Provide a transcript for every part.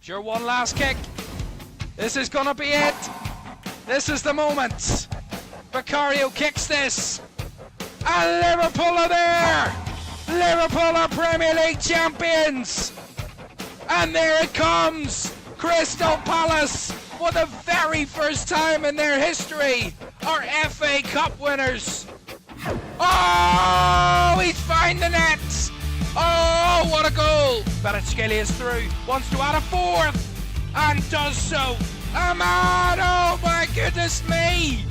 Sure, one last kick. This is gonna be it. This is the moment. Vicario kicks this. And Liverpool are there. Liverpool are Premier League champions. And there it comes. Crystal Palace, for the very first time in their history, are FA Cup winners. Oh, he's found the net. Oh, what a goal! Kvaratskhelia is through, wants to add a fourth, and does so. Ahmad, oh my goodness me!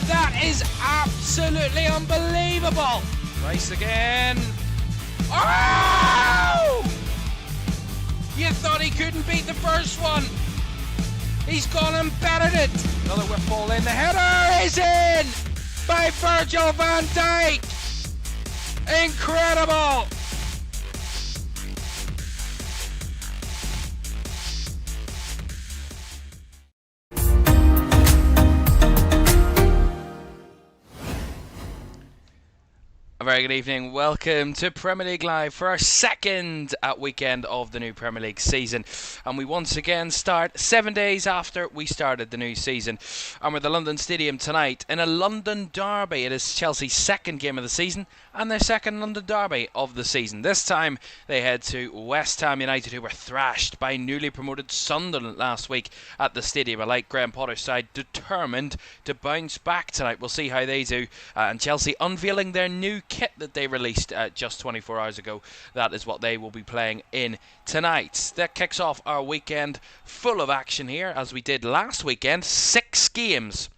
That is absolutely unbelievable. Rice again. Oh! You thought he couldn't beat the first one. He's gone and bettered it. Another whip ball in. The header is in by Virgil van Dijk. Incredible. A very good evening. Welcome to Premier League Live for our second weekend of the new Premier League season. And we once again start 7 days after we started the new season. And we're at the London Stadium tonight in a London derby. It is Chelsea's second game of the season and their second London derby of the season. This time they head to West Ham United, who were thrashed by newly promoted Sunderland last week at the stadium. A like Graham Potter's side determined to bounce back tonight. We'll see how they do. And Chelsea unveiling their new kit that they released just 24 hours ago. That is what they will be playing in tonight. That kicks off our weekend full of action here, as we did last weekend. 6 games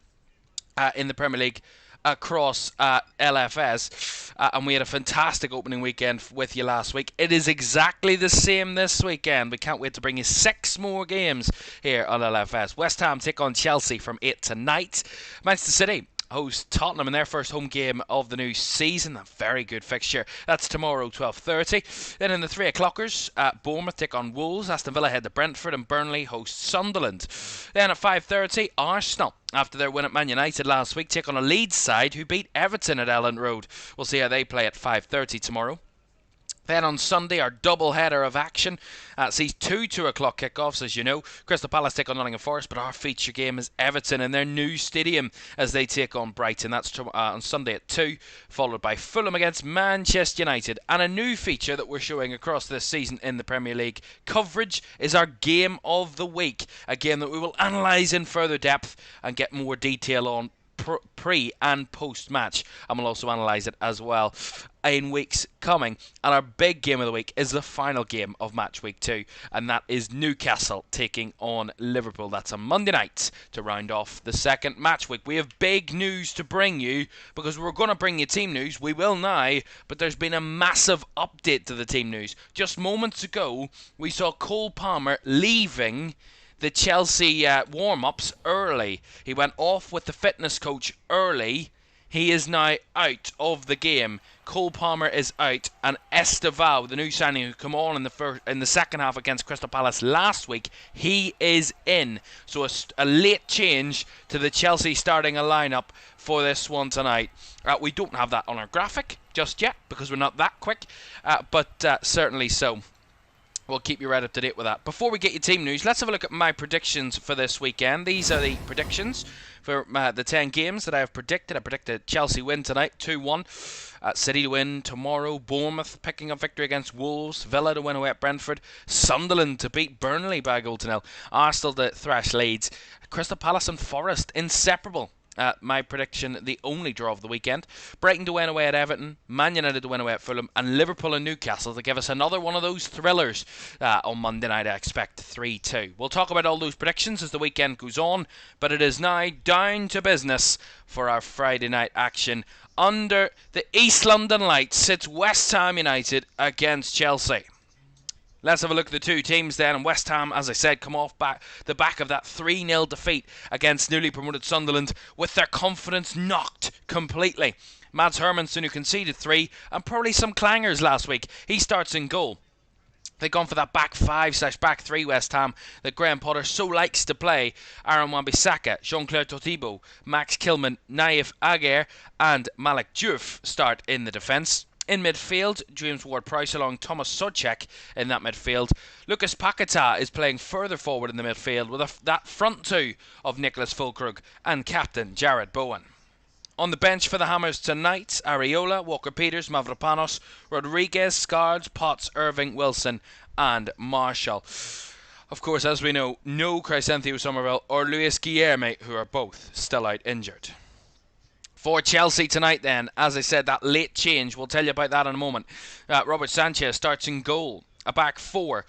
in the Premier League across LFS, and we had a fantastic opening weekend with you last week. It is exactly the same this weekend. We can't wait to bring you 6 more games here on LFS. West Ham take on Chelsea from 8 tonight. Manchester City host Tottenham in their first home game of the new season. A very good fixture. That's tomorrow, 12:30. Then in the 3 o'clockers, Bournemouth take on Wolves. Aston Villa head to Brentford, and Burnley host Sunderland. Then at 5:30, Arsenal, after their win at Man United last week, take on a Leeds side who beat Everton at Elland Road. We'll see how they play at 5:30 tomorrow. Then on Sunday, our double header of action sees 2 o'clock kickoffs, as you know. Crystal Palace take on Nottingham Forest, but our feature game is Everton in their new stadium as they take on Brighton. That's on Sunday at 2, followed by Fulham against Manchester United. And a new feature that we're showing across this season in the Premier League coverage is our Game of the Week, a game that we will analyse in further depth and get more detail on pre and post match, and we'll also analyse it as well in weeks coming. And our big game of the week is the final game of match week 2, and that is Newcastle taking on Liverpool. That's on Monday night to round off the second match week. We have big news to bring you, because we're going to bring you team news. We will now, but there's been a massive update to the team news. Just moments ago, we saw Cole Palmer leaving the Chelsea warm-ups early. He went off with the fitness coach early. He is now out of the game. Cole Palmer is out, and Estevao, the new signing who came on in the second half against Crystal Palace last week, he is in. So a late change to the Chelsea starting a lineup for this one tonight. We don't have that on our graphic just yet, because we're not that quick, but certainly so. We'll keep you right up to date with that. Before we get your team news, let's have a look at my predictions for this weekend. These are the predictions for the 10 games that I have predicted. I predicted Chelsea win tonight, 2-1. City to win tomorrow. Bournemouth picking up victory against Wolves. Villa to win away at Brentford. Sunderland to beat Burnley by a goal to nil. Arsenal to thrash Leeds. Crystal Palace and Forest, inseparable. My prediction, the only draw of the weekend. Brighton to win away at Everton, Man United to win away at Fulham, and Liverpool and Newcastle to give us another one of those thrillers on Monday night. I expect 3-2. We'll talk about all those predictions as the weekend goes on, but it is now down to business for our Friday night action. Under the East London lights sits West Ham United against Chelsea. Let's have a look at the two teams then. And West Ham, as I said, come off the back of that 3-0 defeat against newly promoted Sunderland with their confidence knocked completely. Mads Hermansen, who conceded 3, and probably some clangers last week. He starts in goal. They've gone for that back 5/back 3 West Ham that Graham Potter so likes to play. Aaron Wan-Bissaka, Jean-Claude Todibo, Max Kilman, Naif Aguirre and Malik Diouf start in the defence. In midfield, James Ward-Prowse along Thomas Soucek in that midfield. Lucas Paquetá is playing further forward in the midfield with that front two of Nicholas Fulkrug and captain Jared Bowen. On the bench for the Hammers tonight, Areola, Walker-Peters, Mavropanos, Rodriguez, Scards, Potts, Irving, Wilson and Marshall. Of course, as we know, no Crysencio Somerville or Luis Guilherme, who are both still out injured. For Chelsea tonight then, as I said, that late change, we'll tell you about that in a moment. Robert Sanchez starts in goal. A back four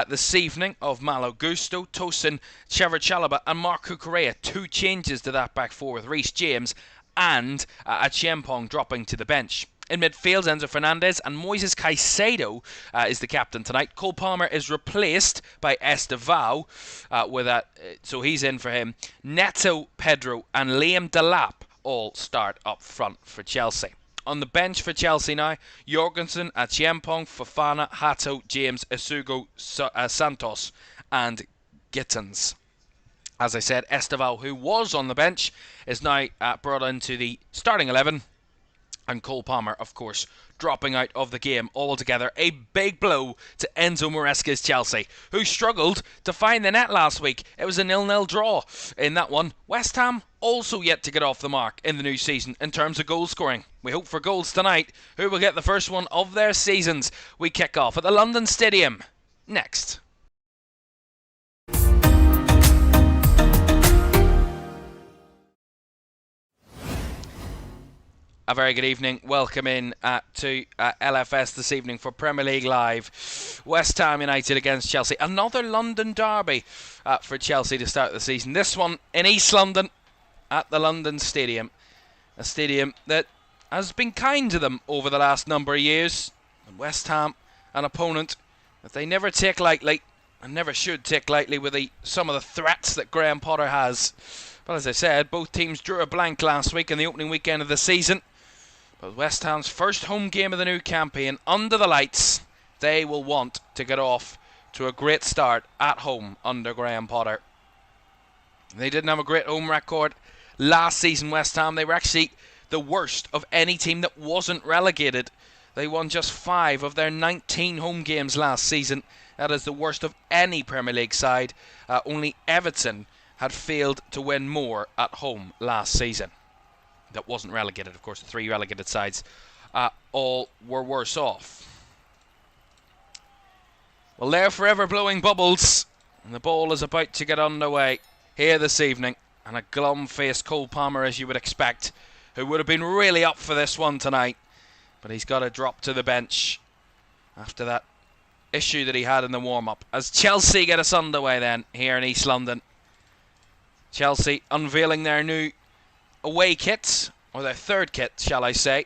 this evening of Malo Gusto, Tosin, Trevor Chalobah and Marco Correa. Two changes to that back four with Reece James and Achiempong dropping to the bench. In midfield, Enzo Fernandez and Moises Caicedo is the captain tonight. Cole Palmer is replaced by Estevao so he's in for him. Neto, Pedro and Liam Delap all start up front for Chelsea. On the bench for Chelsea now, Jorgensen, Achiempong, Fofana, Hato, James, Isugo, Santos and Gittins. As I said, Estevao, who was on the bench, is now brought into the starting 11. And Cole Palmer, of course, dropping out of the game altogether. A big blow to Enzo Maresca's Chelsea, who struggled to find the net last week. It was a 0-0 draw in that one. West Ham also yet to get off the mark in the new season in terms of goal scoring. We hope for goals tonight. Who will get the first one of their seasons? We kick off at the London Stadium next. A very good evening. Welcome in to LFS this evening for Premier League Live. West Ham United against Chelsea. Another London derby for Chelsea to start the season. This one in East London at the London Stadium. A stadium that has been kind to them over the last number of years. And West Ham, an opponent that they never take lightly and never should take lightly with some of the threats that Graham Potter has. But as I said, both teams drew a blank last week in the opening weekend of the season. But West Ham's first home game of the new campaign, under the lights, they will want to get off to a great start at home under Graham Potter. They didn't have a great home record last season, West Ham. They were actually the worst of any team that wasn't relegated. They won just 5 of their 19 home games last season. That is the worst of any Premier League side. Only Everton had failed to win more at home last season. That wasn't relegated, of course. The 3 relegated sides all were worse off. Well, they're forever blowing bubbles, and the ball is about to get underway here this evening. And a glum-faced Cole Palmer, as you would expect, who would have been really up for this one tonight, but he's got to drop to the bench after that issue that he had in the warm-up. As Chelsea get us underway then here in East London. Chelsea unveiling their new away kit, or their third kit, shall I say,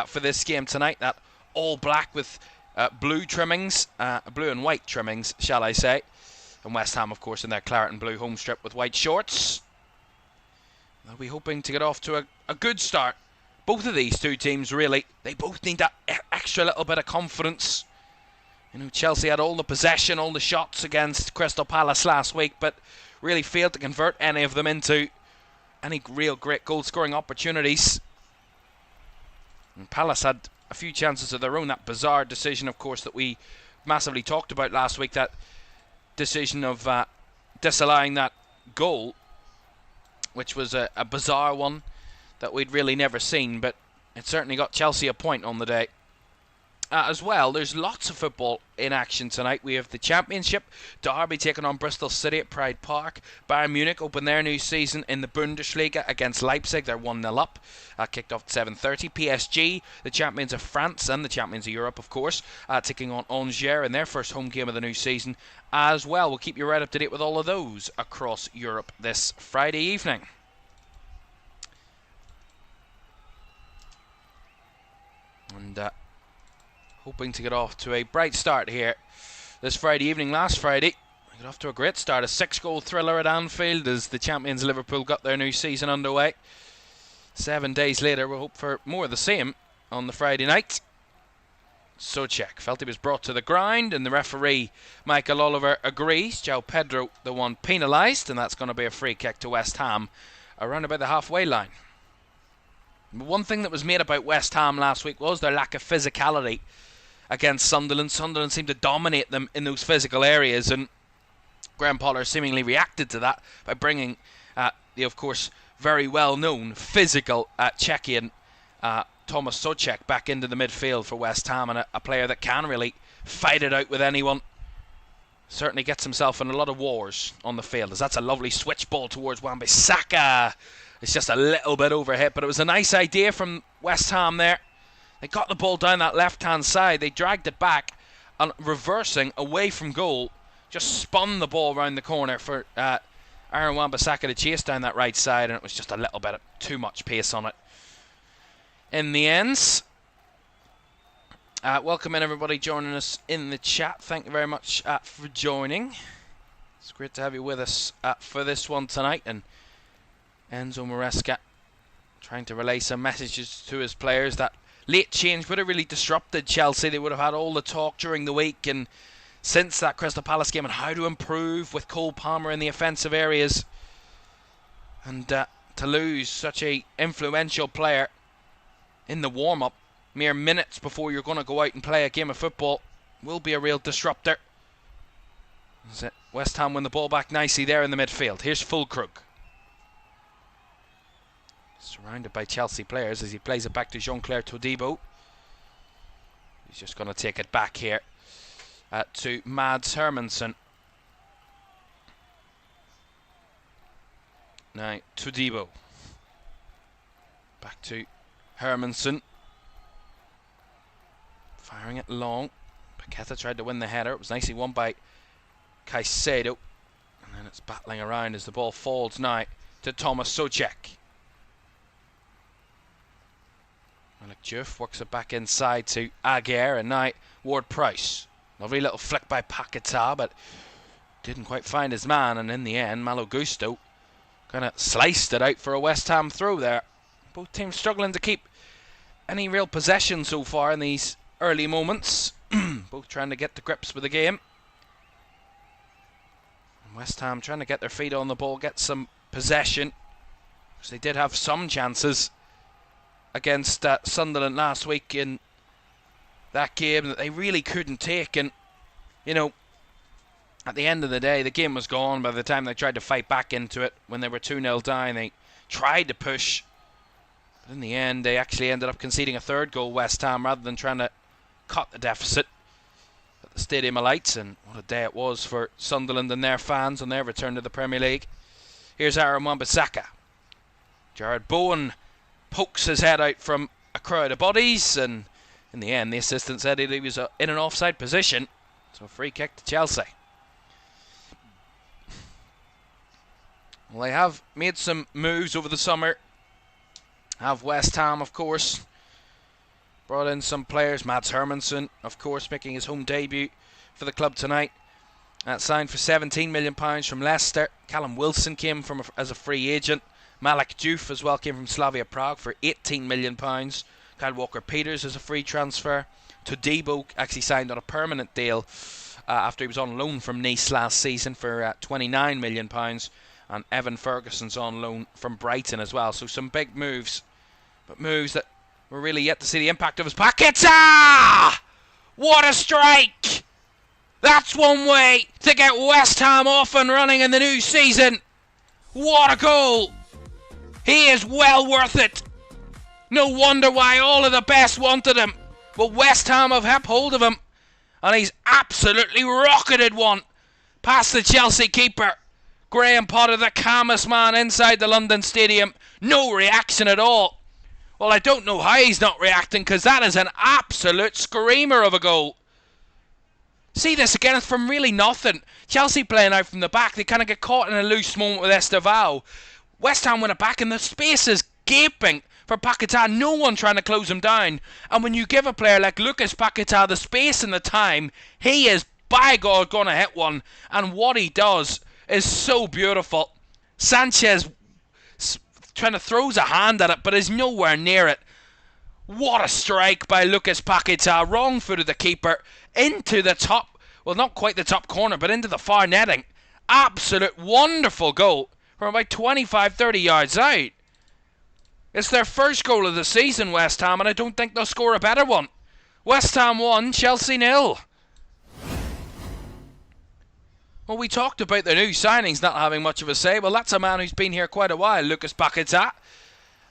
for this game tonight. That all black with blue trimmings, blue and white trimmings, shall I say. And West Ham, of course, in their claret and blue home strip with white shorts. They'll be hoping to get off to a good start. Both of these two teams, really, they both need that extra little bit of confidence. You know, Chelsea had all the possession, all the shots against Crystal Palace last week, but really failed to convert any of them into any real great goal-scoring opportunities. And Palace had a few chances of their own. That bizarre decision, of course, that we massively talked about last week. That decision of disallowing that goal, which was a bizarre one that we'd really never seen. But it certainly got Chelsea a point on the day. As well, there's lots of football in action tonight. We have the Championship, Derby taking on Bristol City at Pride Park. Bayern Munich open their new season in the Bundesliga against Leipzig. They're 1-0 up. Kicked off at 7:30. PSG, the champions of France and the champions of Europe, of course, taking on Angers in their first home game of the new season as well. We'll keep you right up to date with all of those across Europe this Friday evening. And hoping to get off to a bright start here this Friday evening. Last Friday, we got off to a great start. A 6-goal thriller at Anfield as the champions Liverpool got their new season underway. 7 days later, we'll hope for more of the same on the Friday night. Soucek felt he was brought to the ground, and the referee, Michael Oliver, agrees. João Pedro, the one penalised, and that's going to be a free kick to West Ham around about the halfway line. One thing that was made about West Ham last week was their lack of physicality against Sunderland. Sunderland seemed to dominate them in those physical areas, and Graham Potter seemingly reacted to that by bringing the, of course, very well-known physical Czechian Thomas Souček back into the midfield for West Ham, and a player that can really fight it out with anyone. Certainly gets himself in a lot of wars on the field, as that's a lovely switch ball towards Wan-Bissaka. It's just a little bit overhit, but it was a nice idea from West Ham there. They got the ball down that left-hand side. They dragged it back, and reversing away from goal, just spun the ball around the corner for Aaron Wan-Bissaka to chase down that right side, and it was just a little bit of too much pace on it. In the end, welcome in everybody joining us in the chat. Thank you very much for joining. It's great to have you with us for this one tonight. And Enzo Maresca trying to relay some messages to his players. That late change would have really disrupted Chelsea. They would have had all the talk during the week and since that Crystal Palace game on how to improve with Cole Palmer in the offensive areas. And to lose such a influential player in the warm-up mere minutes before you're going to go out and play a game of football will be a real disruptor. West Ham win the ball back nicely there in the midfield. Here's Fulkrug. Surrounded by Chelsea players as he plays it back to Jean-Claire Todibo. He's just going to take it back here to Mads Hermansen. Now Todibo. Back to Hermansen. Firing it long. Paqueta tried to win the header. It was nicely won by Caicedo. And then it's battling around as the ball falls now to Thomas Souček. Malik Diouf works it back inside to Aguirre, and now Ward-Prowse. Lovely little flick by Paqueta, but didn't quite find his man, and in the end Malo Gusto kind of sliced it out for a West Ham throw there. Both teams struggling to keep any real possession so far in these early moments. Both trying to get to grips with the game. And West Ham trying to get their feet on the ball, get some possession, because they did have some chances against Sunderland last week in that game that they really couldn't take. And, you know, at the end of the day, the game was gone by the time they tried to fight back into it. When they were 2-0 down, they tried to push. But in the end, they actually ended up conceding a third goal, West Ham, rather than trying to cut the deficit at the Stadium of Lights. And what a day it was for Sunderland and their fans on their return to the Premier League. Here's Aaron Wan-Bissaka. Jared Bowen pokes his head out from a crowd of bodies, and in the end the assistant said he was in an offside position, so a free kick to Chelsea. Well, they have made some moves over the summer. Have West Ham, of course, brought in some players. Mads Hermansen, of course, making his home debut for the club tonight. Signed for £17 million from Leicester. Callum Wilson came from as a free agent. Malik Diouf as well came from Slavia Prague for £18 million. Kyle Walker-Peters as a free transfer. Todibo actually signed on a permanent deal after he was on loan from Nice last season for £29 million. And Evan Ferguson's on loan from Brighton as well. So some big moves, but moves that we're really yet to see the impact of. His Paqueta! What a strike! That's one way to get West Ham off and running in the new season. What a goal! He is well worth it. No wonder why all of the best wanted him. But West Ham have had hold of him, and he's absolutely rocketed one past the Chelsea keeper. Graham Potter, the calmest man inside the London Stadium. No reaction at all. Well, I don't know how he's not reacting, because that is an absolute screamer of a goal. See this again, it's from really nothing. Chelsea playing out from the back. They kind of get caught in a loose moment with Estevao. West Ham win it back, and the space is gaping for Paqueta. No one trying to close him down. And when you give a player like Lucas Paqueta the space and the time, he is, by God, going to hit one. And what he does is so beautiful. Sanchez trying to throws a hand at it, but is nowhere near it. What a strike by Lucas Paqueta. Wrong foot of the keeper into the top, well, not quite the top corner, but into the far netting. Absolute wonderful goal from about 25-30 yards out. It's their first goal of the season, West Ham, and I don't think they'll score a better one. West Ham 1, Chelsea 0. Well, we talked about the new signings not having much of a say. Well, that's a man who's been here quite a while, Lucas Paquetá.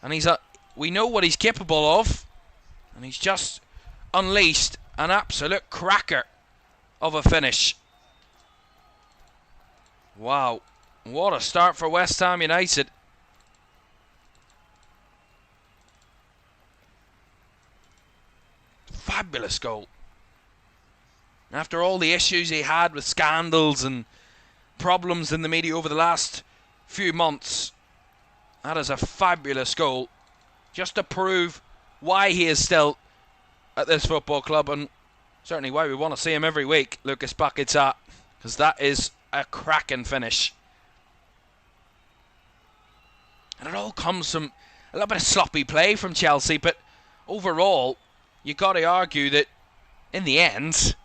And we know what he's capable of. And he's just unleashed an absolute cracker of a finish. Wow, what a start for West Ham United. Fabulous goal. After all the issues he had with scandals and problems in the media over the last few months, that is a fabulous goal. Just to prove why he is still at this football club, and certainly why we want to see him every week, Lucas Paquetá, because that is a cracking finish. And it all comes from a little bit of sloppy play from Chelsea, but overall, you got to argue that in the end,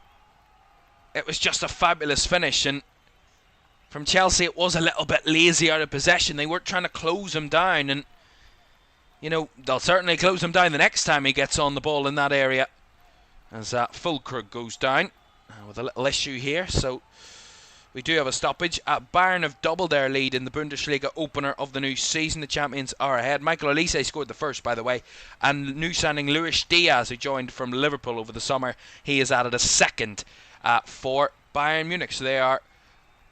it was just a fabulous finish. And from Chelsea, it was a little bit lazy out of possession. They weren't trying to close him down, and you know, they'll certainly close him down the next time he gets on the ball in that area. As Füllkrug goes down with a little issue here, so we do have a stoppage. Bayern have doubled their lead in the Bundesliga opener of the new season. The champions are ahead. Michael Olise scored the first, by the way, and new signing Luis Diaz, who joined from Liverpool over the summer, he has added a second for Bayern Munich. So they are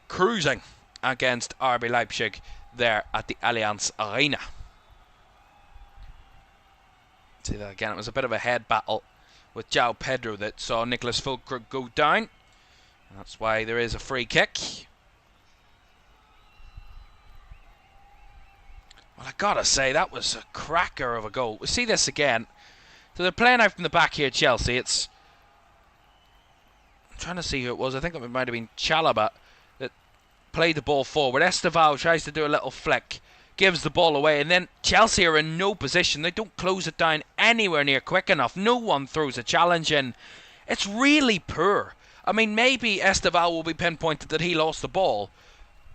cruising against RB Leipzig there at the Allianz Arena. See that again, it was a bit of a head battle with João Pedro that saw Nicholas Füllkrug go down. And that's why there is a free kick. Well, I gotta say, that was a cracker of a goal. We see this again. So they're playing out from the back here, Chelsea. I'm trying to see who it was. I think it might have been Chalobah that played the ball forward. Estevao tries to do a little flick, gives the ball away, and then Chelsea are in no position. They don't close it down anywhere near quick enough. No one throws a challenge in. It's really poor. I mean, maybe Estevao will be pinpointed that he lost the ball,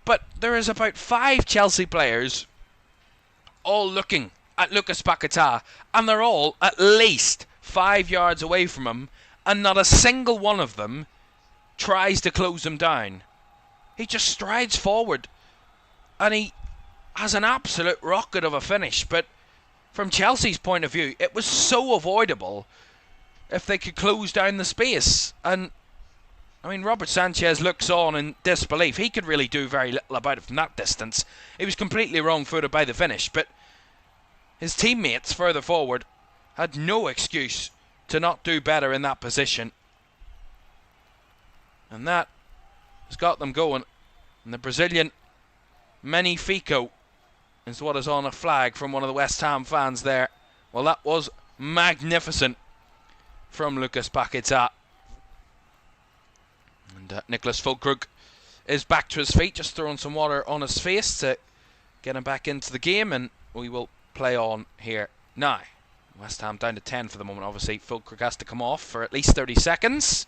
but there is about 5 Chelsea players all looking at Lucas Paquetá, and they're all at least 5 yards away from him, and not a single one of them tries to close him down. He just strides forward, and he has an absolute rocket of a finish. But from Chelsea's point of view, it was so avoidable if they could close down the space. And I mean, Robert Sanchez looks on in disbelief. He could really do very little about it from that distance. He was completely wrong-footed by the finish, but his teammates further forward had no excuse to not do better in that position. And that has got them going. And the Brazilian Magnifico is what is on a flag from one of the West Ham fans there. Well, that was magnificent from Lucas Paquetá. And Nicholas Füllkrug is back to his feet, just throwing some water on his face to get him back into the game, and we will play on here now. West Ham down to 10 for the moment. Obviously, Füllkrug has to come off for at least 30 seconds.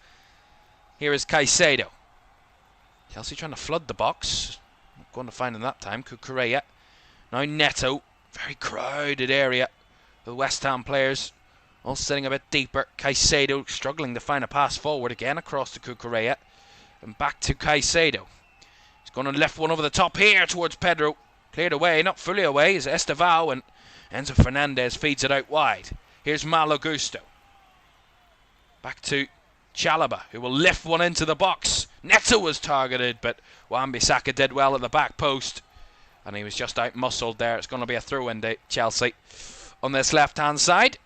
Here is Caicedo. Chelsea trying to flood the box. Not going to find him that time. Cucurella. Now Neto. Very crowded area. The West Ham players all sitting a bit deeper. Caicedo struggling to find a pass forward again across to Cucurella. And back to Caicedo. He's going to lift one over the top here towards Pedro. Cleared away, not fully away, is Estevao, and Enzo Fernandez feeds it out wide. Here's Malo Gusto. Back to Chalobah, who will lift one into the box. Neto was targeted, but Wan-Bissaka did well at the back post. And he was just out-muscled there. It's going to be a throw-in to Chelsea on this left-hand side.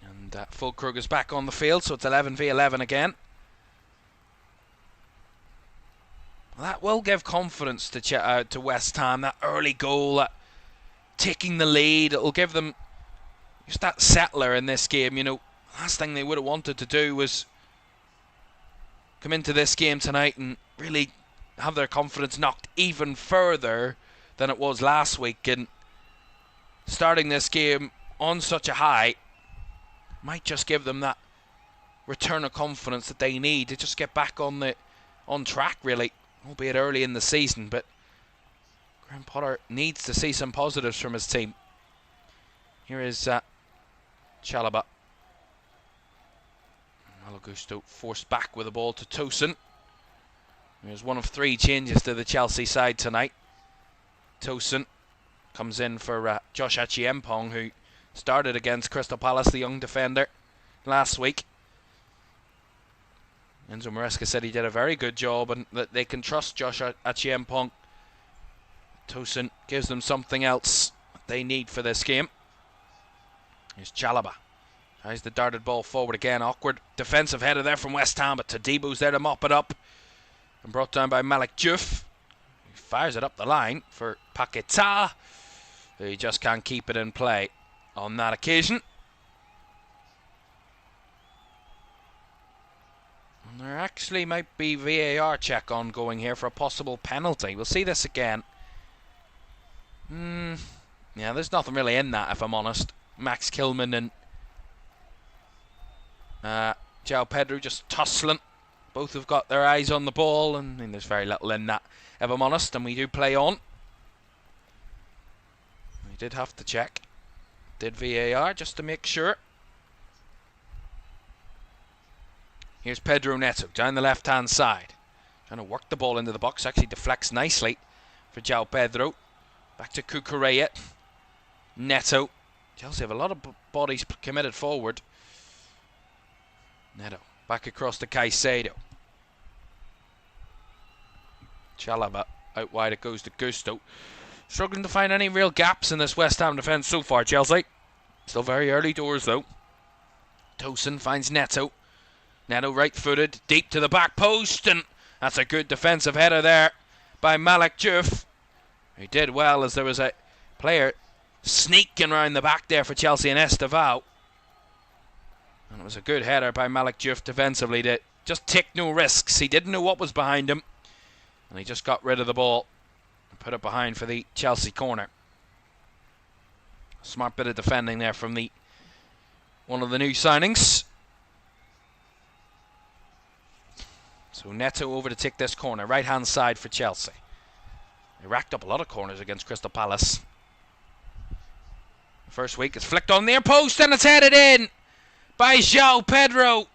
And Füllkrug is back on the field, so it's 11v11 again. That will give confidence to West Ham, that early goal, taking the lead. It will give them just that settler in this game. You know, last thing they would have wanted to do was come into this game tonight and really have their confidence knocked even further than it was last week. And starting this game on such a high might just give them that return of confidence that they need to just get back on track, really. Albeit early in the season, but Graham Potter needs to see some positives from his team. Here is Chalobah. Malagusto forced back with the ball to Tosin. There's one of 3 changes to the Chelsea side tonight. Tosin comes in for Josh Achiempong, who started against Crystal Palace, the young defender, last week. Enzo Maresca said he did a very good job and that they can trust Josh Achiempong. Tosin gives them something else they need for this game. Here's Chalobah. Tries the darted ball forward again. Awkward defensive header there from West Ham, but Todibo's there to mop it up. And brought down by Malik Diouf. He fires it up the line for Paquetá. He just can't keep it in play on that occasion. And there actually might be VAR check ongoing here for a possible penalty. We'll see this again. Yeah, there's nothing really in that, if I'm honest. Max Kilman and João Pedro just tussling. Both have got their eyes on the ball, and there's very little in that, if I'm honest, and we do play on. We did have to check. Did VAR just to make sure. Here's Pedro Neto down the left-hand side. Trying to work the ball into the box. Actually deflects nicely for João Pedro. Back to Cucurella. Neto. Chelsea have a lot of bodies committed forward. Neto. Back across to Caicedo. Chalobah. Out wide it goes to Gusto. Struggling to find any real gaps in this West Ham defence so far, Chelsea. Still very early doors though. Tosin finds Neto. Neto right-footed, deep to the back post, and that's a good defensive header there by Malik Diouf. He did well as there was a player sneaking around the back there for Chelsea and Estevao. And it was a good header by Malik Diouf defensively to just take no risks. He didn't know what was behind him, and he just got rid of the ball and put it behind for the Chelsea corner. Smart bit of defending there from one of the new signings. So Neto over to take this corner, right hand side for Chelsea. They racked up a lot of corners against Crystal Palace. First week it's flicked on near post and it's headed in by João Pedro.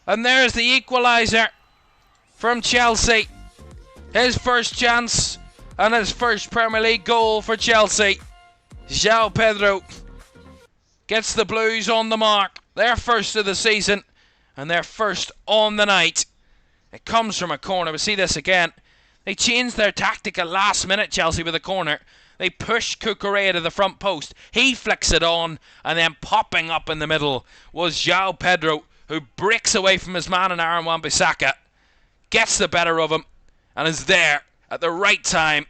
And there's the equaliser from Chelsea. His first chance and his first Premier League goal for Chelsea. João Pedro gets the Blues on the mark. Their first of the season and their first on the night. It comes from a corner. We see this again. They changed their tactic at last minute, Chelsea, with a corner. They push Cucurella to the front post. He flicks it on, and then popping up in the middle was João Pedro, who breaks away from his man in Aaron Wan-Bissaka, gets the better of him, and is there at the right time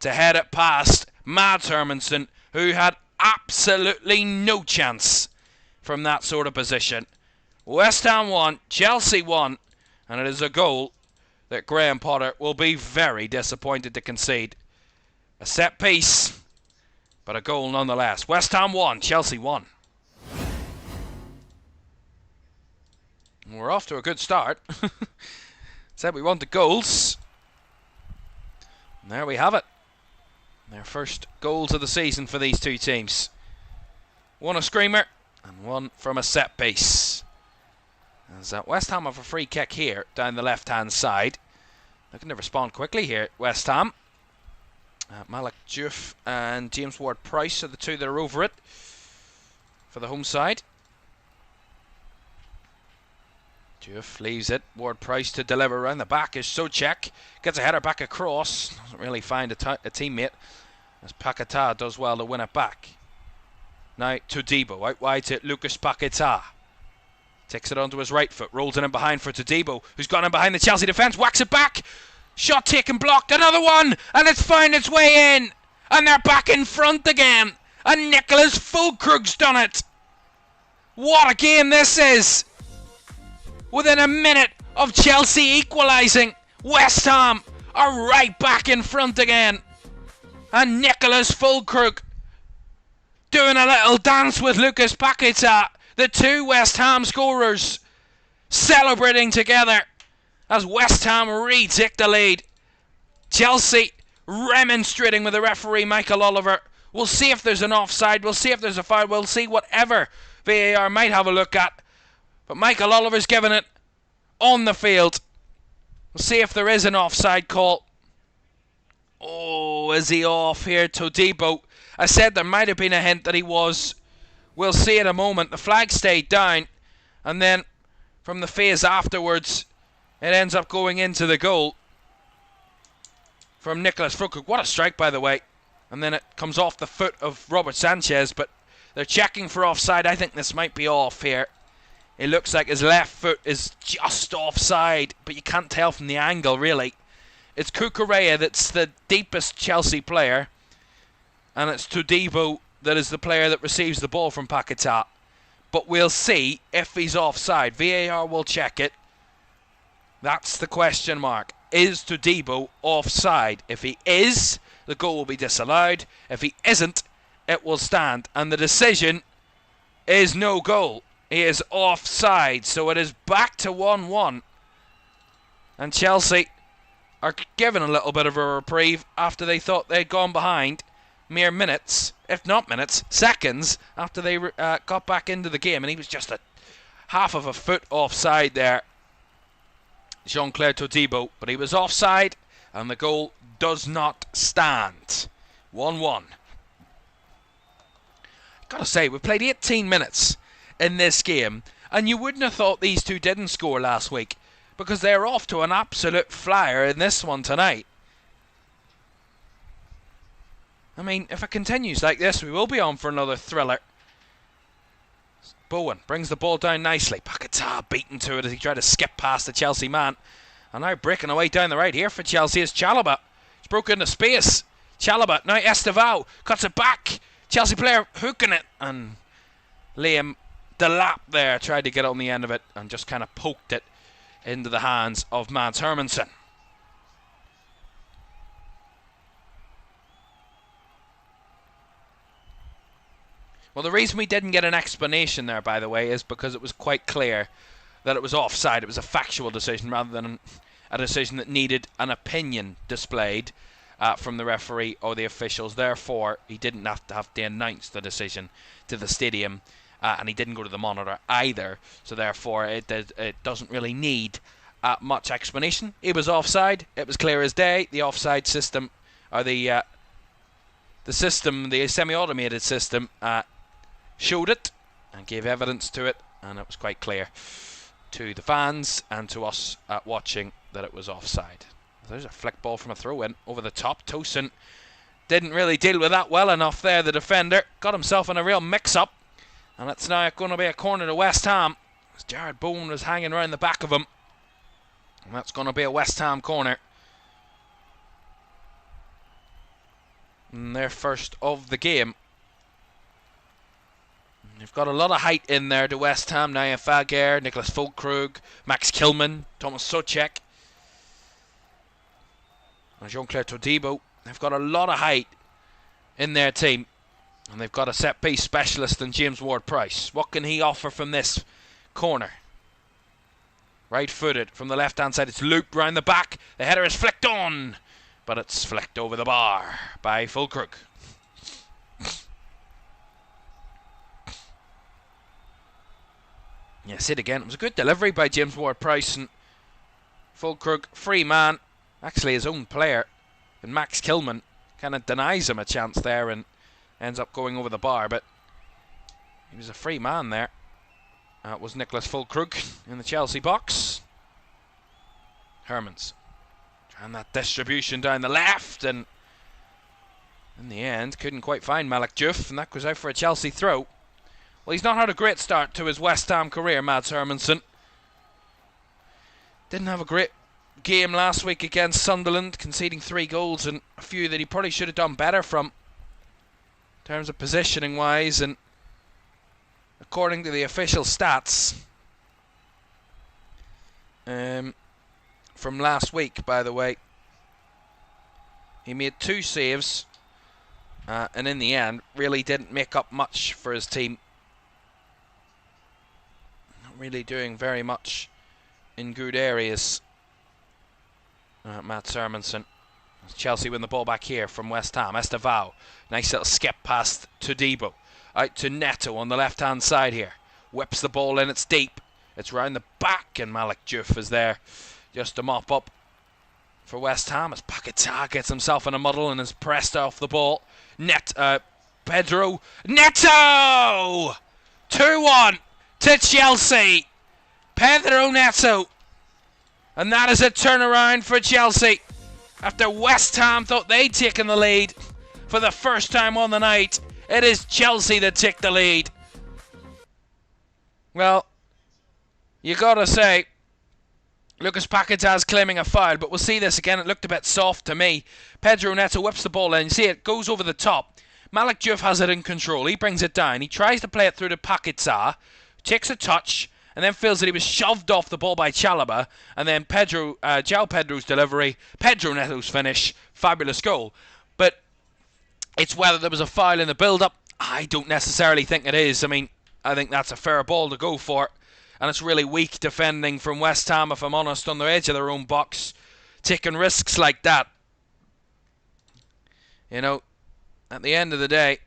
to head it past Mads Hermansen, who had absolutely no chance from that sort of position. West Ham 1, Chelsea 1, and it is a goal that Graham Potter will be very disappointed to concede. A set piece, but a goal nonetheless. West Ham 1, Chelsea 1. We're off to a good start. Said we wanted goals. And there we have it. Their first goals of the season for these two teams. One a screamer and one from a set piece. As West Ham have a free kick here down the left-hand side. Looking to respond quickly here, West Ham. Malik Diouf and James Ward-Prowse are the two that are over it for the home side. Diouf leaves it. Ward-Prowse to deliver around the back is Souček. Gets a header back across. Doesn't really find a teammate as Paquetá does well to win it back. Now Todibo out wide to Lucas Paquetá. Takes it onto his right foot, rolls it in behind for Todibo, who's gone in behind the Chelsea defence, whacks it back. Shot taken, blocked, another one, and it's found its way in. And they're back in front again. And Nicholas Füllkrug's done it. What a game this is. Within a minute of Chelsea equalising, West Ham are right back in front again. And Nicholas Füllkrug doing a little dance with Lucas Paquetá. The two West Ham scorers celebrating together as West Ham retake the lead. Chelsea remonstrating with the referee, Michael Oliver. We'll see if there's an offside. We'll see if there's a foul. We'll see whatever VAR might have a look at. But Michael Oliver's given it on the field. We'll see if there is an offside call. Oh, is he off here? Todibo. I said there might have been a hint that he was. We'll see in a moment. The flag stayed down. And then from the phase afterwards, it ends up going into the goal from Nicholas Fulkrug. What a strike, by the way. And then it comes off the foot of Robert Sanchez. But they're checking for offside. I think this might be off here. It looks like his left foot is just offside. But you can't tell from the angle, really. It's Cucurella that's the deepest Chelsea player. And it's Todibo that is the player that receives the ball from Paquetá. But we'll see if he's offside. VAR will check it. That's the question mark. Is Todibo offside? If he is, the goal will be disallowed. If he isn't, it will stand. And the decision is no goal. He is offside. So it is back to 1-1. And Chelsea are given a little bit of a reprieve after they thought they'd gone behind. Mere minutes, if not minutes, seconds after they got back into the game. And he was just a half of a foot offside there, Jean-Claire Todibo. But he was offside and the goal does not stand. 1-1. Gotta say, we played 18 minutes in this game. And you wouldn't have thought these two didn't score last week, because they're off to an absolute flyer in this one tonight. I mean, if it continues like this, we will be on for another thriller. Bowen brings the ball down nicely. Paquetá beaten to it as he tried to skip past the Chelsea man. And now breaking away down the right here for Chelsea is Chalobah. He's broken into space. Chalobah, now Estevao, cuts it back. Chelsea player hooking it. And Liam Delap there tried to get on the end of it and just kind of poked it into the hands of Mads Hermansen. Well, the reason we didn't get an explanation there, by the way, is because it was quite clear that it was offside. It was a factual decision rather than a decision that needed an opinion displayed from the referee or the officials. Therefore, he didn't have to announce the decision to the stadium, and he didn't go to the monitor either. So therefore, it doesn't really need much explanation. It was offside. It was clear as day. The offside system, or the semi-automated system, showed it and gave evidence to it, and it was quite clear to the fans and to us watching that it was offside. There's a flick ball from a throw-in over the top. Tosin didn't really deal with that well enough there. The defender got himself in a real mix-up, and it's now going to be a corner to West Ham as Jared Bowen was hanging around the back of him, and that's going to be a West Ham corner, and their first of the game. They've got a lot of height in there to West Ham. Naya Fager, Nicholas Fulkrug, Max Kilman, Thomas Soucek, and Jean-Claire Todibo. They've got a lot of height in their team. And they've got a set-piece specialist in James Ward-Prowse. What can he offer from this corner? Right-footed from the left-hand side. It's looped round the back. The header is flicked on, but it's flicked over the bar by Fulkrug. Yeah, see it again. It was a good delivery by James Ward-Prowse, and Fulkrug, free man, actually his own player, and Max Kilman kind of denies him a chance there and ends up going over the bar, but he was a free man there. It was Nicholas Fulkrug in the Chelsea box. Hermans trying that distribution down the left, and in the end couldn't quite find Malik Diouf, and that goes out for a Chelsea throw. Well, he's not had a great start to his West Ham career, Mads Hermansen. Didn't have a great game last week against Sunderland, conceding 3 goals and a few that he probably should have done better from, in terms of positioning wise. And according to the official stats from last week, by the way, he made 2 saves and in the end really didn't make up much for his team. Not really doing very much in good areas. Mads Hermansen. Chelsea win the ball back here from West Ham. Estevao. Nice little skip past to Debo. Out to Neto on the left-hand side here. Whips the ball in. It's deep. It's round the back, and Malik Diouf is there just to mop up for West Ham as Paquetá gets himself in a muddle and is pressed off the ball. Pedro Neto! 2-1 to Chelsea. Pedro Neto. And that is a turnaround for Chelsea. After West Ham thought they'd taken the lead for the first time on the night, it is Chelsea that take the lead. Well, you gotta say, Lucas Paquetá's claiming a foul, but we'll see this again. It looked a bit soft to me. Pedro Neto whips the ball in. You see it goes over the top. Malik Diouf has it in control. He brings it down. He tries to play it through to Paquetá, takes a touch, and then feels that he was shoved off the ball by Chalobah. And then João Pedro's delivery, Pedro Neto's finish, fabulous goal. But it's whether there was a foul in the build-up. I don't necessarily think it is. I mean, I think that's a fair ball to go for. And it's really weak defending from West Ham, if I'm honest, on the edge of their own box. Taking risks like that. You know, at the end of the day,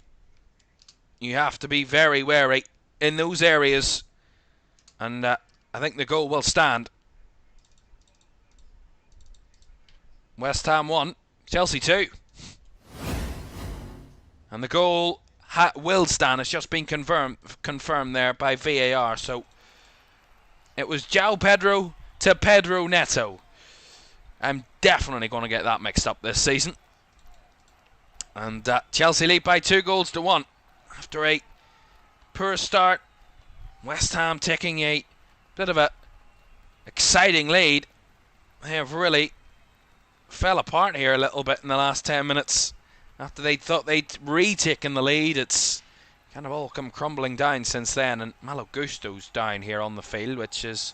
you have to be very wary in those areas. And I think the goal will stand. West Ham 1, Chelsea 2. And the goal will stand. It's just been confirmed there by VAR. So it was João Pedro to Pedro Neto. I'm definitely going to get that mixed up this season. And Chelsea lead by 2-1 after a poor start. West Ham taking a bit of a exciting lead. They have really fell apart here a little bit in the last 10 minutes. After they thought they'd retaken the lead, it's kind of all come crumbling down since then. And Malo Gusto's down here on the field, which is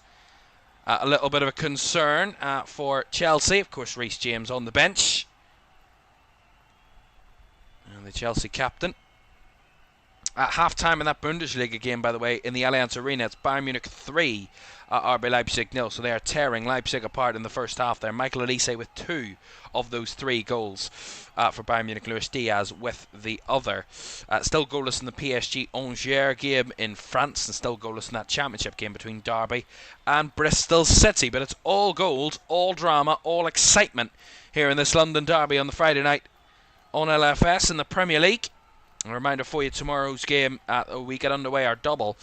a little bit of a concern for Chelsea. Of course, Reece James on the bench. And the Chelsea captain. At half-time in that Bundesliga game, by the way, in the Allianz Arena, it's Bayern Munich 3, RB Leipzig 0. So they are tearing Leipzig apart in the first half there. Michael Olise with 2 of those 3 goals for Bayern Munich. Luis Diaz with the other. Still goalless in the PSG Angers game in France, and still goalless in that championship game between Derby and Bristol City. But it's all goals, all drama, all excitement here in this London derby on the Friday night on LFS in the Premier League. A reminder for you, tomorrow's game, we get underway our double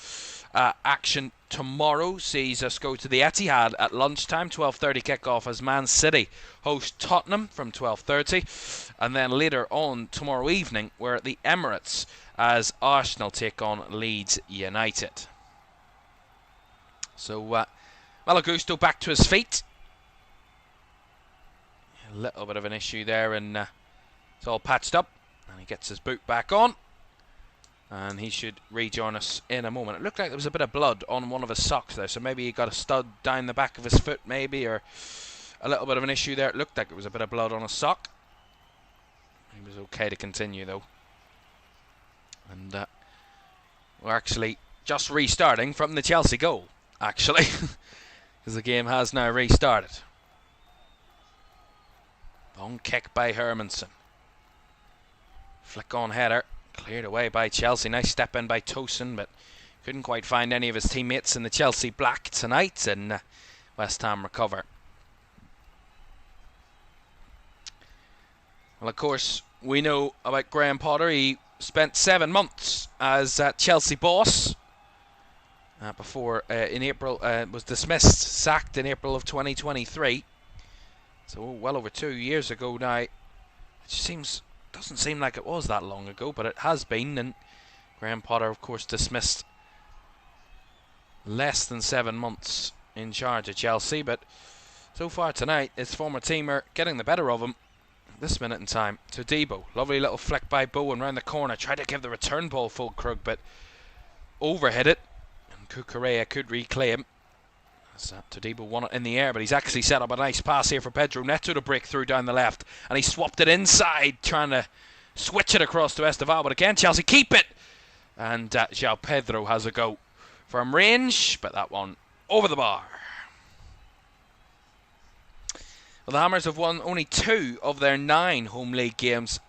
action tomorrow. Sees us go to the Etihad at lunchtime, 12:30 kickoff as Man City host Tottenham from 12:30. And then later on tomorrow evening, we're at the Emirates as Arsenal take on Leeds United. So, Malo Gusto back to his feet. A little bit of an issue there, and it's all patched up. And he gets his boot back on. And he should rejoin us in a moment. It looked like there was a bit of blood on one of his socks there. So maybe he got a stud down the back of his foot, maybe. Or a little bit of an issue there. It looked like it was a bit of blood on his sock. He was okay to continue, though. And we're actually just restarting from the Chelsea goal, actually. Because the game has now restarted. Long kick by Hermansen. Flick on header, cleared away by Chelsea. Nice step in by Tosin, but couldn't quite find any of his teammates in the Chelsea black tonight, and West Ham recover. Well, of course, we know about Graham Potter. He spent 7 months as Chelsea boss before in April was dismissed, sacked in April of 2023. So well over 2 years ago now. It doesn't seem like it was that long ago, but it has been. And Graham Potter, of course, dismissed less than 7 months in charge of Chelsea. But so far tonight, his former team are getting the better of him. This minute in time to Debo. Lovely little flick by Bowen round the corner. Tried to give the return ball full Krug, but overhit it. And Cucurella could reclaim. Todibo won it in the air, but he's actually set up a nice pass here for Pedro Neto to break through down the left, and he swapped it inside, trying to switch it across to Estevao, but again Chelsea keep it, and João Pedro has a go from range, but that one over the bar. Well, the Hammers have won only 2 of their 9 home league games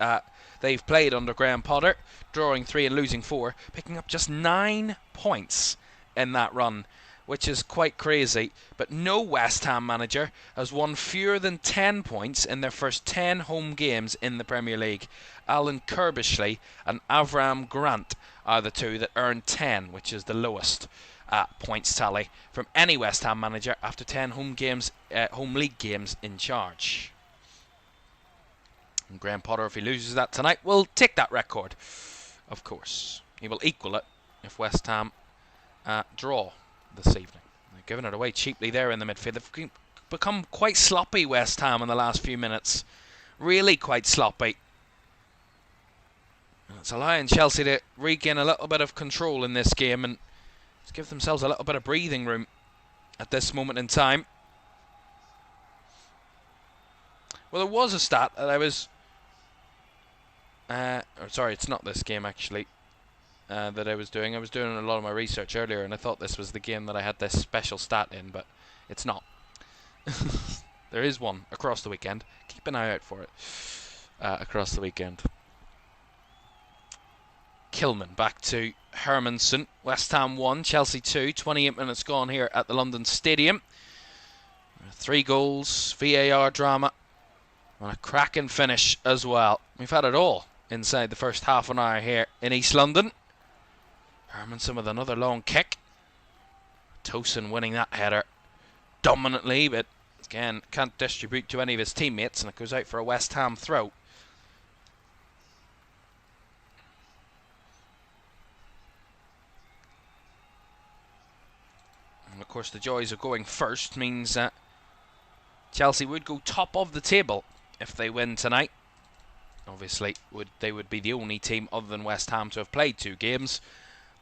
they've played under Graham Potter, drawing 3 and losing 4, picking up just 9 points in that run, which is quite crazy. But no West Ham manager has won fewer than 10 points in their first 10 home games in the Premier League. Alan Kirbishley and Avram Grant are the 2 that earned 10, which is the lowest points tally from any West Ham manager after 10 home league games in charge. And Graham Potter, if he loses that tonight, will take that record. Of course, he will equal it if West Ham draw this evening. They're giving it away cheaply there in the midfield. They've become quite sloppy, West Ham, in the last few minutes. Really quite sloppy. And it's allowing Chelsea to regain a little bit of control in this game and just give themselves a little bit of breathing room at this moment in time. Well, there was a stat that I was... sorry, it's not this game actually that I was doing. I was doing a lot of my research earlier and I thought this was the game that I had this special stat in, but it's not. There is one across the weekend. Keep an eye out for it across the weekend. Kilman back to Hermansen. West Ham 1, Chelsea 2. 28 minutes gone here at the London Stadium. 3 goals, VAR drama, and a cracking finish as well. We've had it all inside the first half an hour here in East London. Hermansen with another long kick. Tosin winning that header dominantly, but again can't distribute to any of his teammates, and it goes out for a West Ham throw. And of course the joys of going first means that Chelsea would go top of the table if they win tonight. Obviously they would be the only team other than West Ham to have played 2 games,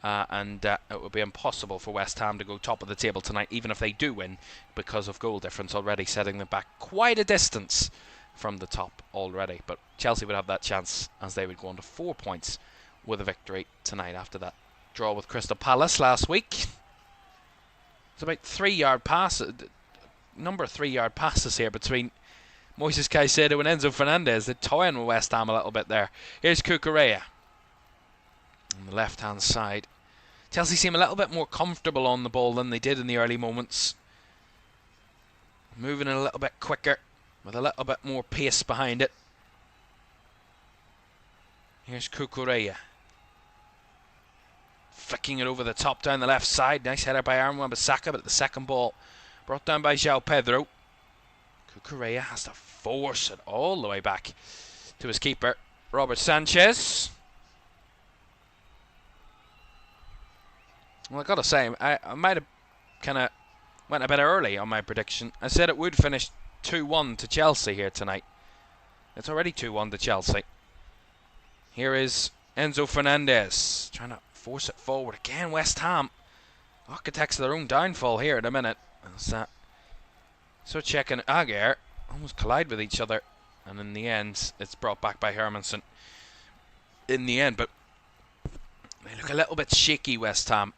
and it would be impossible for West Ham to go top of the table tonight even if they do win, because of goal difference already setting them back quite a distance from the top already. But Chelsea would have that chance as they would go on to 4 points with a victory tonight after that draw with Crystal Palace last week. It's about 3-yard passes, number of 3-yard passes here between Moises Caicedo and Enzo Fernandez. They're toying with West Ham a little bit there. Here's Cucurella on the left hand side. Chelsea seem a little bit more comfortable on the ball than they did in the early moments, moving a little bit quicker with a little bit more pace behind it. Here's Cucurella flicking it over the top down the left side. Nice header by Aaron Wan-Bissaka, but the second ball brought down by João Pedro. Cucurella has to force it all the way back to his keeper, Robert Sanchez. Well, I gotta say, I might have kind of went a bit early on my prediction. I said it would finish 2-1 to Chelsea here tonight. It's already 2-1 to Chelsea. Here is Enzo Fernandez trying to force it forward again. West Ham, architects of their own downfall here in a minute. Souček and Aguirre almost collide with each other, and in the end it's brought back by Hermansen in the end. But they look a little bit shaky, West Ham.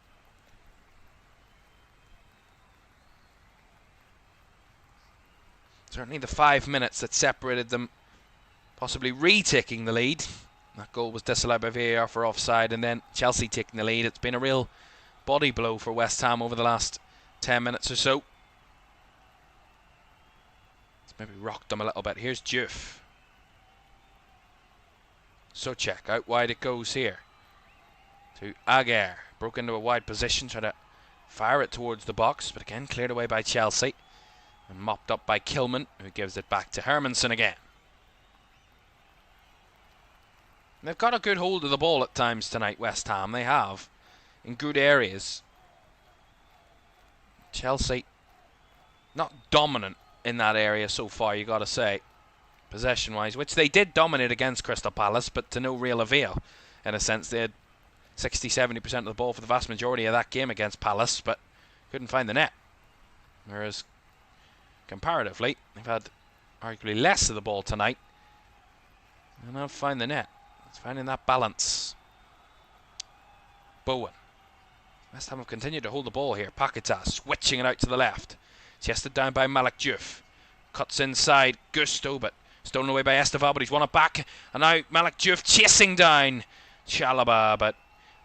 Certainly the 5 minutes that separated them possibly retaking the lead. That goal was disallowed by VAR for offside, and then Chelsea taking the lead. It's been a real body blow for West Ham over the last 10 minutes or so. It's maybe rocked them a little bit. Here's Diouf. Souček, out wide it goes here to Aguirre. Broke into a wide position, trying to fire it towards the box, but again cleared away by Chelsea and mopped up by Kilman, who gives it back to Hermansen again. They've got a good hold of the ball at times tonight, West Ham. They have, in good areas. Chelsea, not dominant in that area so far, you got to say, possession-wise, which they did dominate against Crystal Palace, but to no real avail. In a sense, they had 60-70% of the ball for the vast majority of that game against Palace, but couldn't find the net. Whereas, comparatively, they've had arguably less of the ball tonight, and they'll find the net. It's finding that balance. Bowen. West Ham have continued to hold the ball here. Paquetá switching it out to the left. Chested down by Malik Diouf. Cuts inside, Gusto, but stolen away by Esteval, but he's won it back. And now Malik Diouf chasing down Chalaba, but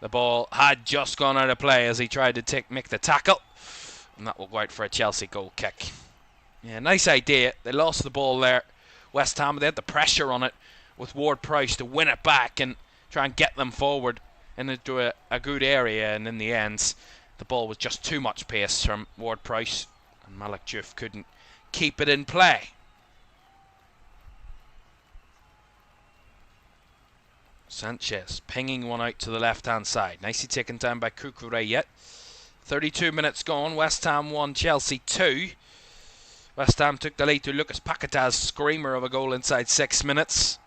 the ball had just gone out of play as he tried to make the tackle. And that will go out for a Chelsea goal kick. Yeah, nice idea. They lost the ball there. West Ham, they had the pressure on it with Ward-Prowse to win it back and try and get them forward into a good area. And in the end, the ball was just too much pace from Ward-Prowse. And Malik Diouf couldn't keep it in play. Sanchez pinging one out to the left-hand side. Nicely taken down by Cucurella. 32 minutes gone. West Ham 1, Chelsea 2. West Ham took the lead to Lucas Paqueta's screamer of a goal inside 6 minutes.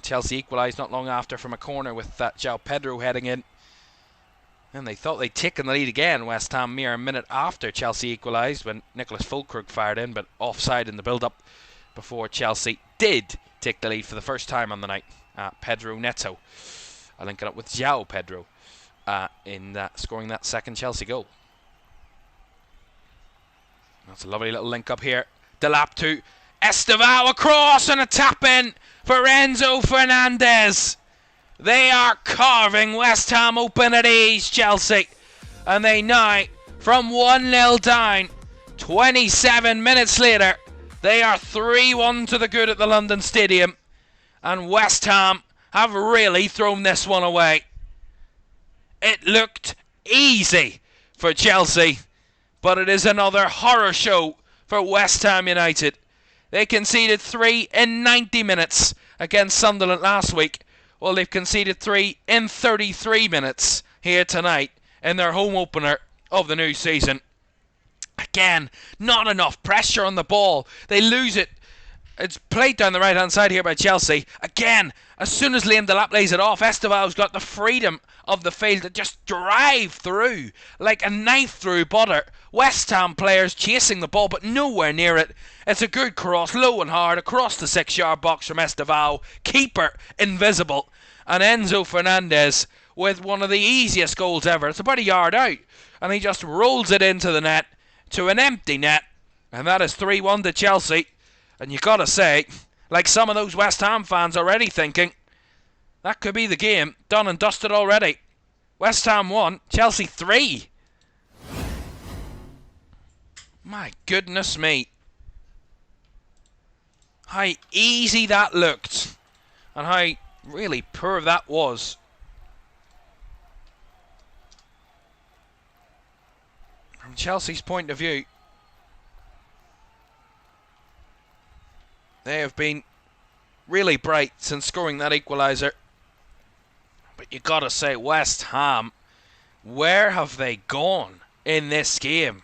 Chelsea equalised not long after from a corner with that João Pedro heading in. And they thought they'd taken the lead again, West Ham, mere a minute after Chelsea equalised when Nicholas Füllkrug fired in, but offside in the build-up before Chelsea did take the lead for the first time on the night. Pedro Neto linking up with João Pedro in scoring that second Chelsea goal. That's a lovely little link up here. Delap to Esteval across and a tap in for Enzo Fernandez. They are carving West Ham open at ease, Chelsea. And they now, from 1-0 down, 27 minutes later, they are 3-1 to the good at the London Stadium. And West Ham have really thrown this one away. It looked easy for Chelsea, but it is another horror show for West Ham United. They conceded 3 in 90 minutes against Sunderland last week. Well, they've conceded 3 in 33 minutes here tonight in their home opener of the new season. Again, not enough pressure on the ball. They lose it. It's played down the right-hand side here by Chelsea. Again, as soon as Liam Delap lays it off, Esteval's got the freedom of the field to just drive through like a knife through butter. West Ham players chasing the ball, but nowhere near it. It's a good cross, low and hard, across the 6-yard box from Esteval. Keeper invisible. And Enzo Fernandez with one of the easiest goals ever. It's about a yard out. And he just rolls it into the net, to an empty net. And that is 3-1 to Chelsea. And you got to say, like some of those West Ham fans already thinking, that could be the game, done and dusted already. West Ham 1, Chelsea 3. My goodness me. How easy that looked. And how really poor that was. From Chelsea's point of view, they have been really bright since scoring that equaliser. But you gotta say, West Ham, where have they gone in this game?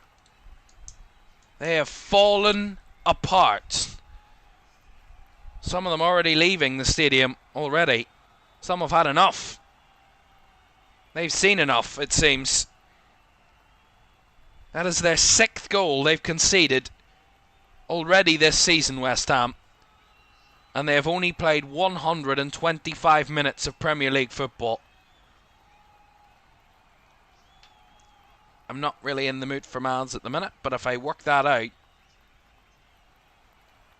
They have fallen apart. Some of them already leaving the stadium already. Some have had enough. They've seen enough, it seems. That is their 6th goal they've conceded already this season, West Ham. And they have only played 125 minutes of Premier League football. I'm not really in the mood for miles at the minute, but if I work that out,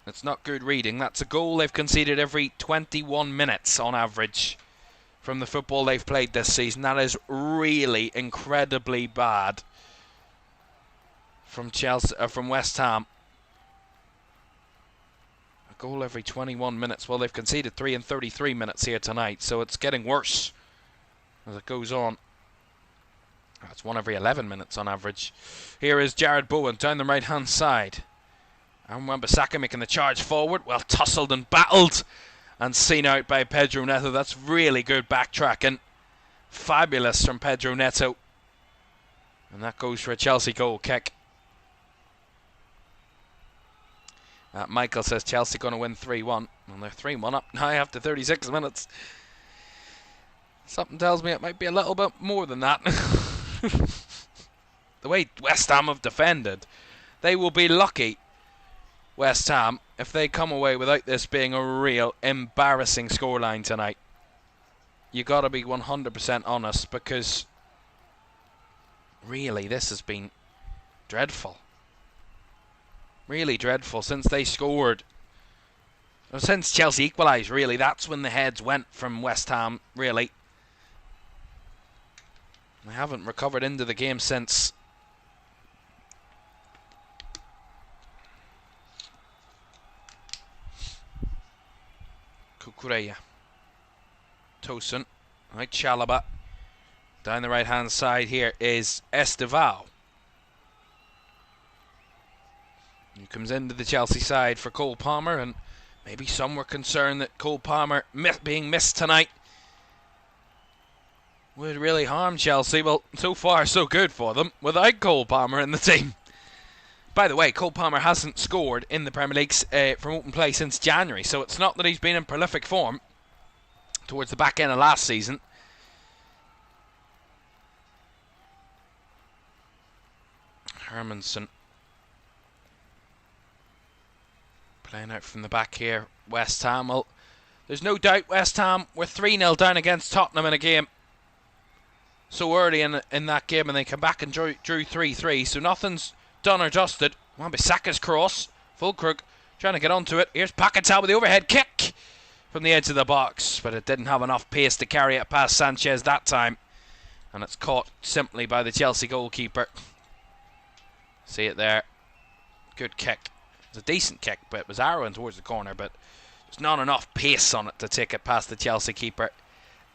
it's not good reading. That's a goal they've conceded every 21 minutes on average from the football they've played this season. That is really incredibly bad from from West Ham. Goal every 21 minutes. Well, they've conceded 3 in 33 minutes here tonight, so it's getting worse as it goes on. That's 1 every 11 minutes on average. Here is Jared Bowen down the right-hand side. And Wan-Bissaka making the charge forward. Well tussled and battled and seen out by Pedro Neto. That's really good backtracking. Fabulous from Pedro Neto. And that goes for a Chelsea goal kick. Michael says Chelsea going to win 3-1. And they're 3-1 up now after 36 minutes. Something tells me it might be a little bit more than that. The way West Ham have defended, they will be lucky, West Ham, if they come away without this being a real embarrassing scoreline tonight. You got to be 100% honest, because really this has been dreadful. Really dreadful since they scored. Well, since Chelsea equalised, really, that's when the heads went from West Ham, really. They haven't recovered into the game since. Kukureya. Tosin. Right, Chalaba. Down the right-hand side here is Estevao. He comes into the Chelsea side for Cole Palmer, and maybe some were concerned that Cole Palmer being missed tonight would really harm Chelsea. Well, so far so good for them without Cole Palmer in the team. By the way, Cole Palmer hasn't scored in the Premier League from open play since January, so it's not that he's been in prolific form towards the back end of last season. Hermansen playing out from the back here. West Ham, well, there's no doubt West Ham were 3-0 down against Tottenham in a game so early in that game, and they come back and drew 3-3, so nothing's done or dusted. Wan-Bissaka's cross, Fulkrug trying to get onto it. Here's Paquetá with the overhead kick from the edge of the box, but it didn't have enough pace to carry it past Sanchez that time, and it's caught simply by the Chelsea goalkeeper. See it there. Good kick. It was a decent kick, but it was arrowing towards the corner, but there's not enough pace on it to take it past the Chelsea keeper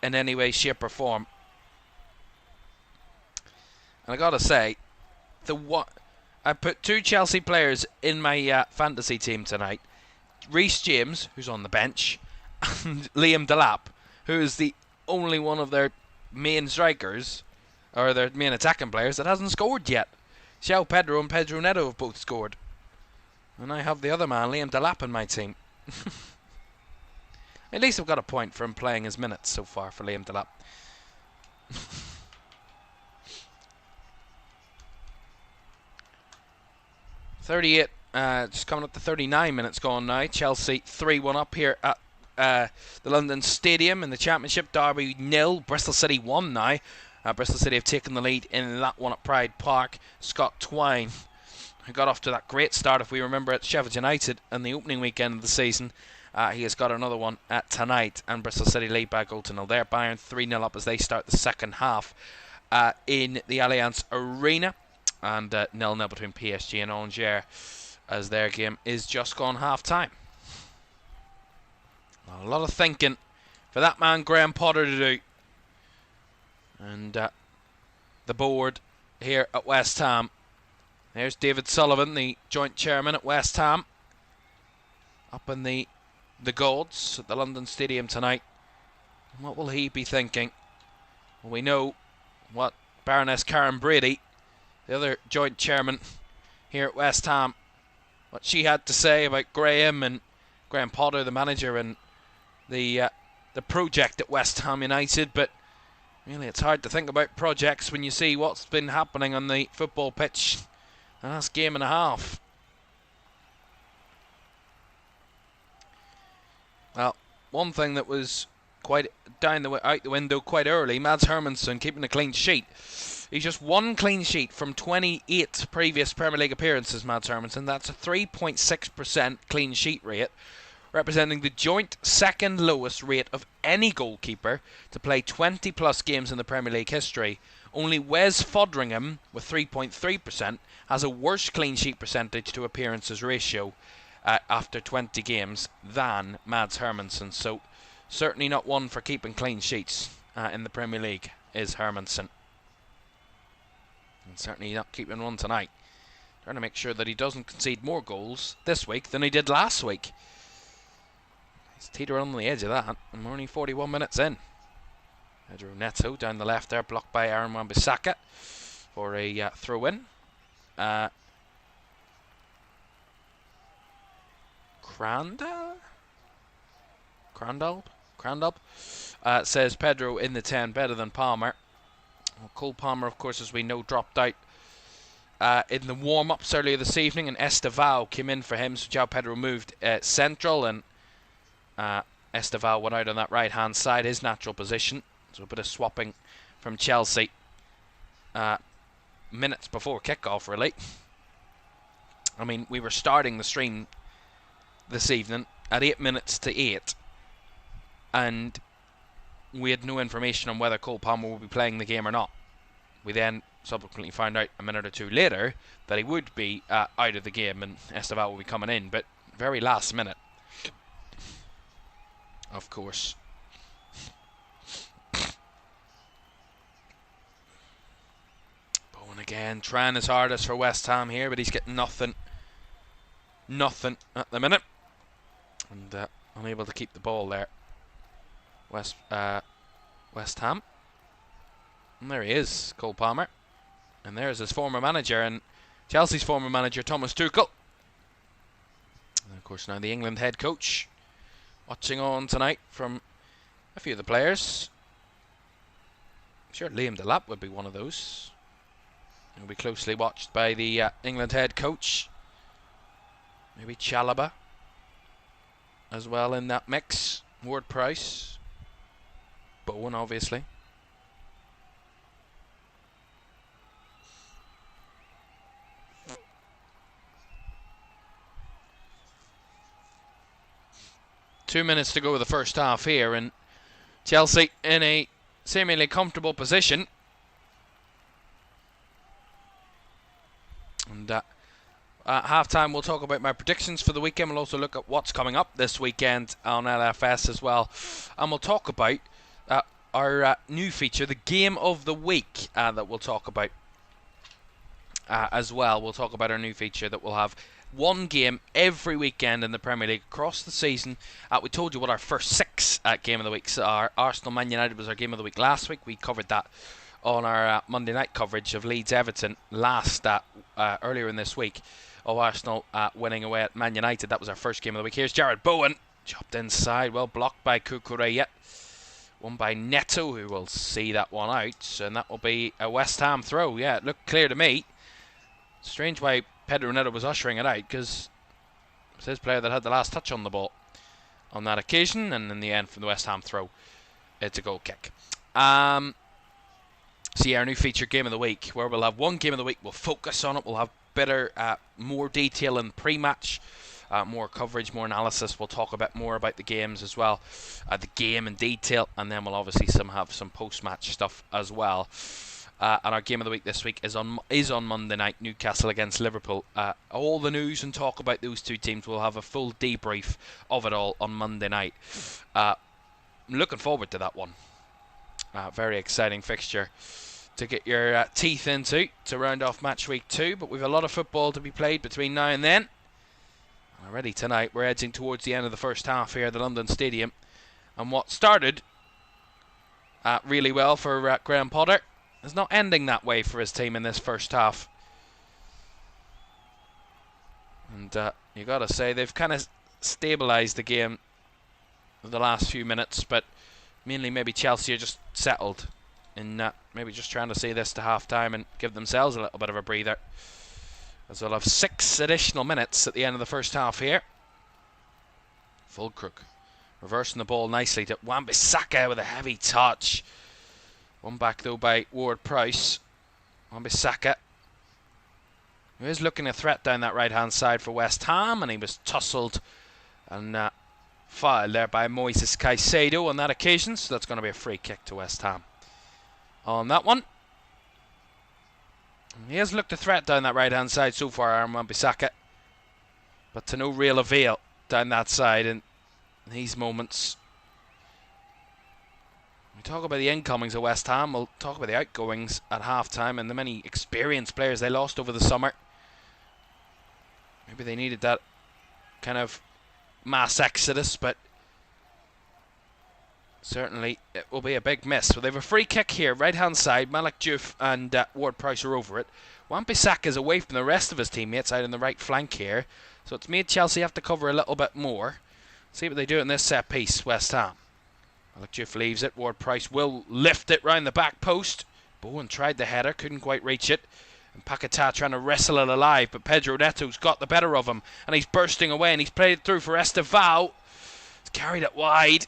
in any way, shape or form. And I gotta say, I put 2 Chelsea players in my fantasy team tonight. Reece James, who's on the bench, and Liam Delap, who is the only one of their main strikers, or their main attacking players, that hasn't scored yet. João Pedro and Pedro Neto have both scored. And I have the other man, Liam Delap, in my team. At least I've got a point from playing his minutes so far for Liam Delap. 38, just coming up to 39 minutes gone now. Chelsea 3-1 up here at the London Stadium in the Championship. Derby 0, Bristol City 1 now. Bristol City have taken the lead in that one at Pride Park. Scott Twine, who got off to that great start, if we remember, at Sheffield United in the opening weekend of the season. He has got another one tonight, and Bristol City lead by a goal to nil there. Bayern 3-0 up as they start the second half in the Allianz Arena. And 0-0 between PSG and Angers as their game is just gone half-time. A lot of thinking for that man Graham Potter to do. And the board here at West Ham. There's David Sullivan, the joint chairman at West Ham, up in the gods at the London Stadium tonight. And what will he be thinking? Well, we know what Baroness Karen Brady, the other joint chairman here at West Ham, what she had to say about Graham and Graham Potter, the manager, and the project at West Ham United. But really, it's hard to think about projects when you see what's been happening on the football pitch the last game and a half. Well, one thing that was quite out the window quite early, Mads Hermansen keeping a clean sheet. He's just 1 clean sheet from 28 previous Premier League appearances, Mads Hermansen. That's a 3.6% clean sheet rate, representing the joint second lowest rate of any goalkeeper to play 20 plus games in the Premier League history. Only Wes Foderingham, with 3.3%, has a worse clean sheet percentage to appearances ratio after 20 games than Mads Hermansen. So certainly not one for keeping clean sheets in the Premier League is Hermansen. And certainly not keeping one tonight. Trying to make sure that he doesn't concede more goals this week than he did last week. He's teetering on the edge of that, and we're only 41 minutes in. Pedro Neto down the left there, blocked by Aaron Wan-Bissaka for a throw-in. Crandall says Pedro in the 10, better than Palmer. Well, Cole Palmer, of course, as we know, dropped out in the warm-ups earlier this evening, and Estevao came in for him, so João Pedro moved central, and Estevao went out on that right-hand side, his natural position. So a bit of swapping from Chelsea minutes before kickoff, really. I mean, we were starting the stream this evening at 8 minutes to 8, and we had no information on whether Cole Palmer would be playing the game or not. We then subsequently found out a minute or two later that he would be out of the game and Estevao will be coming in, but very last minute, of course. Bowen again trying his hardest for West Ham here, but he's getting nothing at the minute, and unable to keep the ball there. West Ham. And there he is, Cole Palmer. And there's his former manager, and Chelsea's former manager, Thomas Tuchel. And of course now the England head coach, watching on tonight from a few of the players. I'm sure Liam Delap would be one of those. He'll be closely watched by the England head coach. Maybe Chalobah as well in that mix. Ward-Prowse. Bowen, obviously. Two minutes to go with the first half here, and Chelsea in a seemingly comfortable position. And at half-time we'll talk about my predictions for the weekend. We'll also look at what's coming up this weekend on LFS as well. And we'll talk about our new feature, the Game of the Week, that we'll talk about as well. We'll talk about our new feature that will have one game every weekend in the Premier League across the season. We told you what our first 6 Game of the Weeks are. Arsenal Man United was our Game of the Week last week. We covered that on our Monday night coverage of Leeds Everton earlier in this week, of Arsenal winning away at Man United. That was our first Game of the Week. Here's Jared Bowen, chopped inside, well blocked by Cucurella. One by Neto, who will see that one out, and that will be a West Ham throw. Yeah, it looked clear to me. Strange why Pedro Neto was ushering it out, because it was his player that had the last touch on the ball on that occasion, and in the end, from the West Ham throw, it's a goal kick. So yeah, our new feature, Game of the Week, where we'll have one Game of the Week, we'll focus on it, we'll have more detail in pre-match, more coverage, more analysis. We'll talk a bit more about the games as well, the game in detail, and then we'll obviously have some post-match stuff as well. And our Game of the Week this week is on Monday night, Newcastle against Liverpool. All the news and talk about those two teams, we'll have a full debrief of it all on Monday night. Looking forward to that one. Very exciting fixture to get your teeth into to round off match week 2, but we've a lot of football to be played between now and then. Already tonight we're edging towards the end of the first half here at the London Stadium, and what started really well for Graham Potter is not ending that way for his team in this first half. And you gotta say they've kind of stabilised the game the last few minutes, but mainly maybe Chelsea are just settled in maybe just trying to see this to half-time and give themselves a little bit of a breather, as they'll have 6 additional minutes at the end of the first half here. Fulcrook reversing the ball nicely to Wan-Bissaka with a heavy touch. One back though by Ward-Prowse. Wan-Bissaka, who is looking a threat down that right-hand side for West Ham, and he was tussled and fouled there by Moises Caicedo on that occasion, so that's going to be a free kick to West Ham on that one. He has looked a threat down that right-hand side so far, Aaron Wan-Bissaka, but to no real avail down that side in these moments. We talk about the incomings of West Ham, we'll talk about the outgoings at half-time and the many experienced players they lost over the summer. Maybe they needed that kind of mass exodus, but certainly it will be a big miss. So they have a free kick here, right-hand side. Malik Diouf and Ward-Prowse are over it. Wan-Bissaka is away from the rest of his teammates out on the right flank here, so it's made Chelsea have to cover a little bit more. See what they do in this set piece, West Ham. Malik Diouf leaves it. Ward-Prowse will lift it round the back post. Bowen tried the header, couldn't quite reach it. And Paquetá trying to wrestle it alive, but Pedro Neto's got the better of him, and he's bursting away, and he's played it through for Estevao. He's carried it wide,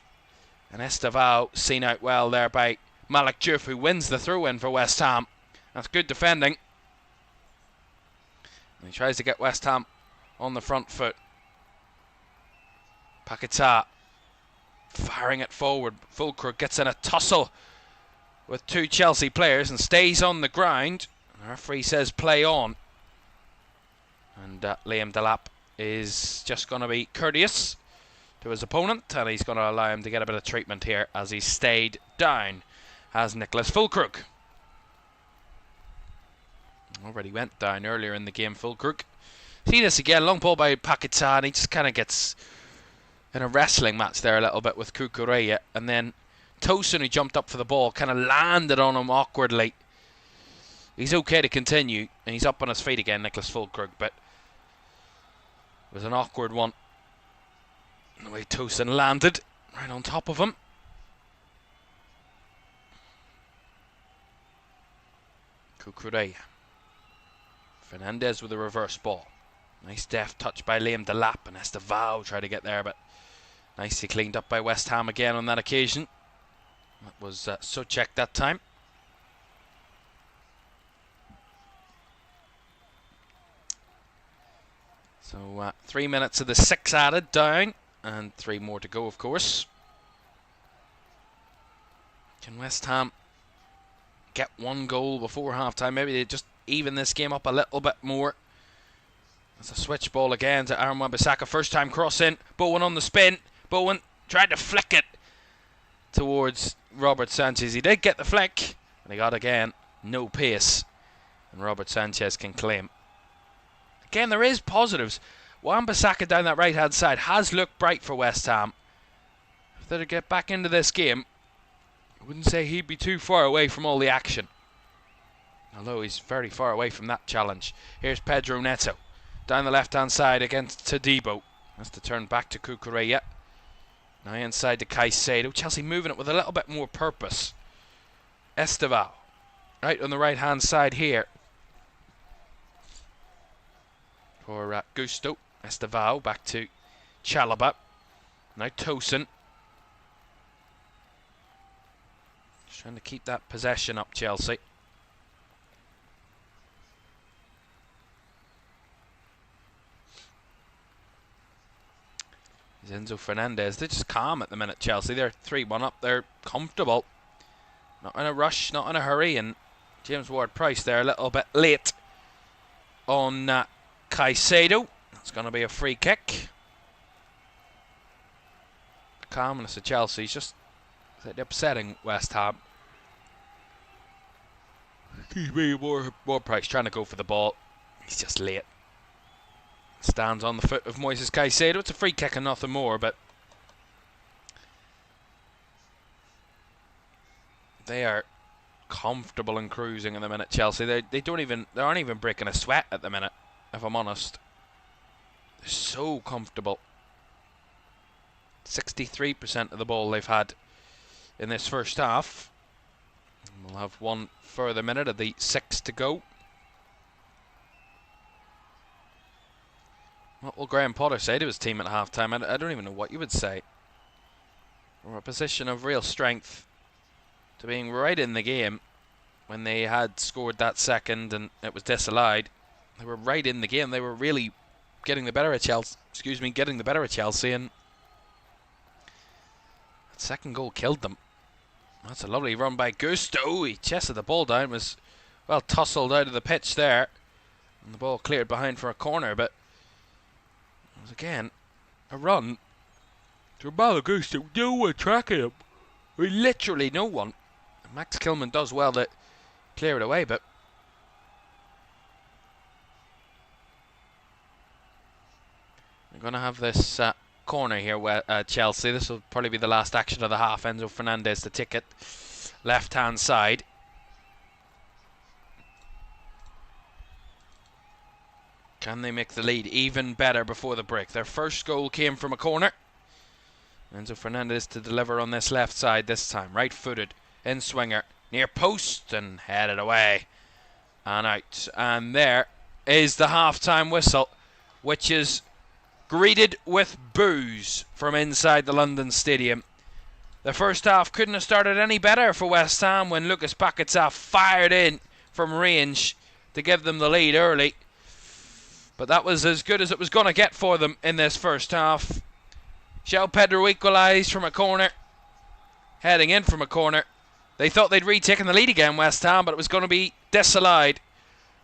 and Estevao seen out well there by Malik Diouf, who wins the throw-in for West Ham. That's good defending. And he tries to get West Ham on the front foot. Paquetá firing it forward. Fulkrug gets in a tussle with two Chelsea players and stays on the ground. The referee says play on. And Liam Delap is just going to be courteous to his opponent, and he's going to allow him to get a bit of treatment here as he stayed down, as Nicholas Fulkrug. Already went down earlier in the game, Fulkrug. See this again, long ball by Paquetá, and he just kind of gets in a wrestling match there a little bit with Cucurella, and then Tosin, who jumped up for the ball, kind of landed on him awkwardly. He's okay to continue, and he's up on his feet again, Nicholas Fulkrug, but it was an awkward one. The way Tosin landed right on top of him. Cucurella. Fernandez with a reverse ball. Nice deft touch by Liam Delap, and Estevao tried to get there, but nicely cleaned up by West Ham again on that occasion. That was Souček that time. So 3 minutes of the 6 added down, and 3 more to go, of course. Can West Ham get 1 goal before half-time? Maybe they just even this game up a little bit more. That's a switch ball again to Aaron Wan-Bissaka. First time cross in. Bowen on the spin. Bowen tried to flick it towards Robert Sanchez. He did get the flick, and he got again no pace. And Robert Sanchez can claim. Again, there is positives. Wan-Bissaka down that right-hand side has looked bright for West Ham. If they're to get back into this game, I wouldn't say he'd be too far away from all the action. Although he's very far away from that challenge. Here's Pedro Neto. Down the left-hand side against Todibo. Has to turn back to Cucurella. Now inside to Caicedo. Chelsea moving it with a little bit more purpose. Estevao. Right on the right-hand side here. For Gusto. Estevao back to Chalobah. Now Tosin. Just trying to keep that possession up, Chelsea. Enzo Fernandez. They're just calm at the minute, Chelsea. They're 3-1 up. They're comfortable. Not in a rush, not in a hurry. And James Ward-Prowse there a little bit late on Caicedo. It's going to be a free kick. The calmness of Chelsea is just upsetting West Ham. Excuse me, Ward-Prowse trying to go for the ball. He's just late. Stands on the foot of Moises Caicedo. It's a free kick and nothing more, but they are comfortable and cruising in the minute, Chelsea. They aren't even breaking a sweat at the minute, if I'm honest. They're so comfortable. 63% of the ball they've had in this first half. And we'll have one further minute of the 6 to go. What will Graham Potter say to his team at half-time? I don't even know what you would say. From a position of real strength to being right in the game when they had scored that second and it was disallowed. They were right in the game. They were really getting the better of Chelsea. Getting the better of Chelsea, and that second goal killed them. That's a lovely run by Gusto. He chested the ball down. Was well tussled out of the pitch there, and the ball cleared behind for a corner, but again, a run to Malo Gusto. No one tracking him. Literally no one. Max Kilman does well to clear it away, but we're going to have this corner here where Chelsea. This will probably be the last action of the half. Enzo Fernandez to tick it. Left-hand side. Can they make the lead even better before the break? Their first goal came from a corner. Enzo Fernandez to deliver on this left side this time. Right-footed, in-swinger, near post, and headed away. And out. And there is the half-time whistle, which is greeted with boos from inside the London Stadium. The first half couldn't have started any better for West Ham when Lucas Paquetá fired in from range to give them the lead early. But that was as good as it was going to get for them in this first half. João Pedro equalised from a corner. Heading in from a corner. They thought they'd retaken the lead again, West Ham, but it was going to be disallowed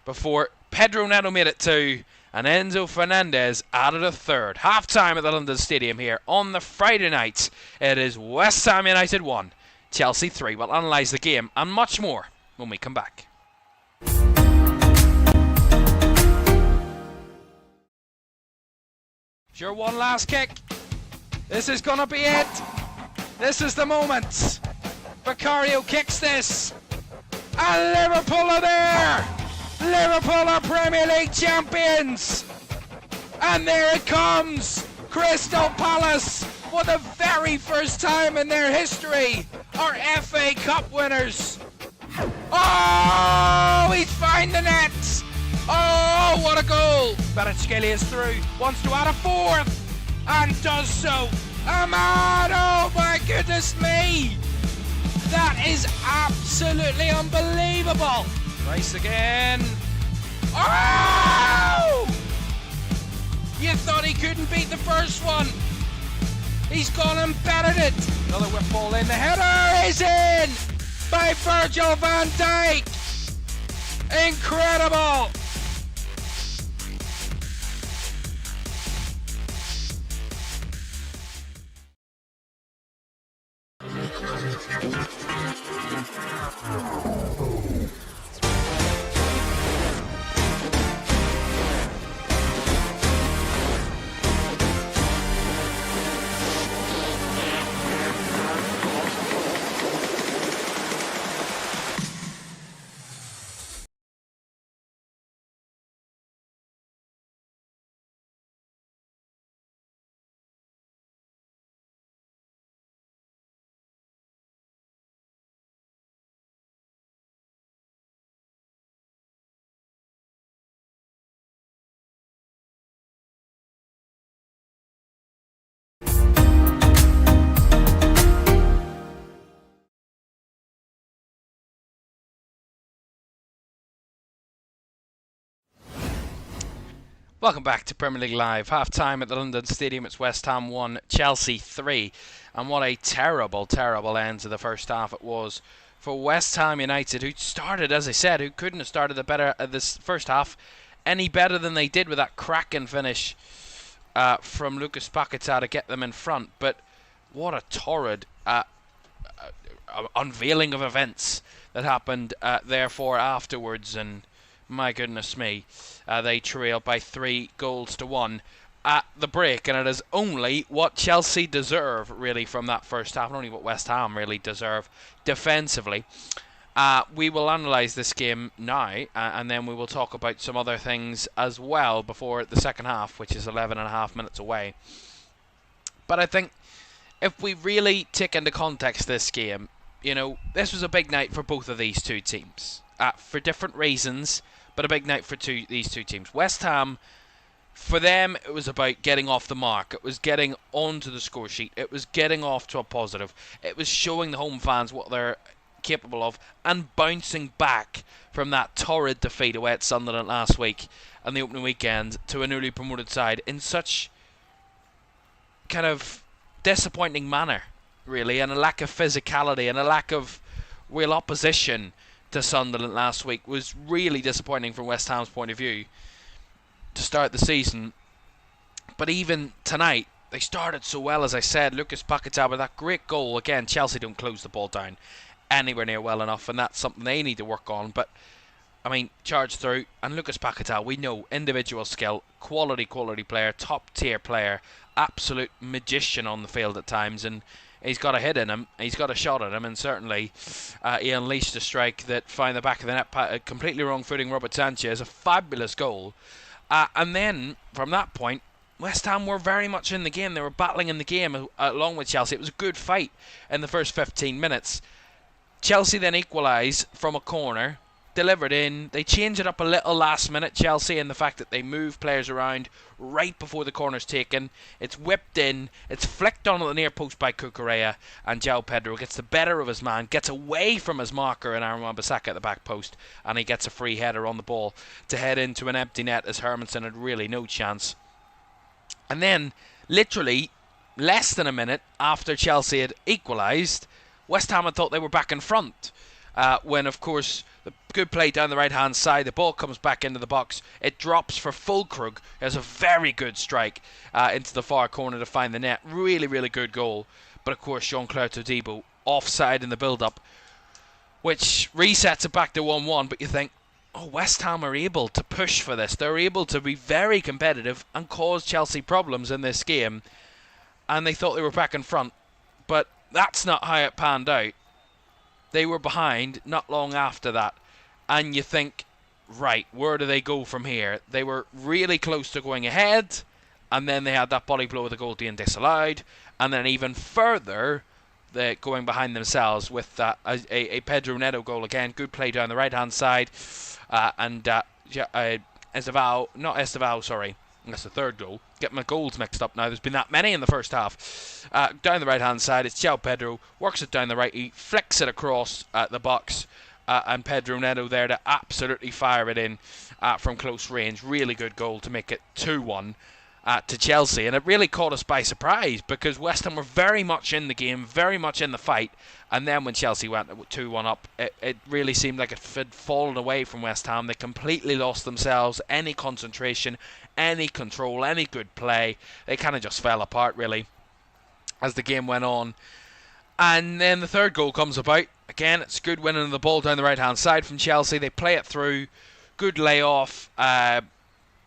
before Pedro Neto made it 2 and Enzo Fernandez added a third. Half-time at the London Stadium here on the Friday night. It is West Ham United 1, Chelsea 3. We'll analyse the game and much more when we come back. Sure, one last kick. This is going to be it. This is the moment. Vicario kicks this. And Liverpool are there. Liverpool are Premier League champions. And there it comes. Crystal Palace, for the very first time in their history, are FA Cup winners. Oh, he's found the net. Oh, what a goal. Kvaratskhelia is through. Wants to add a fourth. And does so. Ahmad, oh my goodness me. That is absolutely unbelievable. Rice again. Oh! You thought he couldn't beat the first one. He's gone and battered it. Another whip ball in. The header is in by Virgil van Dijk. Incredible. Welcome back to Premier League Live. Half-time at the London Stadium. It's West Ham 1, Chelsea 3. And what a terrible, terrible end to the first half it was for West Ham United, who started, as I said, who couldn't have started this first half any better than they did with that cracking finish from Lucas Paquetá to get them in front. But what a torrid unveiling of events that happened therefore afterwards, and my goodness me, they trailed by 3-1 at the break, and it is only what Chelsea deserve really from that first half, and only what West Ham really deserve defensively. We will analyse this game now, and then we will talk about some other things as well before the second half, which is 11.5 minutes away. But I think if we really take into context this game, you know, this was a big night for both of these two teams. For different reasons, but a big night for these two teams. West Ham, for them, it was about getting off the mark. It was getting onto the score sheet. It was getting off to a positive. It was showing the home fans what they're capable of and bouncing back from that torrid defeat away at Sunderland last week and the opening weekend to a newly promoted side in such kind of disappointing manner, really, and a lack of physicality and a lack of real opposition to Sunderland last week was really disappointing from West Ham's point of view to start the season. But even tonight, they started so well, as I said. Lucas Paquetá with that great goal. Again, Chelsea don't close the ball down anywhere near well enough, and that's something they need to work on. But, I mean, charge through, and Lucas Paquetá, we know, individual skill, quality player, top-tier player, absolute magician on the field at times, and he's got a hit in him, he's got a shot at him, and certainly he unleashed a strike that found the back of the net, completely wrong footing Robert Sanchez, a fabulous goal. And then, from that point, West Ham were very much in the game. They were battling in the game along with Chelsea. It was a good fight in the first 15 minutes. Chelsea then equalised from a corner, delivered in. They change it up a little last minute, Chelsea, in the fact that they move players around right before the corner's taken. It's whipped in, it's flicked on at the near post by Cucurella, and João Pedro gets the better of his man, gets away from his marker in Aaron Wan-Bissaka at the back post, and he gets a free header on the ball to head into an empty net as Hermansen had really no chance. And then, literally, less than a minute after Chelsea had equalised, West Ham had thought they were back in front. When, of course, the good play down the right-hand side, the ball comes back into the box. It drops for Fulkrug. It has a very good strike into the far corner to find the net. Really, really good goal. But, of course, Jean-Claude Todibo offside in the build-up, which resets it back to 1-1. But you think, oh, West Ham are able to push for this. They're able to be very competitive and cause Chelsea problems in this game. And they thought they were back in front. But that's not how it panned out. They were behind not long after that. And you think, right, where do they go from here? They were really close to going ahead. And then they had that body blow with the goal being disallowed. And then even further, they're going behind themselves with a Pedro Neto goal again. Good play down the right-hand side. Estevao, sorry. That's the third goal. Get my goals mixed up now. There's been that many in the first half. Down the right-hand side, it's João Pedro. Works it down the right. He flicks it across the box. And Pedro Neto there to absolutely fire it in from close range. Really good goal to make it 2-1 to Chelsea. And it really caught us by surprise because West Ham were very much in the game, very much in the fight. And then when Chelsea went 2-1 up, it really seemed like it had fallen away from West Ham. They completely lost themselves, any concentration, any control, any good play. They kind of just fell apart, really, as the game went on. And then the third goal comes about. Again, it's good winning of the ball down the right-hand side from Chelsea. They play it through. Good layoff. Trying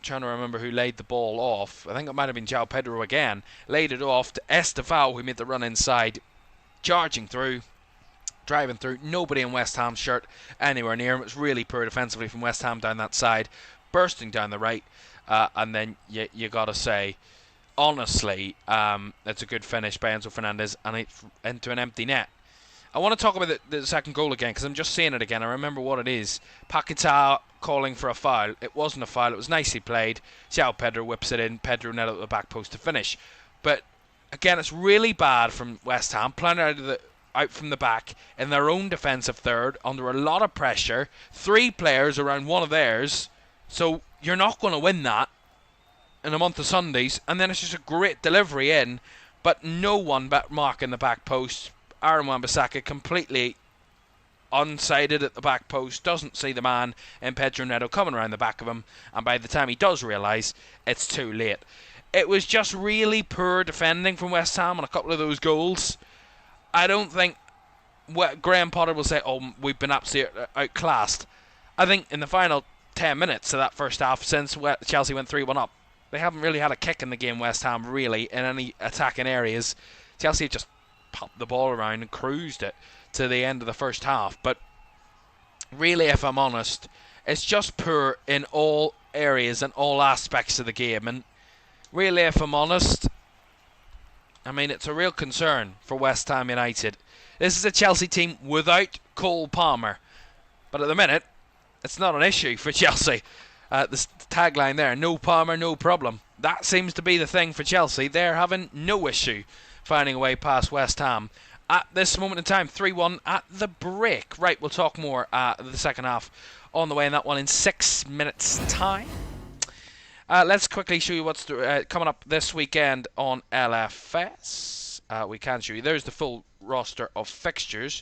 to remember who laid the ball off. I think it might have been João Pedro again. Laid it off to Estevao, who made the run inside. Charging through. Driving through. Nobody in West Ham's shirt anywhere near him. It was really poor defensively from West Ham down that side. Bursting down the right. And then you got to say, honestly, it's a good finish by Enzo Fernandez and it's into an empty net. I want to talk about the second goal again because I'm just seeing it again. I remember what it is. Paquetá calling for a foul. It wasn't a foul. It was nicely played. João Pedro whips it in. Pedro Neto at the back post to finish. But again, it's really bad from West Ham playing out from the back in their own defensive third under a lot of pressure. 3 players around one of theirs. So you're not going to win that in a month of Sundays. And then it's just a great delivery in, but no one marking the back post. Aaron Wan-Bissaka completely unsighted at the back post, doesn't see the man in Pedro Neto coming around the back of him, and by the time he does realise, it's too late. It was just really poor defending from West Ham on a couple of those goals. I don't think Graham Potter will say, oh, we've been absolutely outclassed. I think in the final 10 minutes of that first half, since Chelsea went 3-1 up, they haven't really had a kick in the game, West Ham, really, in any attacking areas. Chelsea just popped the ball around and cruised it to the end of the first half. But really, if I'm honest, it's just poor in all areas and all aspects of the game. And really, if I'm honest, I mean, it's a real concern for West Ham United. This is a Chelsea team without Cole Palmer. But at the minute, it's not an issue for Chelsea. The tagline there, no Palmer, no problem. That seems to be the thing for Chelsea. They're having no issue finding a way past West Ham. At this moment in time, 3-1 at the break. Right, we'll talk more the second half on the way in that one in 6 minutes' time. Let's quickly show you what's coming up this weekend on LFS. We can show you. There's the full roster of fixtures.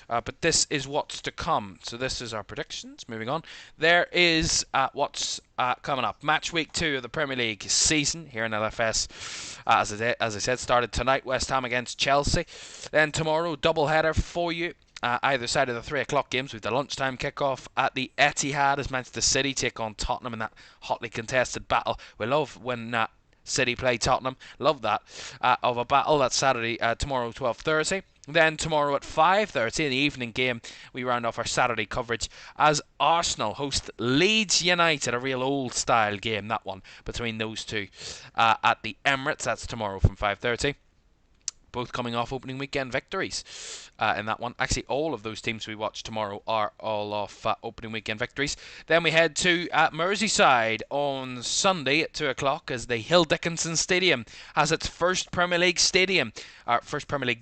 But this is what's to come. So this is our predictions. Moving on. There is what's coming up. Match week 2 of the Premier League season here in LFS. As I said, started tonight. West Ham against Chelsea. Then tomorrow, double header for you. Either side of the 3 o'clock games with the lunchtime kickoff at the Etihad as Manchester City take on Tottenham in that hotly contested battle. We love when City play Tottenham. Love that of a battle. That's Saturday, tomorrow, 12:30. Then tomorrow at 5:30 in the evening game, we round off our Saturday coverage as Arsenal host Leeds United, a real old style game, that one, between those two at the Emirates. That's tomorrow from 5:30. both coming off opening weekend victories in that one. Actually, all of those teams we watch tomorrow are all off opening weekend victories. Then we head to Merseyside on Sunday at 2 o'clock as the Hill Dickinson Stadium has its first Premier League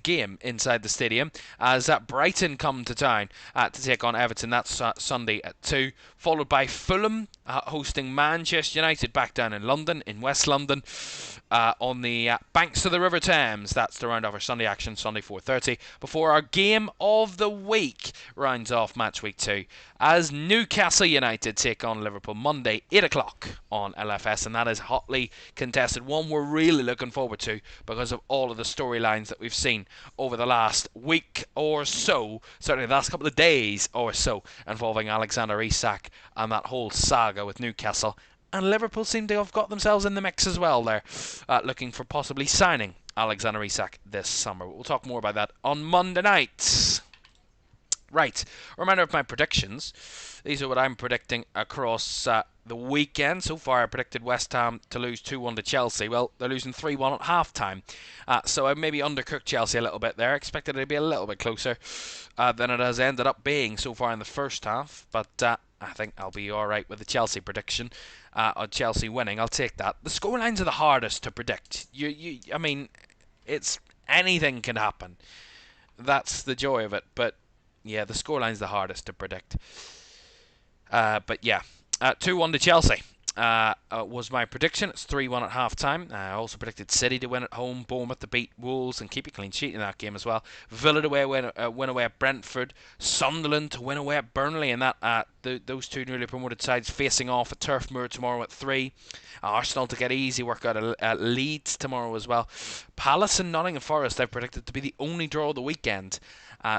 game inside the stadium as Brighton come to town to take on Everton. That's Sunday at 2, followed by Fulham hosting Manchester United back down in London, in West London, on the banks of the River Thames. That's to round off our Sunday action, Sunday 4:30, before our game of the week rounds off match week 2 as Newcastle United take on Liverpool Monday 8 o'clock on LFS, and that is hotly contested, one we're really looking forward to because of all of the storylines that we've seen over the last week or so, certainly the last couple of days or so, involving Alexander Isak and that whole saga with Newcastle. And Liverpool seem to have got themselves in the mix as well there, looking for possibly signing Alexander Isak this summer. We'll talk more about that on Monday night. Right, a reminder of my predictions. These are what I'm predicting across the weekend. So far I predicted West Ham to lose 2-1 to Chelsea. Well, they're losing 3-1 at half-time. So I maybe undercooked Chelsea a little bit there. Expected it to be a little bit closer than it has ended up being so far in the first half. But I think I'll be alright with the Chelsea prediction. On Chelsea winning, I'll take that. The scorelines are the hardest to predict. I mean, it's anything can happen. That's the joy of it. But yeah, the scoreline's the hardest to predict. But yeah, 2-1 to Chelsea was my prediction. It's 3-1 at half-time. I also predicted City to win at home, Bournemouth to beat Wolves and keep a clean sheet in that game as well. Villa to win away at Brentford. Sunderland to win away at Burnley, and that those two newly promoted sides facing off at Turf Moor tomorrow at 3. Arsenal to get easy work out at Leeds tomorrow as well. Palace and Nottingham Forest I've predicted to be the only draw of the weekend.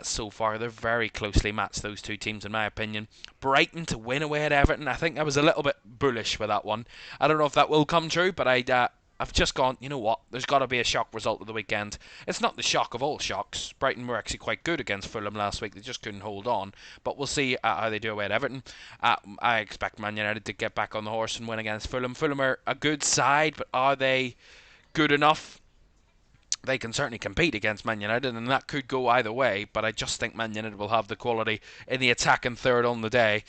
So far, they're very closely matched, those two teams, in my opinion. Brighton to win away at Everton. I think I was a little bit bullish with that one. I don't know if that will come true, but I've just gone, you know what, there's got to be a shock result of the weekend. It's not the shock of all shocks. Brighton were actually quite good against Fulham last week. They just couldn't hold on. But we'll see how they do away at Everton. I expect Man United to get back on the horse and win against Fulham. Fulham are a good side, but are they good enough? They can certainly compete against Man United, and that could go either way, but I just think Man United will have the quality in the attacking third on the day.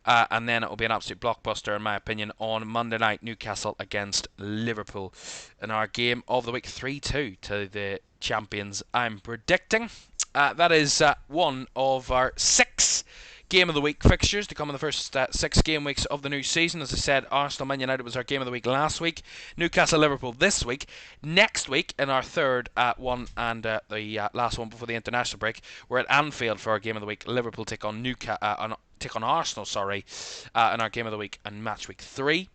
And then it will be an absolute blockbuster, in my opinion, on Monday night, Newcastle against Liverpool. In our game of the week, 3-2 to the champions, I'm predicting. That is one of our 6 Game of the Week fixtures to come in the first 6 game weeks of the new season. As I said, Arsenal Man United was our Game of the Week last week. Newcastle Liverpool this week. Next week, in our third one and the last one before the international break, we're at Anfield for our Game of the Week. Liverpool take on Arsenal, in our Game of the Week and match week 3.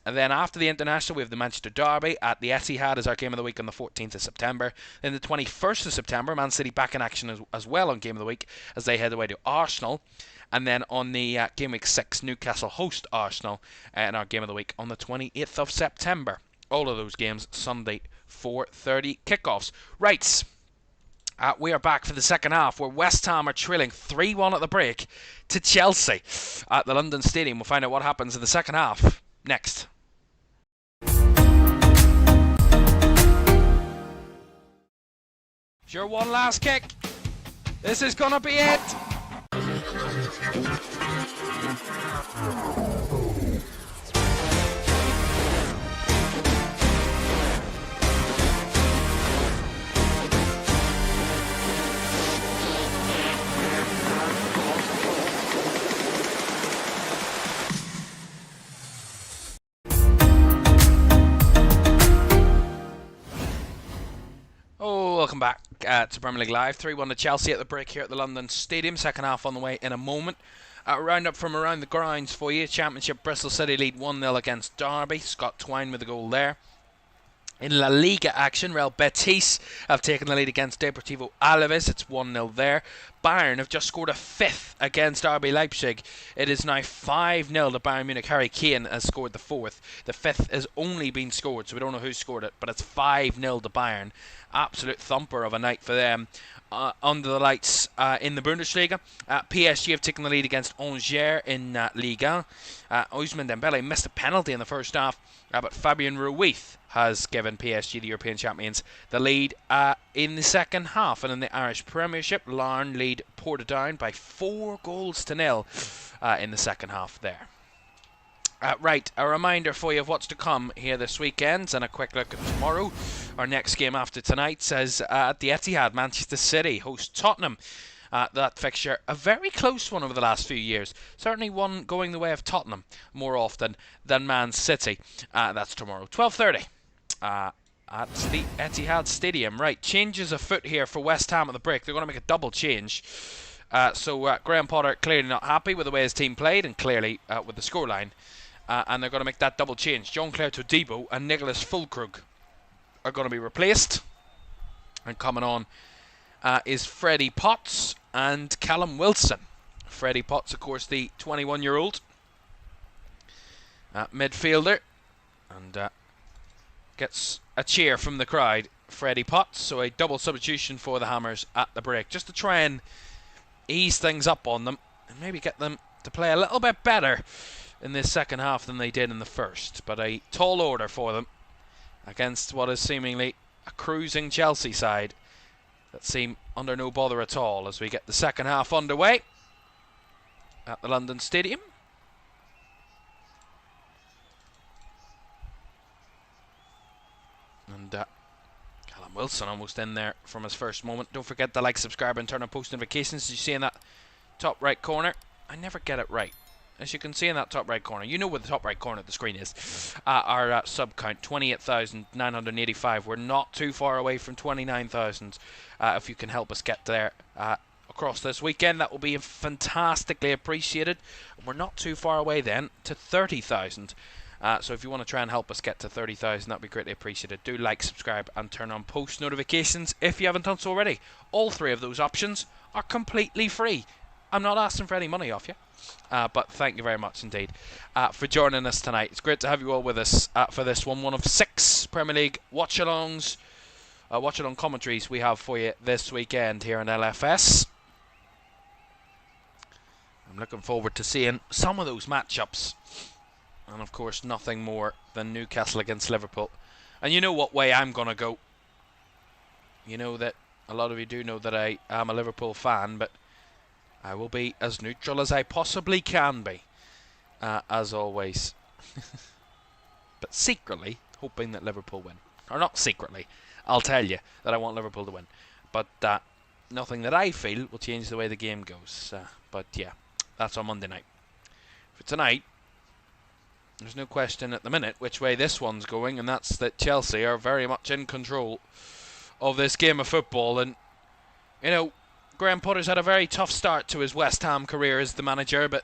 And then after the international, we have the Manchester Derby at the Etihad as our Game of the Week on the 14th of September. Then the 21st of September, Man City back in action as well on Game of the Week as they head away to Arsenal. And then on the Game Week 6, Newcastle host Arsenal in our Game of the Week on the 28th of September. All of those games Sunday 4:30 kickoffs. Right, we are back for the second half where West Ham are trailing 3-1 at the break to Chelsea at the London Stadium. We'll find out what happens in the second half next. Sure, one last kick. This is going to be it. Welcome back to Premier League Live. 3-1 to Chelsea at the break here at the London Stadium. Second half on the way in a moment. Round up from around the grounds for you. Championship, Bristol City lead 1-0 against Derby. Scott Twine with the goal there. In La Liga action, Real Betis have taken the lead against Deportivo Alaves. It's 1-0 there. Bayern have just scored a 5th against RB Leipzig. It is now 5-0 to Bayern Munich. Harry Kane has scored the 4th. The 5th has only been scored, so we don't know who scored it, but it's 5-0 to Bayern. Absolute thumper of a night for them. Under the lights in the Bundesliga. PSG have taken the lead against Angers in Liga. Ousmane Dembele missed a penalty in the first half, but Fabian Ruiz has given PSG, the European champions, the lead in the second half. And in the Irish Premiership, Larne lead Portadown by 4-0 in the second half there. Right, a reminder for you of what's to come here this weekend, and a quick look at tomorrow. Our next game after tonight says at the Etihad, Manchester City host Tottenham. That fixture, a very close one over the last few years. Certainly one going the way of Tottenham more often than Man City. That's tomorrow, 12:30 at the Etihad Stadium. Right, changes afoot here for West Ham at the break. They're going to make a double change. So Graham Potter clearly not happy with the way his team played, and clearly with the scoreline. And they're going to make that double change. Jean-Claire Todibo and Nicholas Füllkrug are going to be replaced. And coming on is Freddie Potts and Callum Wilson. Freddie Potts, of course, the 21-year-old midfielder. And gets a cheer from the crowd, Freddie Potts. So a double substitution for the Hammers at the break, just to try and ease things up on them and maybe get them to play a little bit better in this second half than they did in the first. But a tall order for them against what is seemingly a cruising Chelsea side that seem under no bother at all, as we get the second half underway at the London Stadium. And Callum Wilson almost in there from his first moment. Don't forget to like, subscribe and turn on post notifications. As you see in that top right corner, I never get it right. As you can see in that top right corner, you know where the top right corner of the screen is. Our sub count, 28,985. We're not too far away from 29,000. If you can help us get there across this weekend, that will be fantastically appreciated. We're not too far away then to 30,000. So if you want to try and help us get to 30,000, that would be greatly appreciated. Do like, subscribe and turn on post notifications if you haven't done so already. All three of those options are completely free. I'm not asking for any money off you. But thank you very much indeed for joining us tonight. It's great to have you all with us for this one of 6 Premier League watch-alongs, watch-along commentaries we have for you this weekend here in LFS. I'm looking forward to seeing some of those matchups, and of course nothing more than Newcastle against Liverpool. And you know what way I'm going to go. You know that a lot of you do know that I am a Liverpool fan, but I will be as neutral as I possibly can be, as always. But secretly hoping that Liverpool win. Or not secretly, I'll tell you that I want Liverpool to win. But nothing that I feel will change the way the game goes. But yeah, that's on Monday night. For tonight, there's no question at the minute which way this one's going, and that's that Chelsea are very much in control of this game of football. And, you know, Graham Potter's had a very tough start to his West Ham career as the manager, but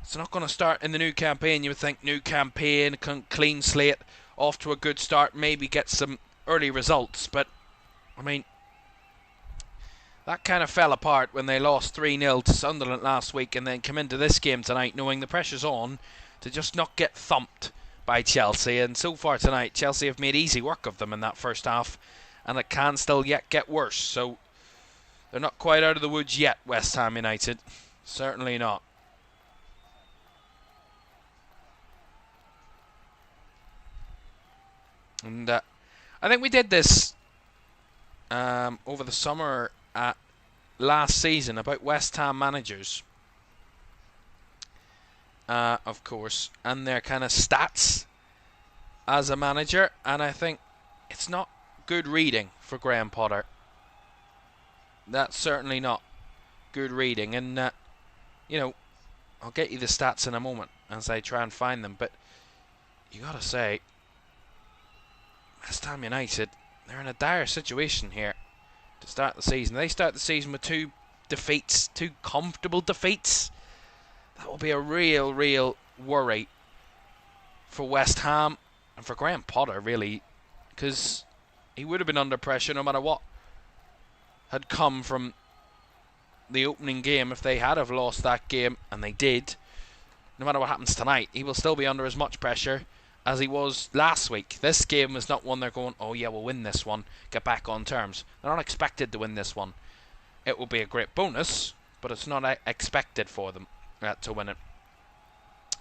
it's not going to start in the new campaign. You would think new campaign, clean slate, off to a good start, maybe get some early results. But, I mean, that kind of fell apart when they lost 3-0 to Sunderland last week and then come into this game tonight knowing the pressure's on to just not get thumped by Chelsea. And so far tonight, Chelsea have made easy work of them in that first half, and it can still yet get worse. So they're not quite out of the woods yet, West Ham United. Certainly not. And I think we did this over the summer last season about West Ham managers, of course, and their kind of stats as a manager. And I think it's not good reading for Graham Potter. That's certainly not good reading. And, you know, I'll get you the stats in a moment as I try and find them. But you got to say, West Ham United, they're in a dire situation here to start the season. They start the season with 2 defeats, 2 comfortable defeats. That will be a real worry for West Ham and for Graham Potter, really, because he would have been under pressure no matter what had come from the opening game. If they had have lost that game, and they did, no matter what happens tonight, he will still be under as much pressure as he was last week. This game is not one they're going, oh yeah, we'll win this one, get back on terms. They're not expected to win this one. It will be a great bonus, but it's not expected for them to win it.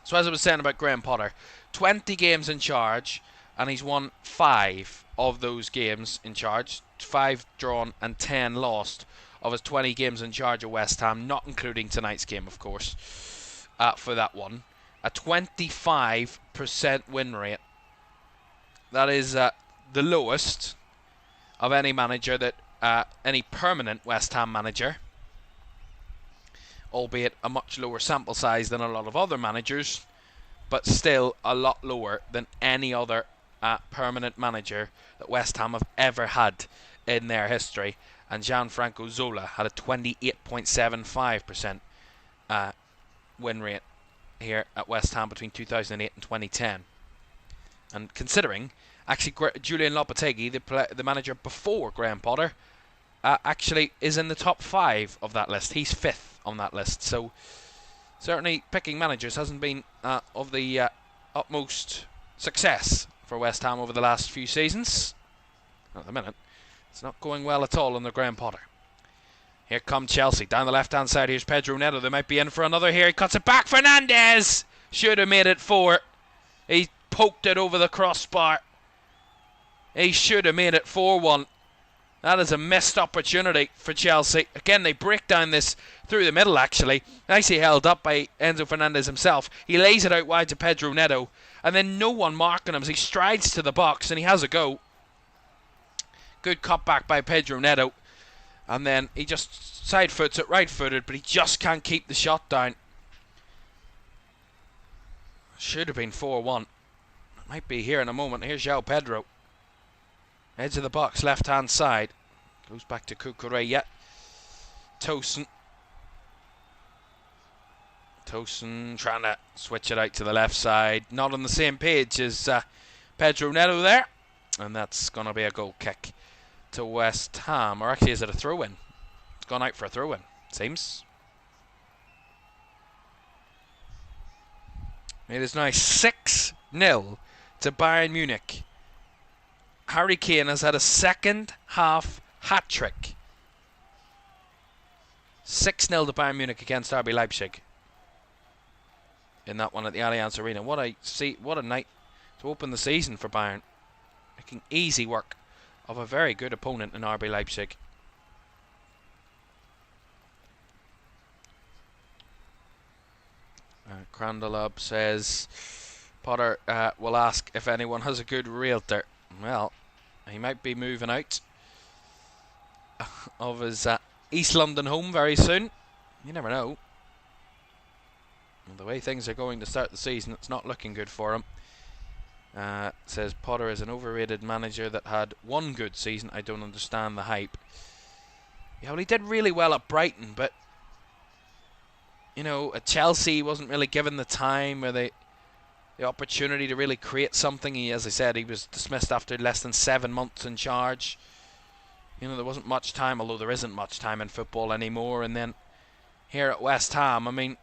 So as I was saying about Graham Potter, 20 games in charge, and he's won 5 of those games in charge. 5 drawn and 10 lost of his 20 games in charge of West Ham, not including tonight's game, of course, for that one. A 25% win rate. That is the lowest of any manager that any permanent West Ham manager, albeit a much lower sample size than a lot of other managers, but still a lot lower than any other permanent manager that West Ham have ever had in their history. And Gianfranco Zola had a 28.75% win rate here at West Ham between 2008 and 2010. And considering, actually, Julian Lopetegui, the manager before Graham Potter, actually is in the top 5 of that list. He's 5th on that list. So certainly picking managers hasn't been of the utmost success for West Ham over the last few seasons. Not at the minute. It's not going well at all under Graham Potter. Here come Chelsea. Down the left-hand side, here's Pedro Neto. They might be in for another here. He cuts it back. Fernandes! Should have made it 4. He poked it over the crossbar. He should have made it 4-1. That is a missed opportunity for Chelsea. Again, they break down this through the middle, actually. Nicely held up by Enzo Fernandez himself. He lays it out wide to Pedro Neto. And then no one marking him as he strides to the box and he has a go. Good cut back by Pedro Neto. And then he just side foots it, right footed, but he just can't keep the shot down. Should have been 4-1. Might be here in a moment. Here's João Pedro. Edge of the box, left hand side. Goes back to Cucurella. Tosin trying to switch it out to the left side. Not on the same page as Pedro Neto there. And that's going to be a goal kick to West Ham. Or actually, is it a throw-in? It's gone out for a throw-in, seems. It is now 6-0 to Bayern Munich. Harry Kane has had a second half hat-trick. 6-0 to Bayern Munich against RB Leipzig. In that one at the Allianz Arena. What a night to open the season for Bayern. Making easy work of a very good opponent in RB Leipzig. Crandalub says Potter will ask if anyone has a good realtor. Well, he might be moving out of his East London home very soon. You never know. The way things are going to start the season, it's not looking good for him. Says Potter is an overrated manager that had one good season. I don't understand the hype. Yeah, well, he did really well at Brighton, but you know, at Chelsea he wasn't really given the time or the opportunity to really create something. He, as I said, he was dismissed after less than 7 months in charge. You know, there wasn't much time, although there isn't much time in football anymore. And then here at West Ham, I mean,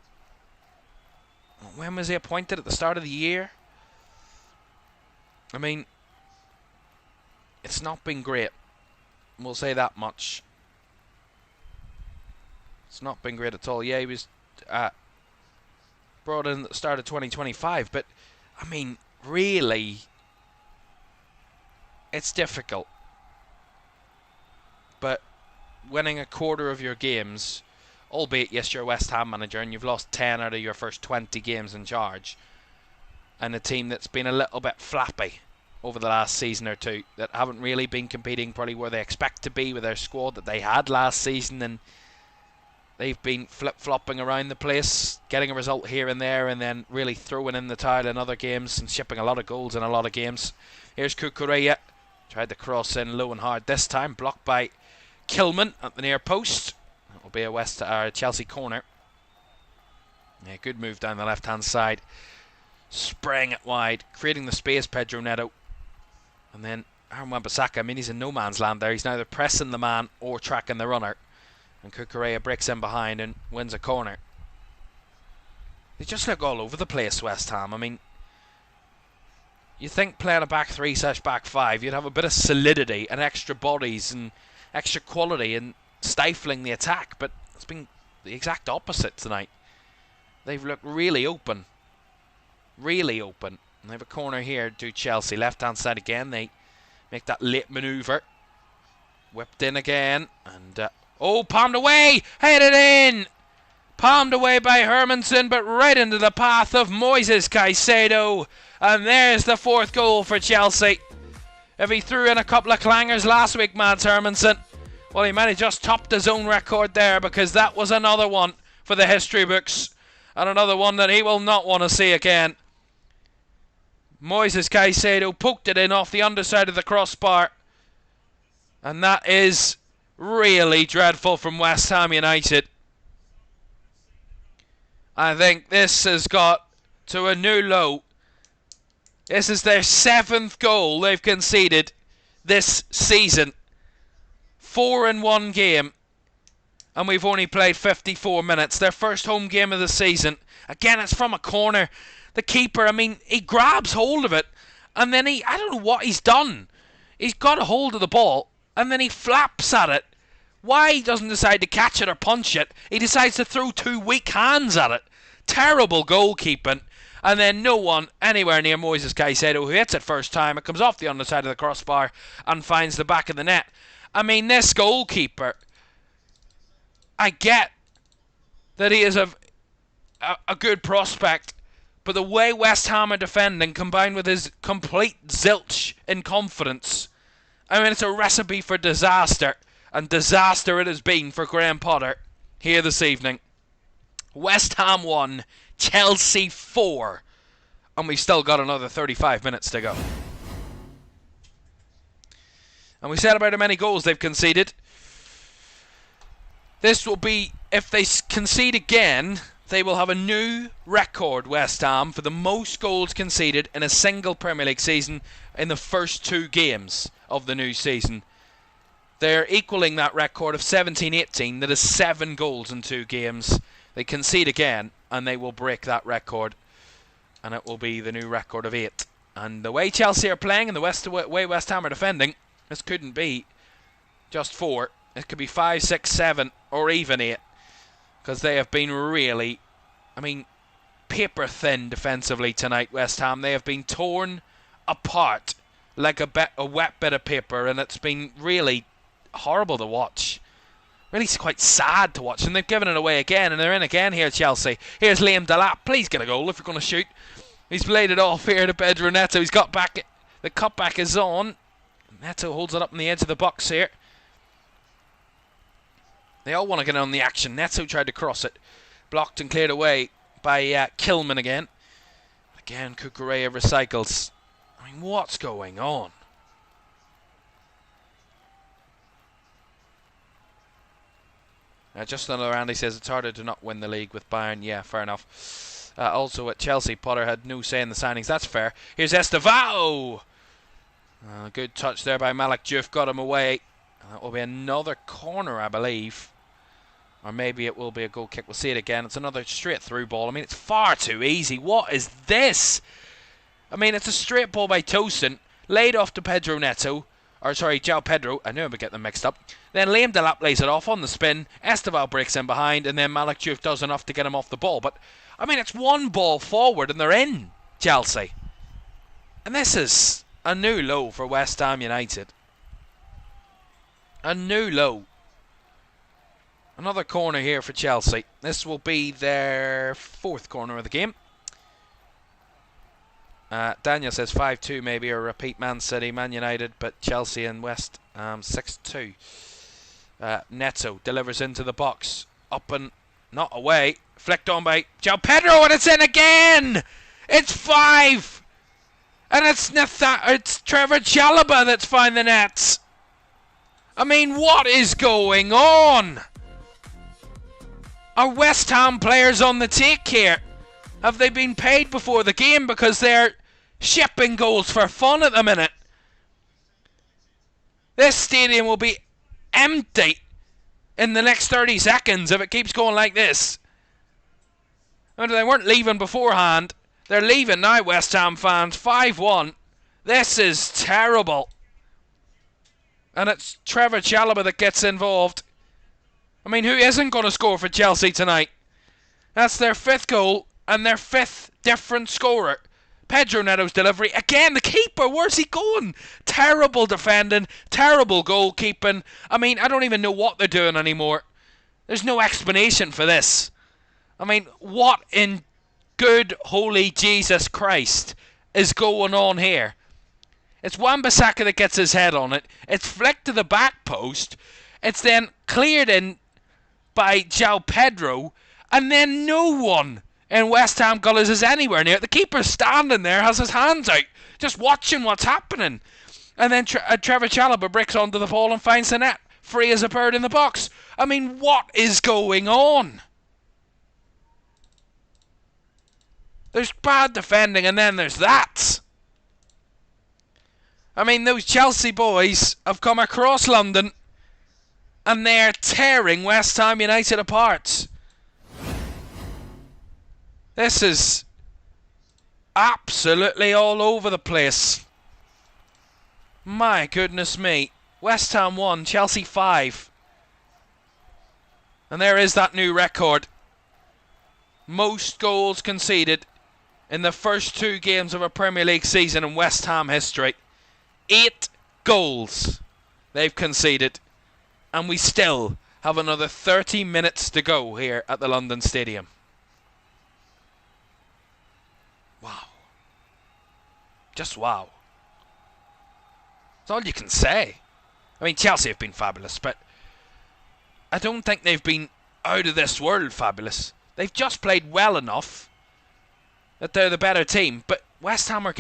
when was he appointed? At the start of the year? I mean, it's not been great. We'll say that much. It's not been great at all. Yeah, he was brought in at the start of 2025, but I mean, really, it's difficult. But winning a quarter of your games, albeit yes, you're a West Ham manager and you've lost 10 out of your first 20 games in charge, and a team that's been a little bit flappy over the last season or two, that haven't really been competing probably where they expect to be with their squad that they had last season, and they've been flip-flopping around the place, getting a result here and there, and then really throwing in the towel in other games and shipping a lot of goals in a lot of games. Here's Cucurella. Tried to cross in low and hard this time. Blocked by Kilman at the near post. That will be a Chelsea corner. Yeah, good move down the left-hand side. Spraying it wide, creating the space, Pedro Neto. And then Aaron Wan-Bissaka, I mean, he's in no man's land there. He's neither pressing the man or tracking the runner. And Cucurella breaks in behind and wins a corner. They just look all over the place, West Ham. I mean, you think playing a back 3/back 5, you'd have a bit of solidity and extra bodies and extra quality and stifling the attack, but it's been the exact opposite tonight. They've looked really open. Really open. And they have a corner here to Chelsea. Left-hand side again. They make that late manoeuvre. Whipped in again. And, palmed away! Headed in! Palmed away by Hermansen, but right into the path of Moises Caicedo. And there's the 4th goal for Chelsea. If he threw in a couple of clangers last week, Mads Hermansen, well, he might have just topped his own record there, because that was another one for the history books. And another one that he will not want to see again. Moises Caicedo poked it in off the underside of the crossbar. And that is really dreadful from West Ham United. I think this has got to a new low. This is their 7th goal they've conceded this season. 4 in one game. And we've only played 54 minutes. Their first home game of the season. Again, it's from a corner. The keeper, I mean, he grabs hold of it. And then I don't know what he's done. He's got a hold of the ball. And then he flaps at it. Why he doesn't decide to catch it or punch it, he decides to throw 2 weak hands at it. Terrible goalkeeping. And then no one anywhere near Moises Caicedo, who hits it first time. It comes off the underside of the crossbar and finds the back of the net. I mean, this goalkeeper, I get that he is a good prospect, but the way West Ham are defending, combined with his complete zilch in confidence, I mean, it's a recipe for disaster. And disaster it has been for Graham Potter here this evening. West Ham 1, Chelsea 4. And we've still got another 35 minutes to go. And we said about how many goals they've conceded. This will be, if they concede again, they will have a new record, West Ham, for the most goals conceded in a single Premier League season in the first 2 games of the new season. They're equaling that record of 17-18, that is 7 goals in 2 games. They concede again, and they will break that record. And it will be the new record of 8. And the way Chelsea are playing and the way West Ham are defending, this couldn't be just 4. It could be 5, 6, 7, or even 8. Because they have been really, I mean, paper thin defensively tonight, West Ham. They have been torn apart like a wet bit of paper, and it's been really horrible to watch. Really quite sad to watch. And they've given it away again, and they're in again here, Chelsea. Here's Liam Delap. Please get a goal if you're going to shoot. He's played it off here to Pedro Neto. He's got back. The cutback is on. Neto holds it up in the edge of the box here. They all want to get on the action. Neto tried to cross it. Blocked and cleared away by Kilman again. Again, Cucurella recycles. I mean, what's going on? Justin Randy says it's harder to not win the league with Bayern. Yeah, fair enough. Also at Chelsea, Potter had no say in the signings. That's fair. Here's Estevao. Good touch there by Malik Diouf. Got him away. That will be another corner, I believe. Or maybe it will be a goal kick. We'll see it again. It's another straight through ball. I mean, it's far too easy. What is this? I mean, it's a straight ball by Tosin. Laid off to Pedro Neto. Or sorry, João Pedro. I knew I would get them mixed up. Then Liam Delap lays it off on the spin. Estevao breaks in behind. And then Malik Diouf does enough to get him off the ball. But, I mean, it's one ball forward and they're in, Chelsea. And this is a new low for West Ham United. A new low. Another corner here for Chelsea. This will be their 4th corner of the game. Daniel says 5-2 maybe, or repeat Man City, Man United, but Chelsea and West 6-2. Neto delivers into the box. Up and not away. Flicked on by João Pedro, and it's in again! It's 5! And it's Trevor Chalobah that's found the nets. I mean, what is going on? Are West Ham players on the take here? Have they been paid before the game because they're shipping goals for fun at the minute? This stadium will be empty in the next 30 seconds if it keeps going like this. I mean, they weren't leaving beforehand. They're leaving now, West Ham fans. 5-1. This is terrible. And it's Trevor Chalobah that gets involved. I mean, who isn't going to score for Chelsea tonight? That's their 5th goal and their 5th different scorer. Pedro Neto's delivery. Again, the keeper, where's he going? Terrible defending, terrible goalkeeping. I mean, I don't even know what they're doing anymore. There's no explanation for this. I mean, what in good holy Jesus Christ is going on here? It's Wan-Bissaka that gets his head on it. It's flicked to the back post. It's then cleared in by João Pedro. And then no one in West Ham colours is anywhere near it. The keeper's standing there, has his hands out, just watching what's happening. And then Trevor Chalobah breaks onto the ball and finds the net, free as a bird in the box. I mean, what is going on? There's bad defending and then there's that. I mean, those Chelsea boys have come across London and they're tearing West Ham United apart. This is absolutely all over the place. My goodness me. West Ham 1, Chelsea 5. And there is that new record. Most goals conceded in the first 2 games of a Premier League season in West Ham history. 8 goals they've conceded. And we still have another 30 minutes to go here at the London Stadium. Wow. Just wow. That's all you can say. I mean, Chelsea have been fabulous, but I don't think they've been out of this world fabulous. They've just played well enough that they're the better team, but West Ham are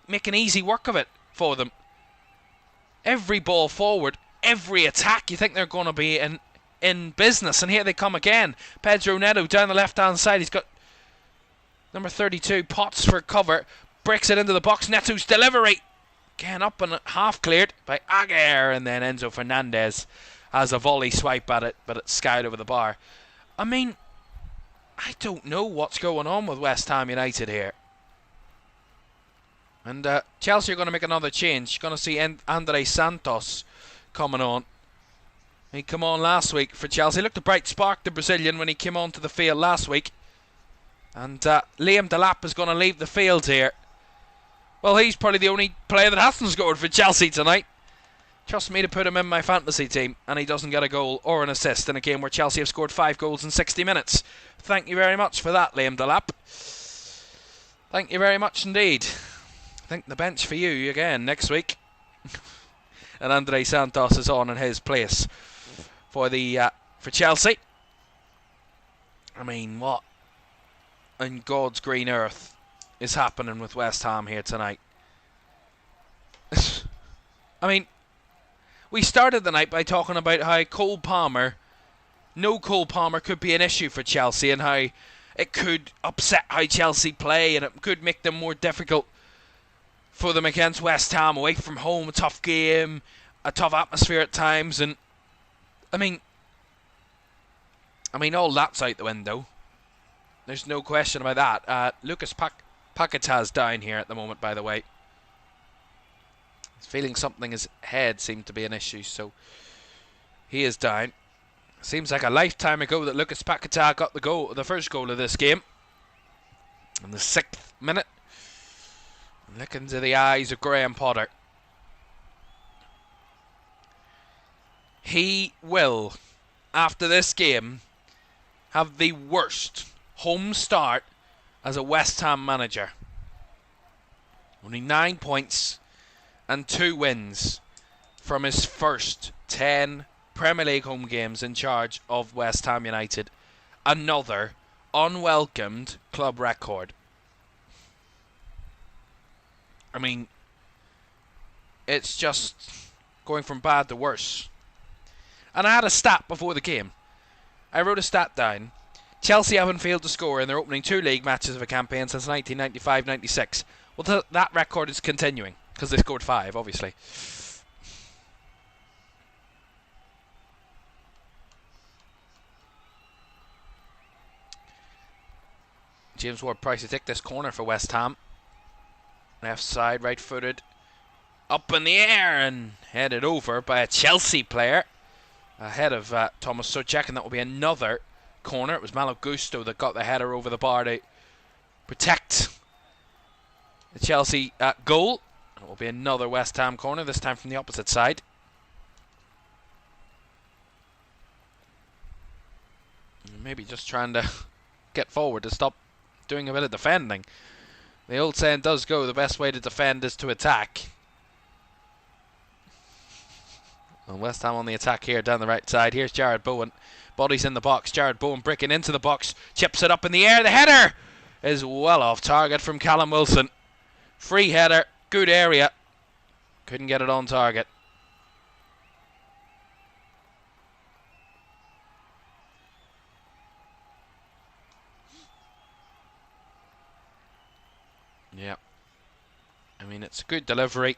making easy work of it for them. Every ball forward, every attack, you think they're going to be in business, and here they come again. Pedro Neto down the left-hand side. He's got number 32, Potts for cover, breaks it into the box. Neto's delivery, again up and half cleared by Aguirre, and then Enzo Fernandez has a volley swipe at it, but it's skied over the bar. I mean, I don't know what's going on with West Ham United here. And Chelsea are going to make another change. You're going to see Andre Santos coming on. He came on last week for Chelsea. Looked a bright spark, the Brazilian, when he came onto the field last week. And Liam Delap is going to leave the field here. Well, he's probably the only player that hasn't scored for Chelsea tonight. Trust me to put him in my fantasy team, and he doesn't get a goal or an assist in a game where Chelsea have scored 5 goals in 60 minutes. Thank you very much for that, Liam Delap. Thank you very much indeed. I think the bench for you again next week. And Andre Santos is on in his place for Chelsea. I mean, what in God's green earth is happening with West Ham here tonight? I mean, we started the night by talking about how no Cole Palmer could be an issue for Chelsea, and how it could upset how Chelsea play, and it could make them more difficult for them against West Ham, away from home, a tough game, a tough atmosphere at times. And I mean all that's out the window. There's no question about that. Lucas Paqueta's down here at the moment, by the way. He's feeling something, his head seemed to be an issue, so he is down. Seems like a lifetime ago that Lucas Paqueta got the first goal of this game. In the 6th minute. Look into the eyes of Graham Potter. He will, after this game, have the worst home start as a West Ham manager. Only 9 points and 2 wins from his first 10 Premier League home games in charge of West Ham United. Another unwelcomed club record. I mean, it's just going from bad to worse. And I had a stat before the game. I wrote a stat down. Chelsea haven't failed to score in their opening 2 league matches of a campaign since 1995-96. Well, that record is continuing, because they scored 5, obviously. James Ward-Prowse to take this corner for West Ham. Left side, right footed, up in the air and headed over by a Chelsea player ahead of Thomas Soucek, and that will be another corner. It was Malo Gusto that got the header over the bar to protect the Chelsea goal. It will be another West Ham corner, this time from the opposite side. Maybe just trying to get forward to stop doing a bit of defending. The old saying does go, the best way to defend is to attack. And West Ham on the attack here down the right side. Here's Jared Bowen. Bodies in the box. Jared Bowen breaking into the box. Chips it up in the air. The header is well off target from Callum Wilson. Free header. Good area. Couldn't get it on target. Yeah. I mean, it's a good delivery.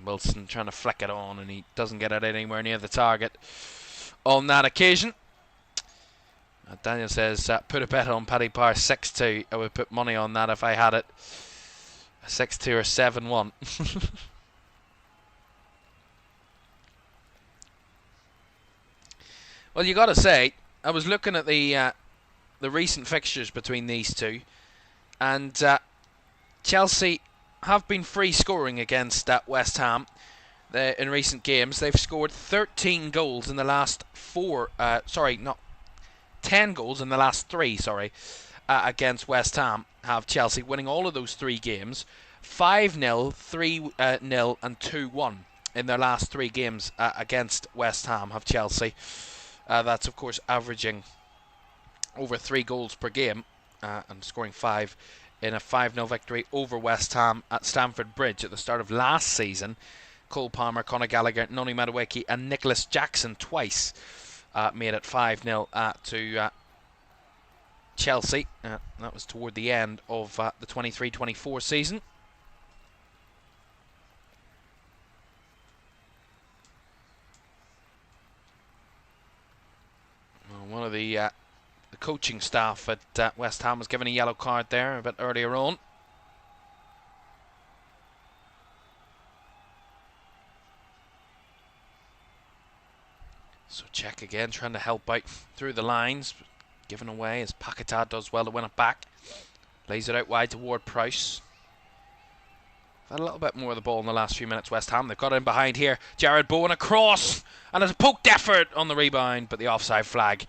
Wilson trying to flick it on, and he doesn't get it anywhere near the target on that occasion. Daniel says, put a bet on Paddy Power 6-2. I would put money on that if I had it. A 6-2 or 7-1. Well, you got to say, I was looking at the recent fixtures between these two, and Chelsea have been free scoring against West Ham in recent games. They've scored 13 goals in the last 10 goals in the last 3, against West Ham. Have Chelsea winning all of those 3 games, 5-0, 3-0 and 2-1 in their last 3 games against West Ham. Have Chelsea. That's of course averaging over 3 goals per game and scoring 5 in a 5-0 victory over West Ham at Stamford Bridge at the start of last season. Cole Palmer, Conor Gallagher, Noni Madueke and Nicholas Jackson twice made it 5-0 to Chelsea. That was toward the end of the 23-24 season. Well, one of the coaching staff at West Ham was given a yellow card there a bit earlier on. So check again, trying to help out through the lines. Given away as Paquetá does well to win it back. Lays it out wide toward Price. Had a little bit more of the ball in the last few minutes, West Ham. They've got in behind here. Jared Bowen across. And there's a poked effort on the rebound, but the offside flag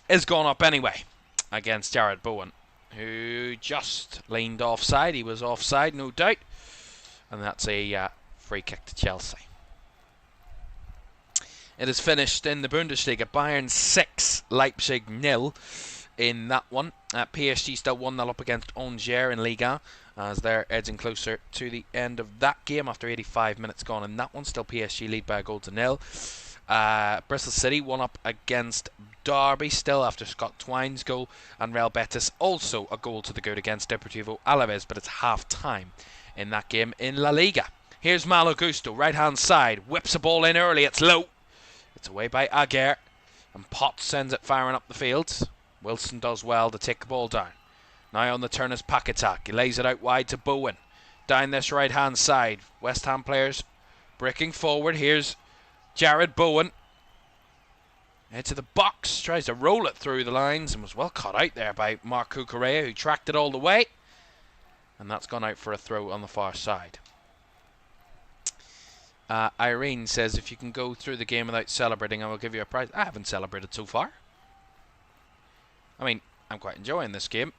is gone up anyway against Jared Bowen, who just leaned offside. He was offside, no doubt. And that's a free kick to Chelsea. It is finished in the Bundesliga. Bayern 6, Leipzig 0 in that one. PSG still 1-0 up against Angers in Liga as they're edging closer to the end of that game after 85 minutes gone in that one. Still PSG lead by a goal to 0. Bristol City 1 up against Derby still after Scott Twine's goal, and Real Betis also a goal to the good against Deportivo Alaves, but it's half time in that game in La Liga. Here's Malo Gusto, right hand side, whips a ball in early, it's low. It's away by Aguirre, and Potts sends it firing up the field. Wilson does well to take the ball down. Now on the turn is Paquetá. He lays it out wide to Bowen. Down this right hand side. West Ham players breaking forward. Here's Jared Bowen. Into the box. Tries to roll it through the lines and was well caught out there by Marc Cucurella, who tracked it all the way. And that's gone out for a throw on the far side. Irene says, if you can go through the game without celebrating, I will give you a prize. I haven't celebrated so far. I mean, I'm quite enjoying this game.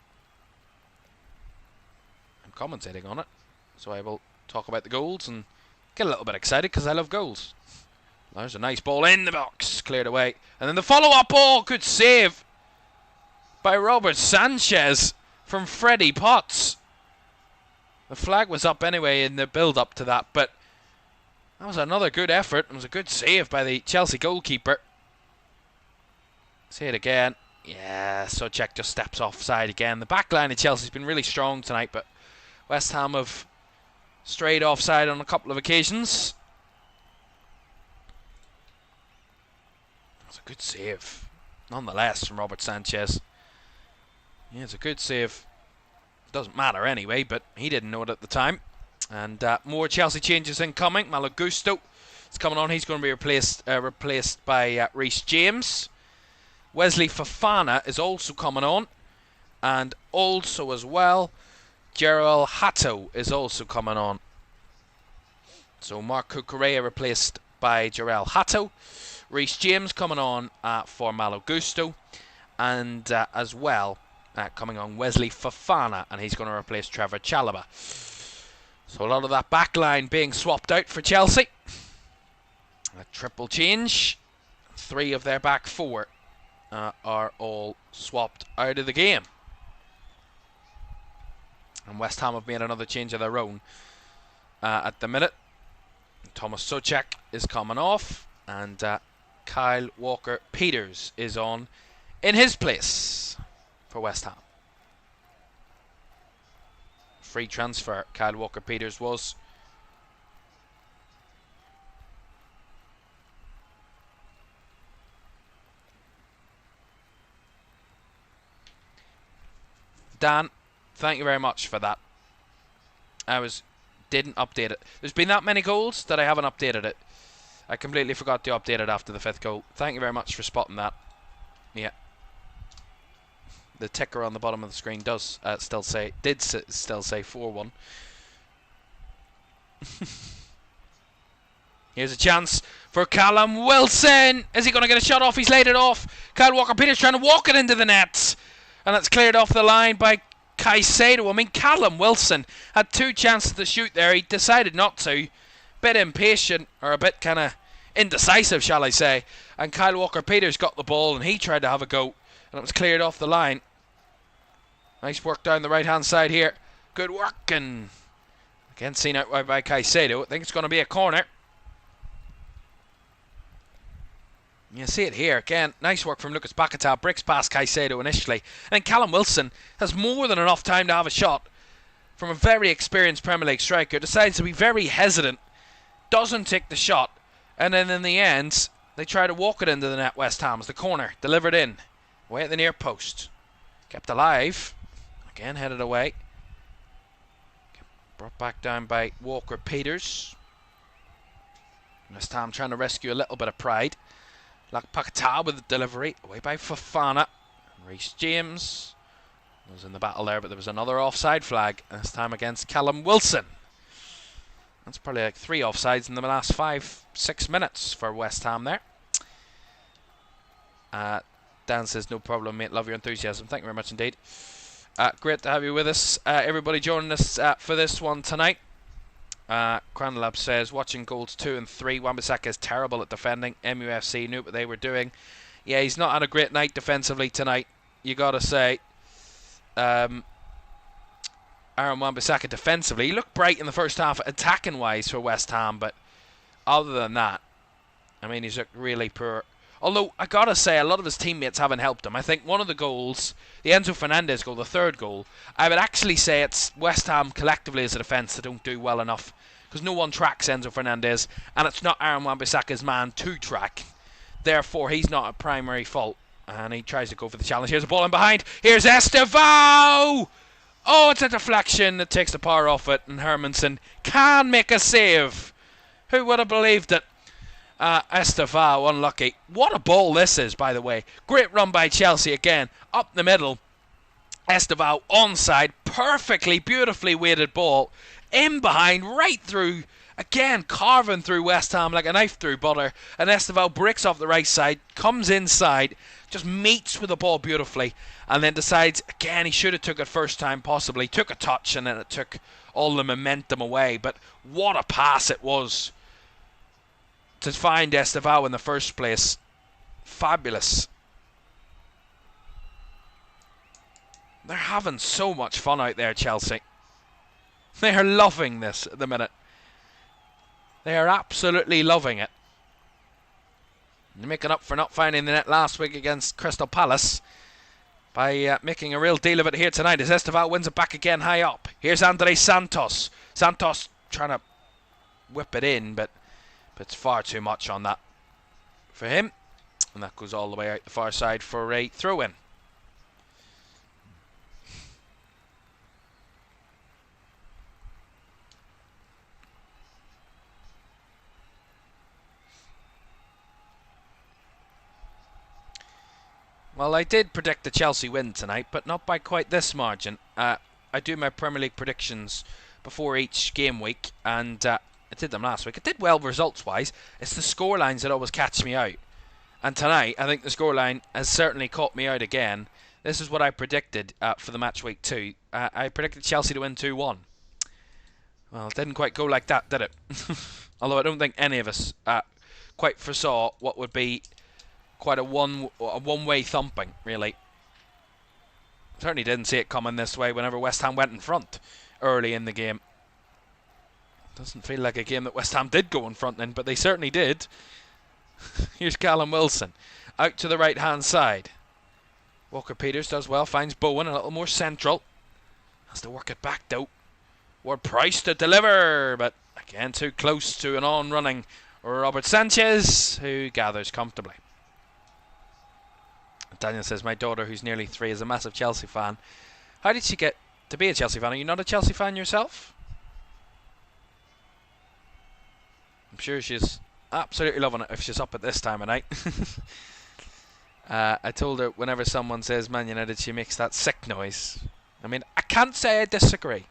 I'm commentating on it, so I will talk about the goals and get a little bit excited because I love goals. There's a nice ball in the box, cleared away. And then the follow-up ball, good save by Robert Sanchez from Freddie Potts. The flag was up anyway in the build-up to that, but that was another good effort. It was a good save by the Chelsea goalkeeper. See it again. Yeah, Souček just steps offside again. The back line of Chelsea's been really strong tonight, but West Ham have strayed offside on a couple of occasions. That's a good save, nonetheless, from Robert Sanchez. Yeah, it's a good save. Doesn't matter anyway, but he didn't know it at the time. And more Chelsea changes incoming. Malo Gusto is coming on. He's going to be replaced by Reece James. Wesley Fofana is also coming on. And also as well, Gerald Hatto is also coming on. So Marco Correa replaced by Gerald Hatto. Reece James coming on for Malo Gusto. And as well, coming on Wesley Fofana, and he's going to replace Trevor Chalobah. So a lot of that back line being swapped out for Chelsea. A triple change. 3 of their back 4 are all swapped out of the game. And West Ham have made another change of their own at the minute. Thomas Souček is coming off, and Kyle Walker-Peters is on in his place for West Ham. Free transfer, Kyle Walker-Peters was. Dan, thank you very much for that. Didn't update it. There's been that many goals that I haven't updated it. I completely forgot to update it after the 5th goal. Thank you very much for spotting that. Yeah. The ticker on the bottom of the screen does still say 4-1. Here's a chance for Callum Wilson. Is he going to get a shot off? He's laid it off. Kyle Walker-Peters trying to walk it into the net. And it's cleared off the line by Caicedo. I mean, Callum Wilson had 2 chances to shoot there. He decided not to. Bit impatient, or a bit kind of indecisive, shall I say. And Kyle Walker-Peters got the ball, and he tried to have a go. And it was cleared off the line. Nice work down the right-hand side here. Good work, and again seen out wide by Caicedo. I think it's going to be a corner. You see it here again. Nice work from Lucas Paquetá. Bricks past Caicedo initially. And Callum Wilson has more than enough time to have a shot from a very experienced Premier League striker. Decides to be very hesitant. Doesn't take the shot. And then in the end, they try to walk it into the net. West Ham as the corner. Delivered in. Away at the near post. Kept alive. Again headed away. Brought back down by Walker-Peters. West Ham trying to rescue a little bit of pride. Like Paquetá with the delivery, away by Fofana. Reece James was in the battle there, but there was another offside flag, this time against Callum Wilson. That's probably like 3 offsides in the last 5-6 minutes for West Ham there. Dan says, no problem, mate, love your enthusiasm. Thank you very much indeed. Great to have you with us. Everybody joining us for this one tonight. Cranlab says, watching goals 2 and 3. Wan-Bissaka is terrible at defending. MUFC knew what they were doing. Yeah, he's not had a great night defensively tonight, you gotta say. Aaron Wan-Bissaka defensively, he looked bright in the first half attacking wise for West Ham, but other than that, I mean, he's looked really poor. Although I gotta say, a lot of his teammates haven't helped him. I think one of the goals, the Enzo Fernandez goal, the 3rd goal, I would actually say it's West Ham collectively as a defence that don't do well enough, because no one tracks Enzo Fernandez, and it's not Aaron Wan-Bissaka's man to track. Therefore, he's not a primary fault, and he tries to go for the challenge. Here's a ball in behind. Here's Estevao! Oh, it's a deflection that takes the power off it, and Hermansen can make a save. Who would have believed it? Estevao, unlucky. What a ball this is, by the way. Great run by Chelsea again. Up the middle. Estevao onside. Perfectly, beautifully weighted ball. In behind, right through. Again, carving through West Ham like a knife through butter. And Estevao breaks off the right side. Comes inside. Just meets with the ball beautifully. And then decides, again, he should have took it first time possibly. Took a touch and then it took all the momentum away. But what a pass it was to find Estevao in the first place. Fabulous. They're having so much fun out there, Chelsea. They are loving this at the minute. They are absolutely loving it. They're making up for not finding the net last week against Crystal Palace by making a real deal of it here tonight as Estevao wins it back again high up. Here's Andre Santos. Santos trying to whip it in, but it's far too much on that for him. And that goes all the way out the far side for a throw-in. Well, I did predict the Chelsea win tonight, but not by quite this margin. I do my Premier League predictions before each game week, and I did them last week. I did well results-wise. It's the scorelines that always catch me out. And tonight, I think the scoreline has certainly caught me out again. This is what I predicted for the match week 2. I predicted Chelsea to win 2-1. Well, it didn't quite go like that, did it? Although I don't think any of us quite foresaw what would be quite a one-way thumping, really. Certainly didn't see it coming this way whenever West Ham went in front early in the game. Doesn't feel like a game that West Ham did go in front in, but they certainly did. Here's Callum Wilson out to the right hand side. Walker-Peters does well, finds Bowen a little more central. Has to work it back though. Ward-Prowse to deliver, but again too close to an on-running Robert Sanchez, who gathers comfortably. Daniel says, my daughter, who's nearly 3, is a massive Chelsea fan. How did she get to be a Chelsea fan? Are you not a Chelsea fan yourself? I'm sure she's absolutely loving it if she's up at this time of night. I told her whenever someone says Man United, she makes that sick noise. I mean, I can't say I disagree.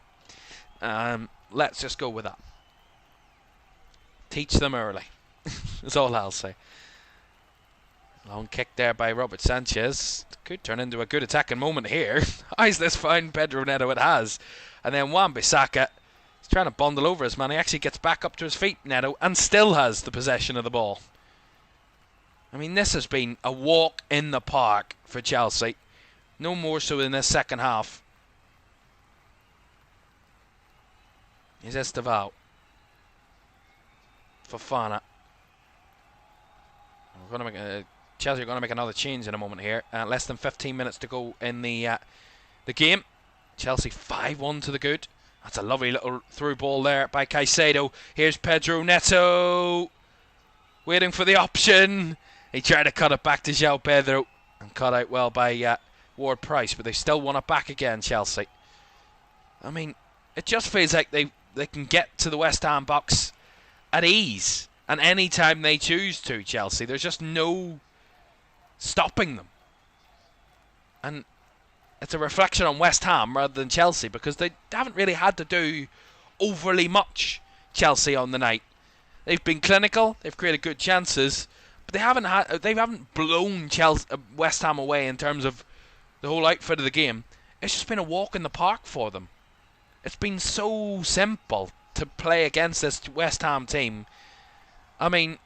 Let's just go with that. Teach them early. That's all I'll say. Long kick there by Robert Sanchez. Could turn into a good attacking moment here. Eyes this fine Pedro Neto, it has. And then Wan-Bissaka is trying to bundle over his man. He actually gets back up to his feet, Neto, and still has the possession of the ball. I mean, this has been a walk in the park for Chelsea. No more so in this second half. Here's Estevao. Fofana. We're going to make Chelsea are going to make another change in a moment here. Less than 15 minutes to go in the game. Chelsea 5-1 to the good. That's a lovely little through ball there by Caicedo. Here's Pedro Neto. Waiting for the option. He tried to cut it back to João Pedro. And cut out well by Ward-Prowse. But they still want it back again, Chelsea. I mean, it just feels like they can get to the West Ham box at ease. And any time they choose to, Chelsea. There's just no stopping them. And it's a reflection on West Ham rather than Chelsea, because they haven't really had to do overly much, Chelsea, on the night. They've been clinical, they've created good chances, but they haven't blown West Ham away in terms of the whole outfit of the game. It's just been a walk in the park for them. It's been so simple to play against this West Ham team. I mean,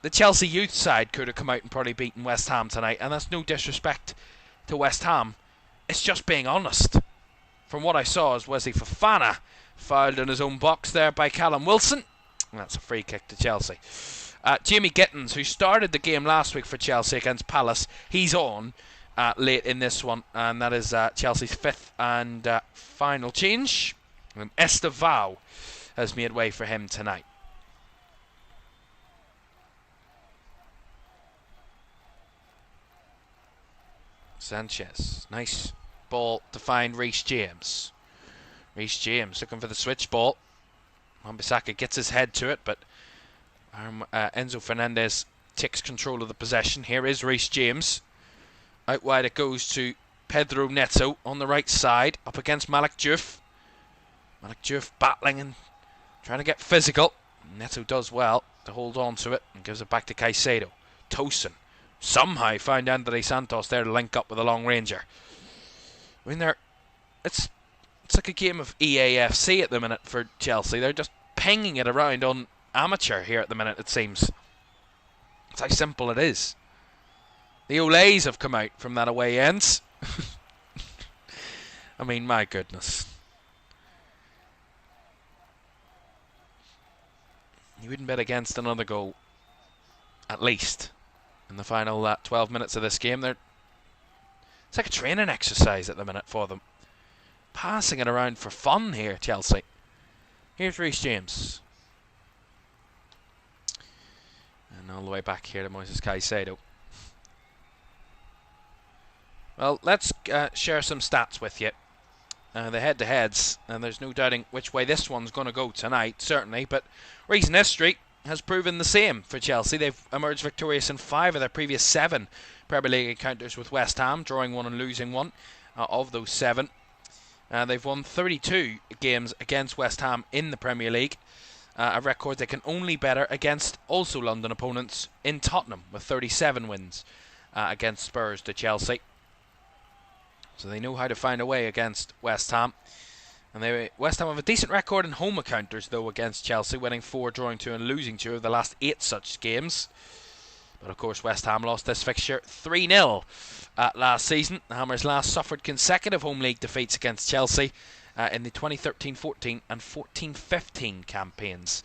the Chelsea youth side could have come out and probably beaten West Ham tonight, and that's no disrespect to West Ham. It's just being honest. From what I saw, as Wesley Fofana fouled in his own box there by Callum Wilson. And that's a free kick to Chelsea. Jamie Gittins, who started the game last week for Chelsea against Palace, he's on late in this one, and that is Chelsea's 5th and final change. And Estevao has made way for him tonight. Sanchez, nice ball to find Reece James. Reece James looking for the switch ball. Wan-Bissaka gets his head to it, but Enzo Fernandez takes control of the possession. Here is Reece James. Out wide it goes to Pedro Neto on the right side, up against Malik Diouf. Malik Diouf battling and trying to get physical. Neto does well to hold on to it and gives it back to Caicedo. Tosin somehow found Andre Santos there to link up with a long ranger. I mean, it's like a game of EAFC at the minute for Chelsea. They're just pinging it around on amateur here at the minute, it seems. That's how simple it is. The Olays have come out from that away end. I mean, my goodness. You wouldn't bet against another goal, at least, in the final 12 minutes of this game. It's like a training exercise at the minute for them. Passing it around for fun here, Chelsea. Here's Reece James. And all the way back here to Moises Caicedo. Well, let's share some stats with you. The head-to-heads, and there's no doubting which way this one's going to go tonight, certainly. But recent history has proven the same for Chelsea. They've emerged victorious in 5 of their previous 7 Premier League encounters with West Ham, drawing 1 and losing 1 of those 7. They've won 32 games against West Ham in the Premier League, a record they can only better against also London opponents in Tottenham, with 37 wins against Spurs to Chelsea. So they know how to find a way against West Ham. And West Ham have a decent record in home encounters, though, against Chelsea, winning 4, drawing 2 and losing 2 of the last 8 such games. But of course West Ham lost this fixture 3-0 last season. The Hammers last suffered consecutive home league defeats against Chelsea in the 2013-14 and 14-15 campaigns.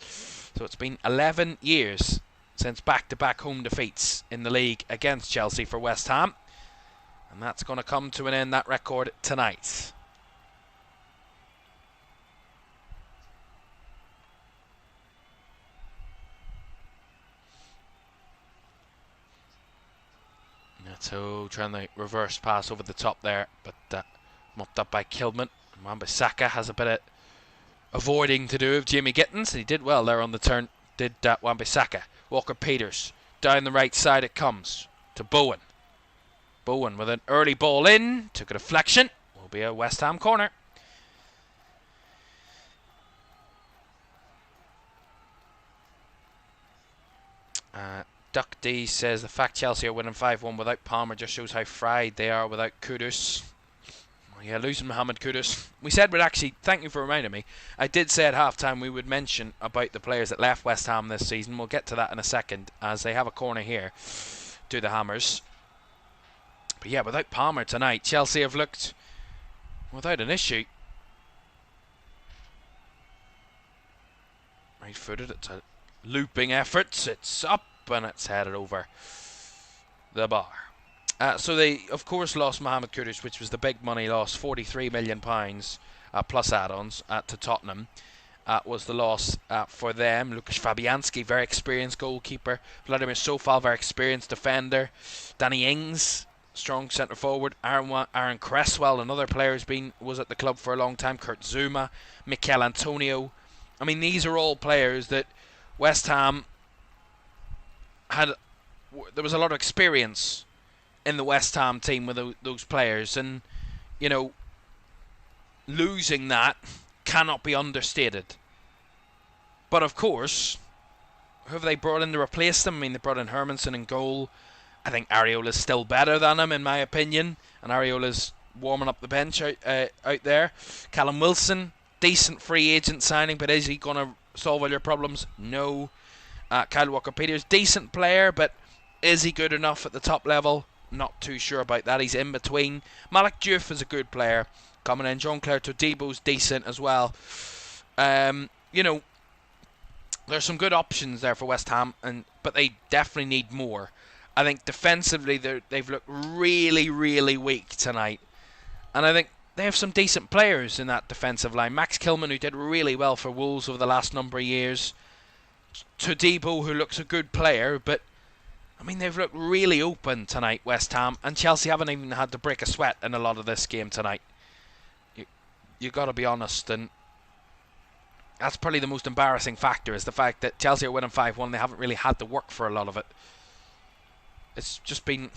So it's been 11 years since back-to-back home defeats in the league against Chelsea for West Ham. And that's going to come to an end, that record, tonight. So trying the reverse pass over the top there, but mopped up by Kilman. Wan-Bissaka has a bit of avoiding to do of Jamie Gittins. He did well there on the turn, did Wan-Bissaka. Walker-Peters, down the right side it comes to Bowen. Bowen with an early ball in, took a deflection, will be a West Ham corner. Duck D says the fact Chelsea are winning 5-1 without Palmer just shows how fried they are without Kudus. Yeah, losing Mohamed Kudus. We said we'd actually, thank you for reminding me, I did say at half-time we would mention about the players that left West Ham this season. We'll get to that in a second, as they have a corner here to the Hammers. But yeah, without Palmer tonight, Chelsea have looked without an issue. Right-footed, it's a looping effort, it's up and it's headed over the bar. So they, of course, lost Mohamed Kudus, which was the big money loss, £43 million plus add-ons to Tottenham. Was the loss for them. Lukasz Fabianski, very experienced goalkeeper. Vladimir Sofal, very experienced defender. Danny Ings, strong centre forward. Aaron Cresswell, another player was at the club for a long time. Kurt Zouma, Mikel Antonio. I mean, these are all players that West Ham there was a lot of experience in the West Ham team with those players, and you know, losing that cannot be understated. But of course, who have they brought in to replace them? I mean, they brought in Hermansen in goal. I think Areola's still better than him, in my opinion, and Areola's warming up the bench out there. Callum Wilson, decent free agent signing, but is he going to solve all your problems? No. Kyle Walker-Peters, decent player, but is he good enough at the top level? Not too sure about that. He's in between. Malik Diouf is a good player coming in. Jean-Claire Todibo's decent as well. You know, there's some good options there for West Ham, but they definitely need more. I think defensively they've looked really, really weak tonight, and I think they have some decent players in that defensive line. Max Kilman, who did really well for Wolves over the last number of years. Todibo, who looks a good player, but I mean, they've looked really open tonight, West Ham, and Chelsea haven't even had to break a sweat in a lot of this game tonight. You got to be honest, and that's probably the most embarrassing factor, is the fact that Chelsea are winning 5-1. They haven't really had to work for a lot of it. It's just been,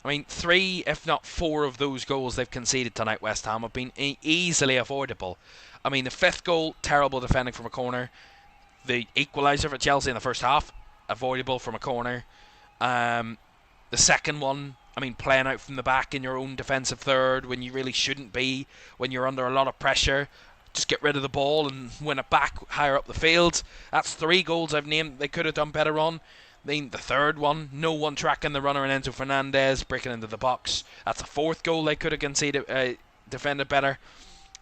I mean, 3, if not 4 of those goals they've conceded tonight, West Ham, have been easily avoidable. I mean, the 5th goal, terrible defending from a corner. The equalizer for Chelsea in the first half, avoidable from a corner. The second one, I mean, playing out from the back in your own defensive third when you really shouldn't be, when you're under a lot of pressure. Just get rid of the ball and win it back higher up the field. That's 3 goals I've named they could have done better on. Then the third one, no one tracking the runner, and Enzo Fernandez breaking into the box. That's a 4th goal they could have conceded, defended better.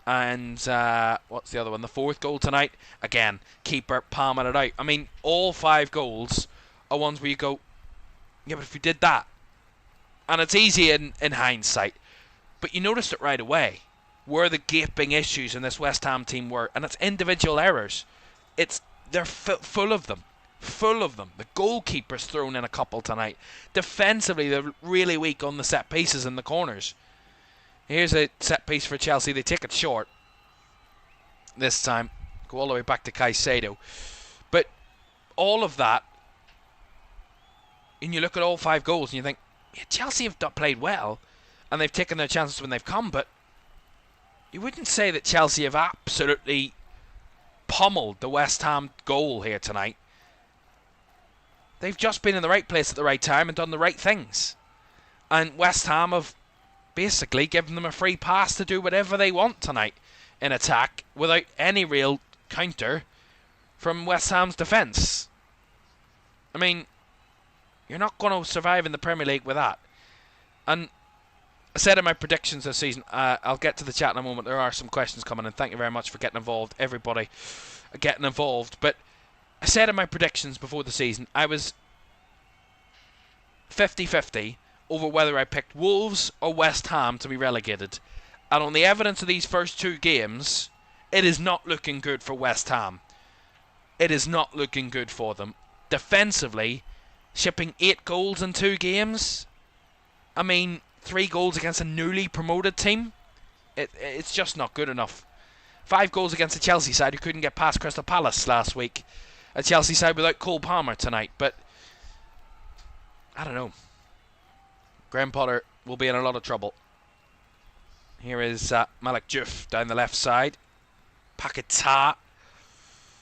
And what's the other one? The 4th goal tonight, again, keeper palming it out. I mean, all 5 goals are ones where you go, yeah, but if you did that, and it's easy in hindsight, but you noticed it right away, where the gaping issues in this West Ham team were, and it's individual errors. They're full of them. Full of them. The goalkeeper's thrown in a couple tonight. Defensively, they're really weak on the set pieces and the corners. Here's a set piece for Chelsea. They take it short this time. Go all the way back to Caicedo. But all of that, and you look at all 5 goals and you think, yeah, Chelsea have played well and they've taken their chances when they've come, but you wouldn't say that Chelsea have absolutely pummeled the West Ham goal here tonight. They've just been in the right place at the right time and done the right things. And West Ham have basically given them a free pass to do whatever they want tonight in attack without any real counter from West Ham's defence. I mean, you're not going to survive in the Premier League with that. And I said in my predictions this season, I'll get to the chat in a moment. There are some questions coming, and thank you very much for getting involved, everybody getting involved. But I said in my predictions before the season, I was 50-50 over whether I picked Wolves or West Ham to be relegated. And on the evidence of these first two games, it is not looking good for West Ham. It is not looking good for them. Defensively, shipping 8 goals in 2 games. I mean, 3 goals against a newly promoted team. It's just not good enough. 5 goals against a Chelsea side who couldn't get past Crystal Palace last week. A Chelsea side without Cole Palmer tonight. But, I don't know. Graham Potter will be in a lot of trouble. Here is Malik Diouf down the left side. Paquetá,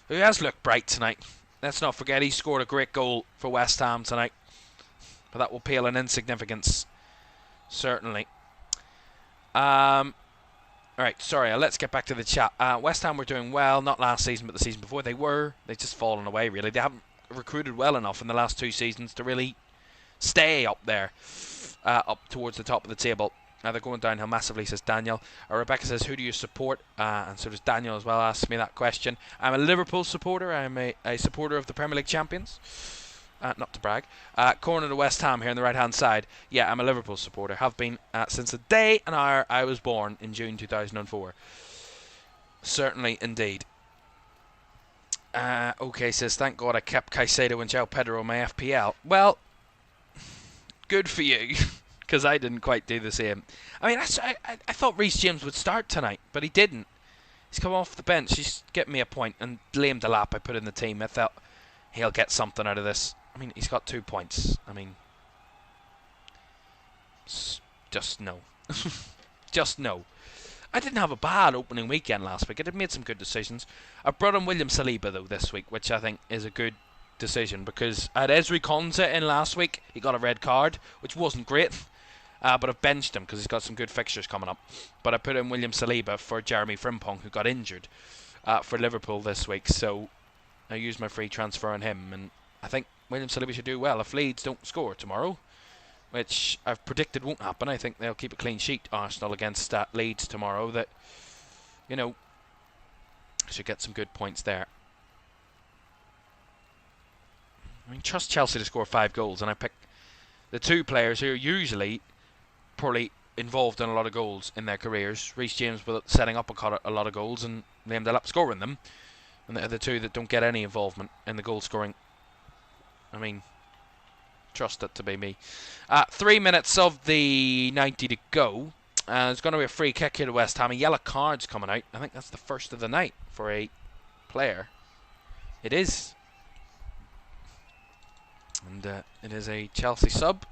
who has looked bright tonight. Let's not forget he scored a great goal for West Ham tonight. But that will pale in insignificance. Certainly. Alright, sorry, let's get back to the chat. West Ham were doing well, not last season, but the season before. They've just fallen away, really. They haven't recruited well enough in the last 2 seasons to really stay up there, up towards the top of the table. They're going downhill massively, says Daniel. Rebecca says, who do you support? And so does Daniel as well, asks me that question. I'm a Liverpool supporter. I'm a supporter of the Premier League champions. Not to brag. Corner to West Ham here on the right-hand side. Yeah, I'm a Liverpool supporter. Have been since the day and hour I was born in June 2004. Certainly, indeed. Okay, says, thank God I kept Caicedo and João Pedro in my FPL. Well, good for you, because I didn't quite do the same. I mean, I thought Reece James would start tonight, but he didn't. He's come off the bench. He's getting me a point, and Liam Delap I put in the team. I thought he'll get something out of this. I mean, he's got 2 points. I mean, just no. Just no. I didn't have a bad opening weekend last week. I did made some good decisions. I brought in William Saliba, though, this week, which I think is a good decision, because I had Ezri Konsa in last week. He got a red card, which wasn't great, but I've benched him because he's got some good fixtures coming up. But I put in William Saliba for Jeremy Frimpong, who got injured for Liverpool this week, so I used my free transfer on him, and I think William Saliba should do well if Leeds don't score tomorrow, which I've predicted won't happen. I think they'll keep a clean sheet, Arsenal, against Leeds tomorrow. That, you know, should get some good points there. I mean, trust Chelsea to score 5 goals, and I pick the 2 players who are usually probably involved in a lot of goals in their careers. Reece James with setting up a lot of goals, and Liam Delap scoring them. And they're the 2 that don't get any involvement in the goal scoring. I mean, trust it to be me. 3 minutes of the 90 to go. There's going to be a free kick here to West Ham. A yellow card's coming out. I think that's the first of the night for a player. It is. And it is a Chelsea sub.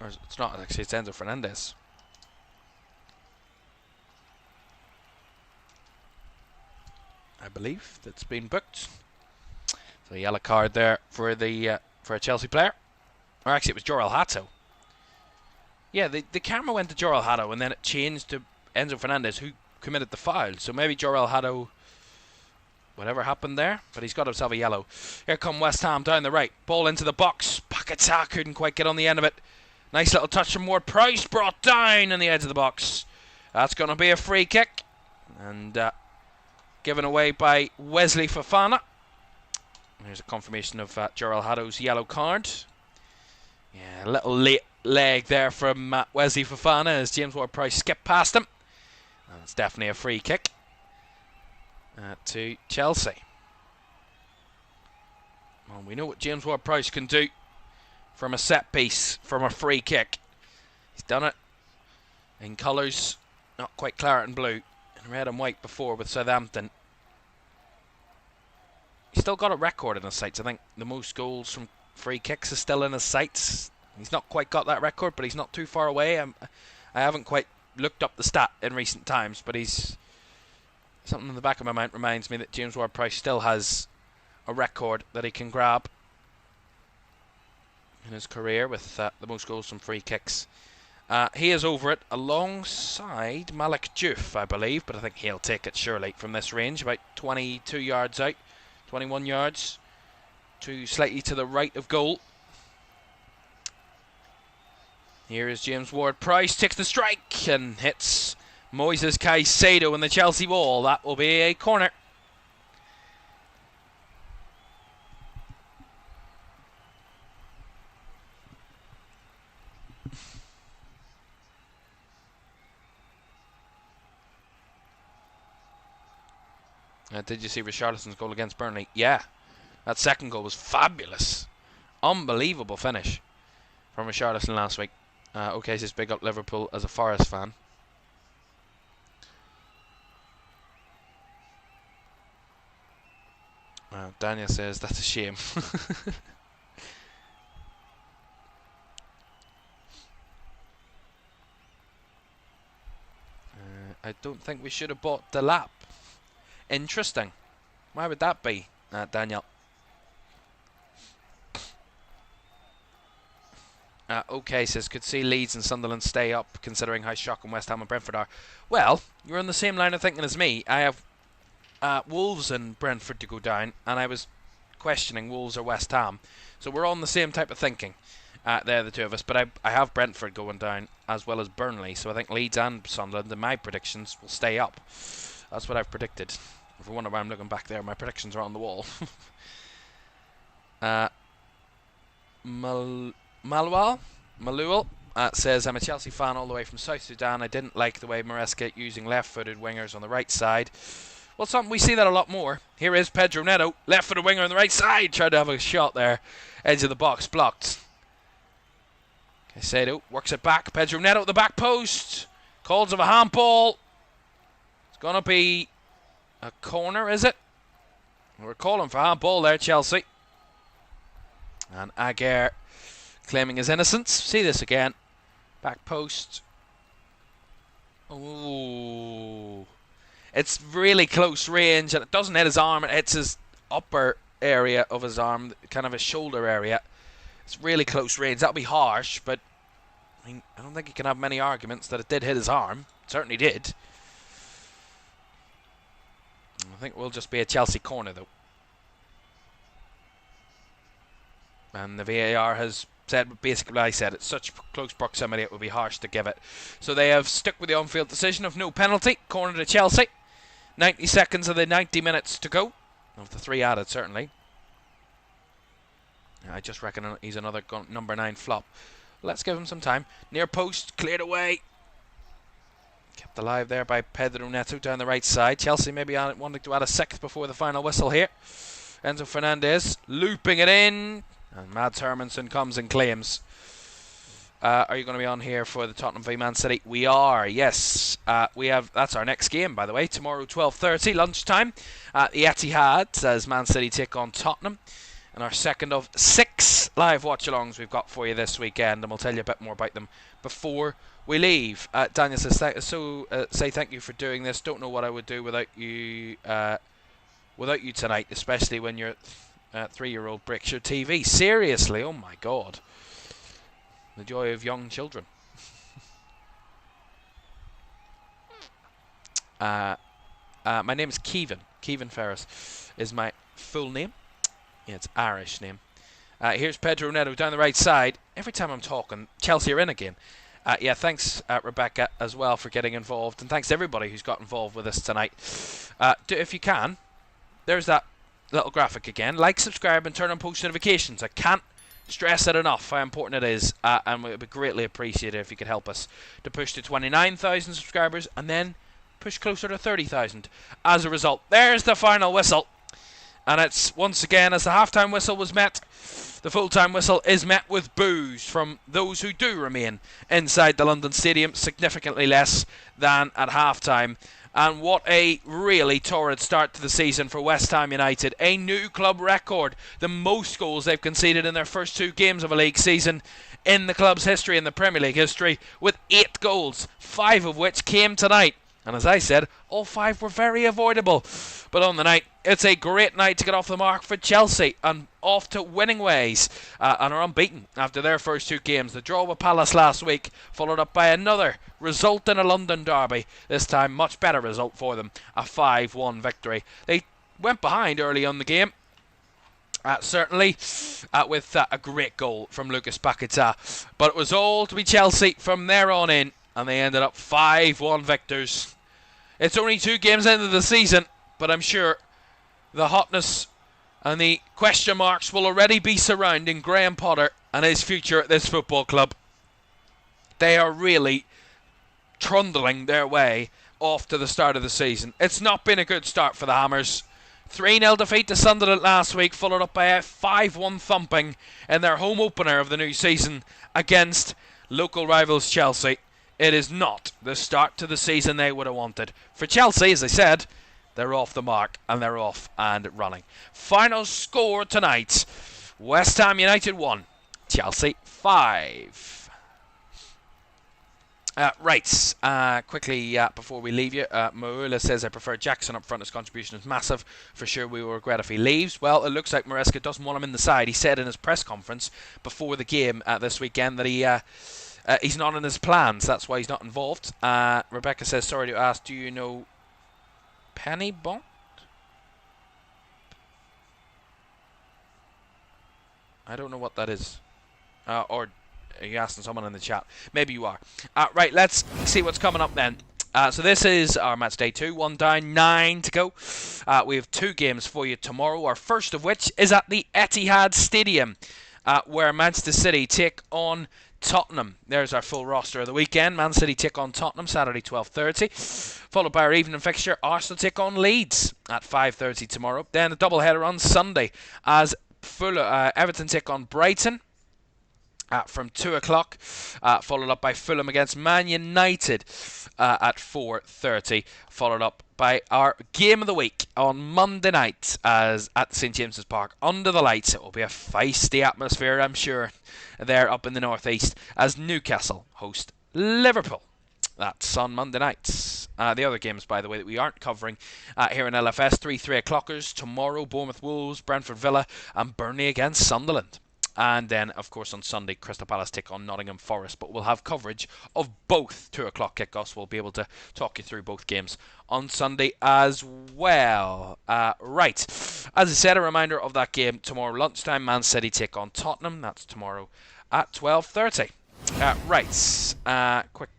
Or it's not, actually, it's Enzo Fernandez. I believe that's been booked. So a yellow card there for the for a Chelsea player. Or actually, it was Jorel Hato. Yeah, the camera went to Jorel Hato, and then it changed to Enzo Fernandez, who committed the foul. So maybe Jorel Hato, whatever happened there, but he's got himself a yellow. Here come West Ham down the right. Ball into the box. Paquetá couldn't quite get on the end of it. Nice little touch from Ward Price, brought down on the edge of the box. That's going to be a free kick. And given away by Wesley Fofana. There's a confirmation of Jorel Hato's yellow card. Yeah, a little late leg there from Wesley Fofana as James Ward-Prowse skipped past him. And it's definitely a free kick to Chelsea. Well, we know what James Ward-Prowse can do from a set piece, from a free kick. He's done it in colours, not quite claret and blue, in red and white before with Southampton. He's still got a record in his sights. I think the most goals from free kicks is still in his sights. He's not quite got that record, but he's not too far away. I haven't quite looked up the stat in recent times, but he's... Something in the back of my mind reminds me that James Ward-Prowse still has a record that he can grab in his career with the most goals from free kicks. He is over it alongside Malik Diouf, I believe, but I think he'll take it surely from this range, about 22 yards out, 21 yards, slightly to the right of goal. Here is James Ward-Prowse, takes the strike and hits Moises Caicedo in the Chelsea wall. That will be a corner. Did you see Richarlison's goal against Burnley? Yeah. That second goal was fabulous. Unbelievable finish from Richarlison last week. Okay, says big up Liverpool as a Forest fan. Daniel says that's a shame. I don't think we should have bought the lap. Interesting. Why would that be, Daniel? Okay, says, could see Leeds and Sunderland stay up, considering how shocking West Ham and Brentford are. Well, you're on the same line of thinking as me. I have Wolves and Brentford to go down, and I was questioning Wolves or West Ham. So we're on the same type of thinking. There, the two of us. But I have Brentford going down, as well as Burnley. So I think Leeds and Sunderland, in my predictions, will stay up. That's what I've predicted. If you wonder why I'm looking back there, my predictions are on the wall. Maluel says, I'm a Chelsea fan all the way from South Sudan. I didn't like the way Maresca using left-footed wingers on the right side. Well, something we see that a lot more. Here is Pedro Neto, left-footed winger on the right side. Tried to have a shot there. Edge of the box, blocked. Caicedo works it back. Pedro Neto at the back post. Calls of a handball. It's going to be a corner, is it? We're calling for handball there, Chelsea. And Aguirre claiming his innocence. See this again. Back post. Ooh. It's really close range, and it doesn't hit his arm. It hits his upper area of his arm, kind of his shoulder area. It's really close range. That'll be harsh, but I mean, I don't think you can have many arguments that it did hit his arm. It certainly did. I think it will just be a Chelsea corner, though. And the VAR has said basically what I said. It's such close proximity, it would be harsh to give it. So they have stuck with the on-field decision of no penalty. Corner to Chelsea. 90 seconds of the 90 minutes to go. Of the 3 added, certainly. I just reckon he's another number 9 flop. Let's give him some time. Near post, cleared away. Kept alive there by Pedro Neto down the right side. Chelsea maybe wanting to add a 6th before the final whistle here. Enzo Fernandez looping it in. And Mads Hermansen comes and claims. Are you going to be on here for the Tottenham v Man City? We are, yes. We have. That's our next game, by the way. Tomorrow, 12:30, lunchtime, at the Etihad, as Man City take on Tottenham. And our second of 6 live watch-alongs we've got for you this weekend, and we'll tell you a bit more about them before we leave. Daniel says, say thank you for doing this. Don't know what I would do without you tonight, especially when your 3-year-old breaks your TV. Seriously, oh my God. The joy of young children. My name is Caoimhan Ferris is my full name. Yeah, it's Irish name. Here's Pedro Neto down the right side. Every time I'm talking, Chelsea are in again. Yeah, thanks, Rebecca, as well, for getting involved. And thanks to everybody who's got involved with us tonight. If you can, there's that little graphic again. Like, subscribe, and turn on post notifications. I can't stress it enough how important it is, and it would be greatly appreciated if you could help us to push to 29,000 subscribers and then push closer to 30,000 as a result. There's the final whistle, and it's once again, as the half-time whistle was met, the full-time whistle is met with boos from those who do remain inside the London Stadium, significantly less than at half-time. And what a really torrid start to the season for West Ham United. A new club record. The most goals they've conceded in their first 2 games of a league season in the club's history, in the Premier League history, with 8 goals, 5 of which came tonight. And as I said, all 5 were very avoidable. But on the night, it's a great night to get off the mark for Chelsea and off to winning ways and are unbeaten after their first 2 games. The draw with Palace last week, followed up by another result in a London derby. This time, much better result for them, a 5-1 victory. They went behind early on the game. Certainly, with a great goal from Lucas Paquetá. But it was all to be Chelsea from there on in, and they ended up 5-1 victors. It's only 2 games into the season, but I'm sure the hotness and the question marks will already be surrounding Graham Potter and his future at this football club. They are really trundling their way off to the start of the season. It's not been a good start for the Hammers. 3-0 defeat to Sunderland last week, followed up by a 5-1 thumping in their home opener of the new season against local rivals Chelsea. It is not the start to the season they would have wanted. For Chelsea, as I said, they're off the mark and they're off and running. Final score tonight, West Ham United 1, Chelsea 5. Quickly before we leave you, Maula says, I prefer Jackson up front. His contribution is massive. For sure we will regret if he leaves. Well, it looks like Maresca doesn't want him in the side. He said in his press conference before the game this weekend that he's not in his plans. That's why he's not involved. Rebecca says, sorry to ask, do you know Penny Bont? I don't know what that is. Or are you asking someone in the chat? Maybe you are. Right, let's see what's coming up then. So this is our match day 2. 1 down, 9 to go. We have 2 games for you tomorrow. Our first of which is at the Etihad Stadium, where Manchester City take on Tottenham. There's our full roster of the weekend. Man City take on Tottenham Saturday 12:30, followed by our evening fixture. Arsenal take on Leeds at 5:30 tomorrow. Then a double header on Sunday as Everton take on Brighton from 2 o'clock, followed up by Fulham against Man United at 4:30, followed up by our game of the week on Monday night as at St James's Park under the lights. It will be a feisty atmosphere, I'm sure, there up in the northeast as Newcastle host Liverpool. That's on Monday nights. The other games, by the way, that we aren't covering here in LFS, 3 o'clockers tomorrow: Bournemouth Wolves, Brentford Villa, and Burnley against Sunderland. And then, of course, on Sunday, Crystal Palace take on Nottingham Forest. But we'll have coverage of both 2 o'clock kickoffs. We'll be able to talk you through both games on Sunday as well. Right. As I said, a reminder of that game tomorrow lunchtime. Man City take on Tottenham. That's tomorrow at 12:30. Quick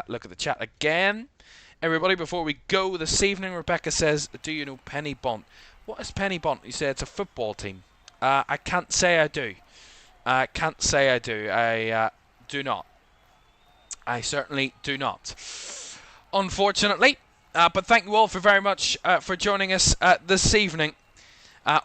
look at the chat again. Everybody, before we go this evening, Rebecca says, do you know Penny Bont? What is Penny Bont? You say it's a football team. I can't say I do. I do not. I certainly do not. Unfortunately. But thank you all very much for joining us this evening.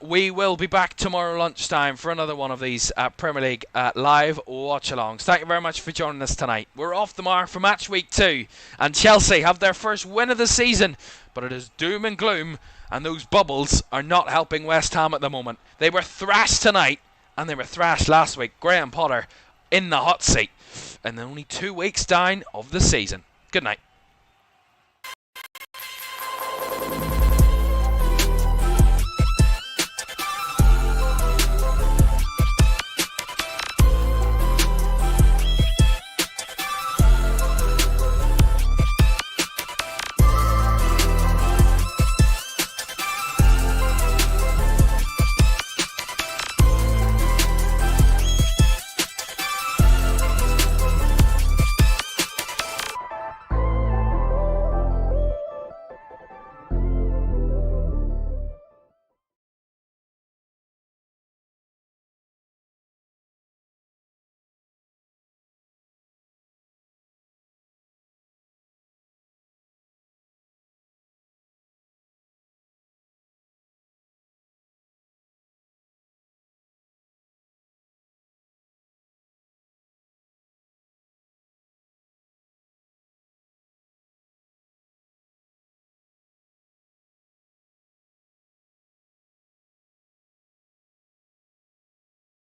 We will be back tomorrow lunchtime for another one of these Premier League live watch-alongs. Thank you very much for joining us tonight. We're off the mark for match week 2. And Chelsea have their first win of the season. But it is doom and gloom. And those bubbles are not helping West Ham at the moment. They were thrashed tonight. And they were thrashed last week. Graham Potter in the hot seat. And only 2 weeks down of the season. Good night.